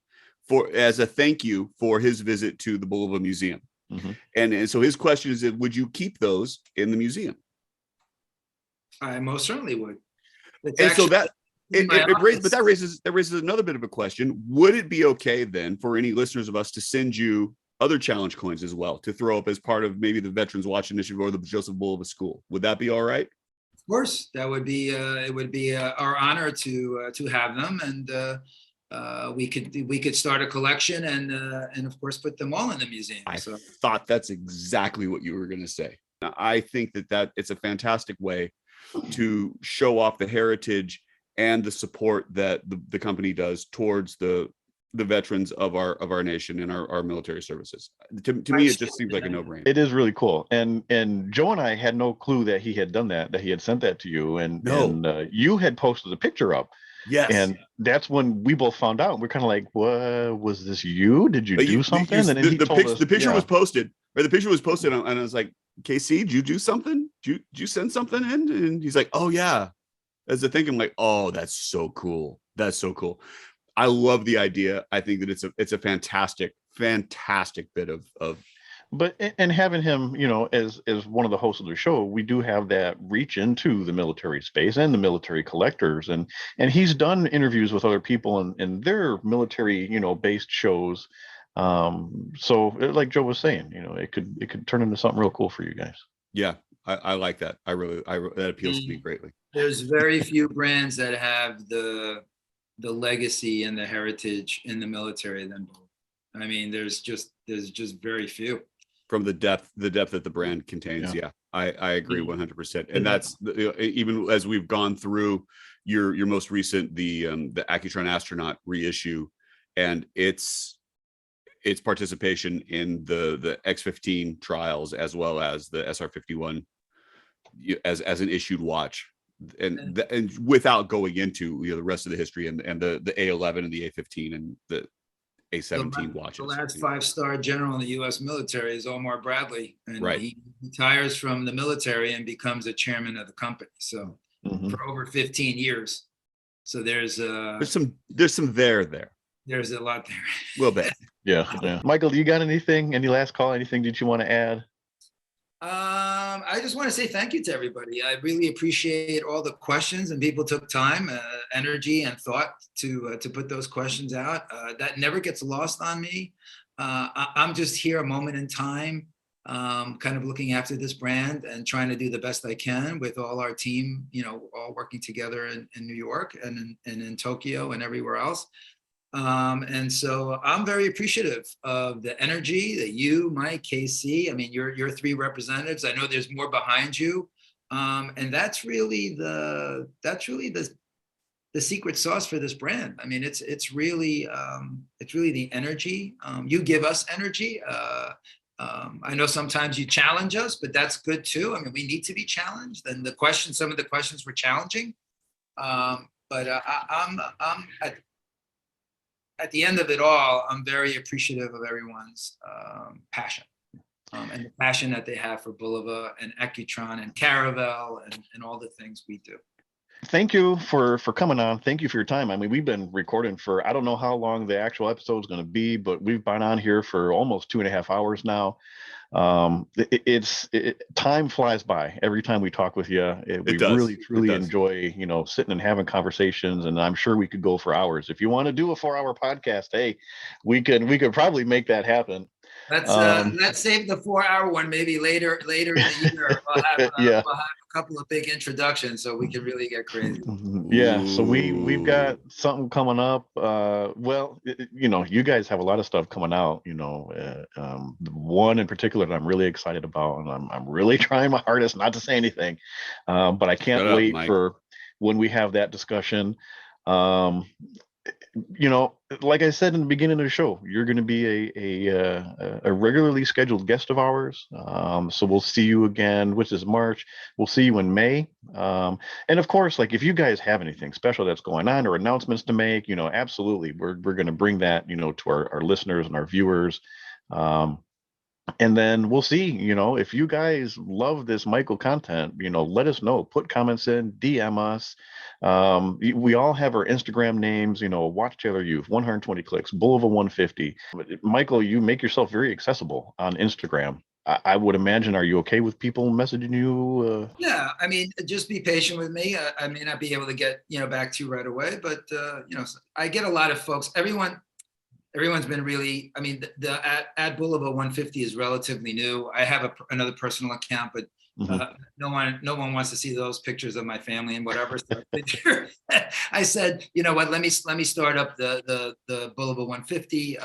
as a thank you for his visit to the Bulova Museum. Mm-hmm. And so his question is, would you keep those in the museum? I most certainly would. But that raises another bit of a question. Would it be okay then for any listeners of us to send you other challenge coins as well to throw up as part of maybe the Veterans Watch Initiative or the Joseph Bulova School? Would that be all right? Of course, that would be it would be our honor to have them, and we could start a collection and of course put them all in the museum. I thought that's exactly what you were going to say. I think that it's a fantastic way to show off the heritage and the support that the company does towards the veterans of our nation and our military services. To me, it just seems like a no-brainer. It is really cool. And Joe and I had no clue that he had done that he had sent that to you. And you had posted a picture up. Yes. And that's when we both found out. We're kind of like, what, was this you? Did you do something? And then the picture was posted, or the picture was posted, and I was like, KC, did you do something? Did you send something in? And he's like, oh yeah. As the thing, I'm like, oh, that's so cool. That's so cool. I love the idea. I think that it's a fantastic bit of. But and having him, as one of the hosts of the show, we do have that reach into the military space and the military collectors, and he's done interviews with other people and their military, based shows. So like Joe was saying, it could turn into something real cool for you guys. Yeah, I like that. That appeals to me greatly. There's very few brands that have the legacy and the heritage in the military than Bulova. I mean, there's just very few. From the depth that the brand contains. Yeah, I agree 100%. And that's even as we've gone through your most recent, the Accutron Astronaut reissue, and its participation in the X-15 trials, as well as the SR-51 as an issued watch. And without going into the rest of the history and the A11 and the A15 and the A17 watches. The last 5-star general in the U.S. military is Omar Bradley, and right. He retires from the military and becomes a chairman of the company. So for over 15 years. So there's some there. There's a lot there. A little bit. Yeah. Michael, you got anything? Any last call? Anything that you want to add? I just want to say thank you to everybody. I really appreciate all the questions, and people took time, energy, and thought to put those questions out. That never gets lost on me. I'm just here a moment in time, kind of looking after this brand and trying to do the best I can with all our team, all working together in New York and in Tokyo and everywhere else. And so I'm very appreciative of the energy that you, Mike, KC, I mean, you're 3 representatives. I know there's more behind you. And that's really the secret sauce for this brand. I mean, it's really the energy. You give us energy. I know sometimes you challenge us, but that's good too. I mean, we need to be challenged, and some of the questions were challenging. But I'm at the end of it all, I'm very appreciative of everyone's passion and the passion that they have for Bulova and Accutron and Caravel and all the things we do. Thank you for coming on. Thank you for your time. I mean, we've been recording for, I don't know how long the actual episode is going to be, but we've been on here for almost 2.5 hours now. Time flies by every time we talk with you. We really truly enjoy sitting and having conversations, and I'm sure we could go for hours. If you want to do a 4-hour podcast, hey, we could probably make that happen. Let's save the 4-hour one maybe later in the year. We'll have a couple of big introductions so we can really get crazy. Yeah, so we've got something coming up. Well, you guys have a lot of stuff coming out. One in particular that I'm really excited about, and I'm really trying my hardest not to say anything, but I can't wait for when we have that discussion. Like I said in the beginning of the show, you're going to be a regularly scheduled guest of ours. So we'll see you again, which is March. We'll see you in May. And of course, like if you guys have anything special that's going on or announcements to make, absolutely, we're going to bring that, to our listeners and our viewers. And then we'll see, if you guys love this Michael content, let us know, put comments in, DM us. We all have our Instagram names, Watch Taylor Youth, 120 clicks, Bulova 150. Michael, you make yourself very accessible on Instagram. I would imagine, are you okay with people messaging you? Yeah, I mean, just be patient with me. I may not be able to get back to you right away, but I get a lot of folks. Everyone's been really. I mean, the at Bulova 150 is relatively new. I have another personal account, but no one wants to see those pictures of my family and whatever. So I said, you know what? Let me start up the Bulova 150.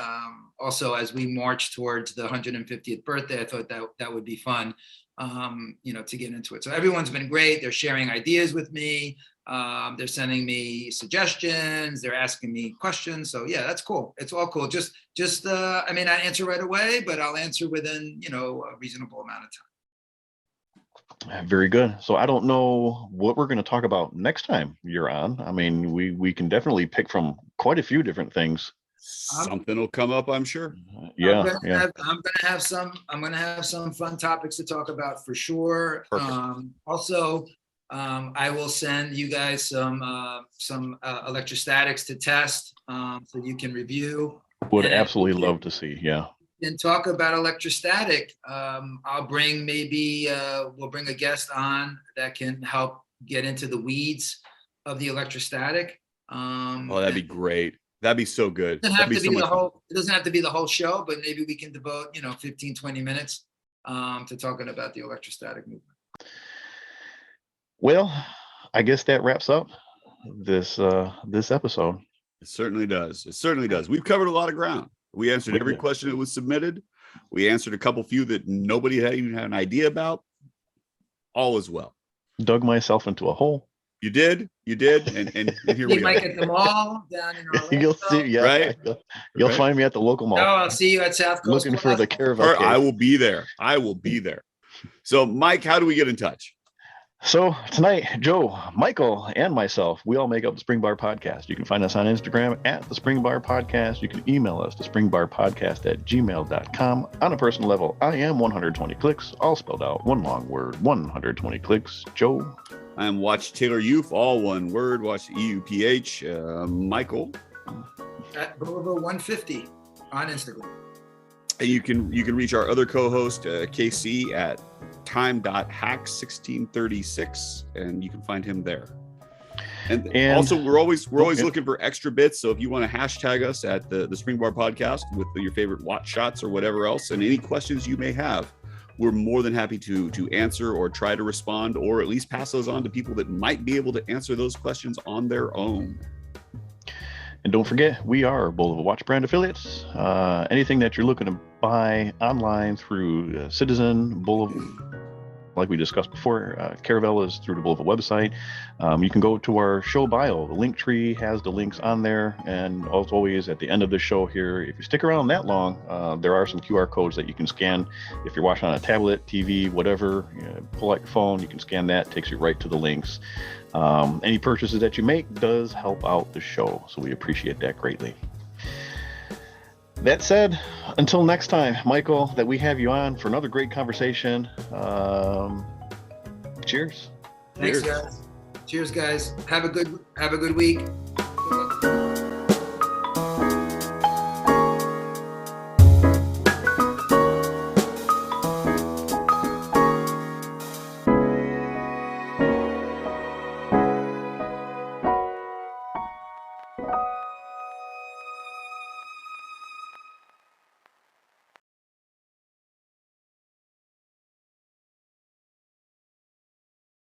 Also, as we march towards the 150th birthday, I thought that would be fun. To get into it. So everyone's been great. They're sharing ideas with me. They're sending me suggestions. They're asking me questions. So yeah, that's cool. It's all cool. Just I may not answer right away, but I'll answer within, a reasonable amount of time. Very good. So I don't know what we're going to talk about next time you're on. I mean, we can definitely pick from quite a few different things. Something will come up, I'm sure. Yeah, I'm gonna have some fun topics to talk about for sure. Also, I will send you guys some electrostatics to test, so you can review. Would absolutely love to see. Yeah. And talk about electrostatic. I'll bring we'll bring a guest on that can help get into the weeds of the electrostatic. That'd be great. That'd be so good. It doesn't have to be the whole show, but maybe we can devote 15, 20 minutes to talking about the electrostatic movement. Well, I guess that wraps up this episode. It certainly does. It certainly does. We've covered a lot of ground. We answered every question that was submitted. We answered a couple few that nobody had even had an idea about. All is well. Dug myself into a hole. You did, and here we are. Might get them all down in Orlando. You'll see, yeah. Right? You'll find me at the local mall. No, I'll see you at South Coast. Looking for the caravan. I will be there. So, Mike, how do we get in touch? So tonight, Joe, Michael, and myself, we all make up the Spring Bar Podcast. You can find us on Instagram at the Spring Bar Podcast. You can email us to springbarpodcast@gmail.com. On a personal level, I am 120 clicks, all spelled out, one long word, 120 clicks. Joe. I am Watch Taylor Youth, all one word, Watch EUPH. Michael. At Bulova 150 on Instagram. And you can reach our other co-host, KC, at time.hack1636, and you can find him there. And also, we're always looking for extra bits. So if you want to hashtag us at the Spring Bar Podcast with your favorite watch shots or whatever else, and any questions you may have, we're more than happy to answer or try to respond, or at least pass those on to people that might be able to answer those questions on their own. And don't forget, we are Bulova Watch brand affiliates. Anything that you're looking to buy online through Citizen, Bulova, like we discussed before, Caravelle is through the Bulova website. You can go to our show bio. The link tree has the links on there. And as always, at the end of the show here, if you stick around that long, there are some QR codes that you can scan. If you're watching on a tablet, TV, whatever, pull out your phone, you can scan that, takes you right to the links. Any purchases that you make does help out the show, so we appreciate that greatly. That said, until next time, Michael, that we have you on for another great conversation. Cheers. Thanks, guys. Cheers, guys. Have a good week.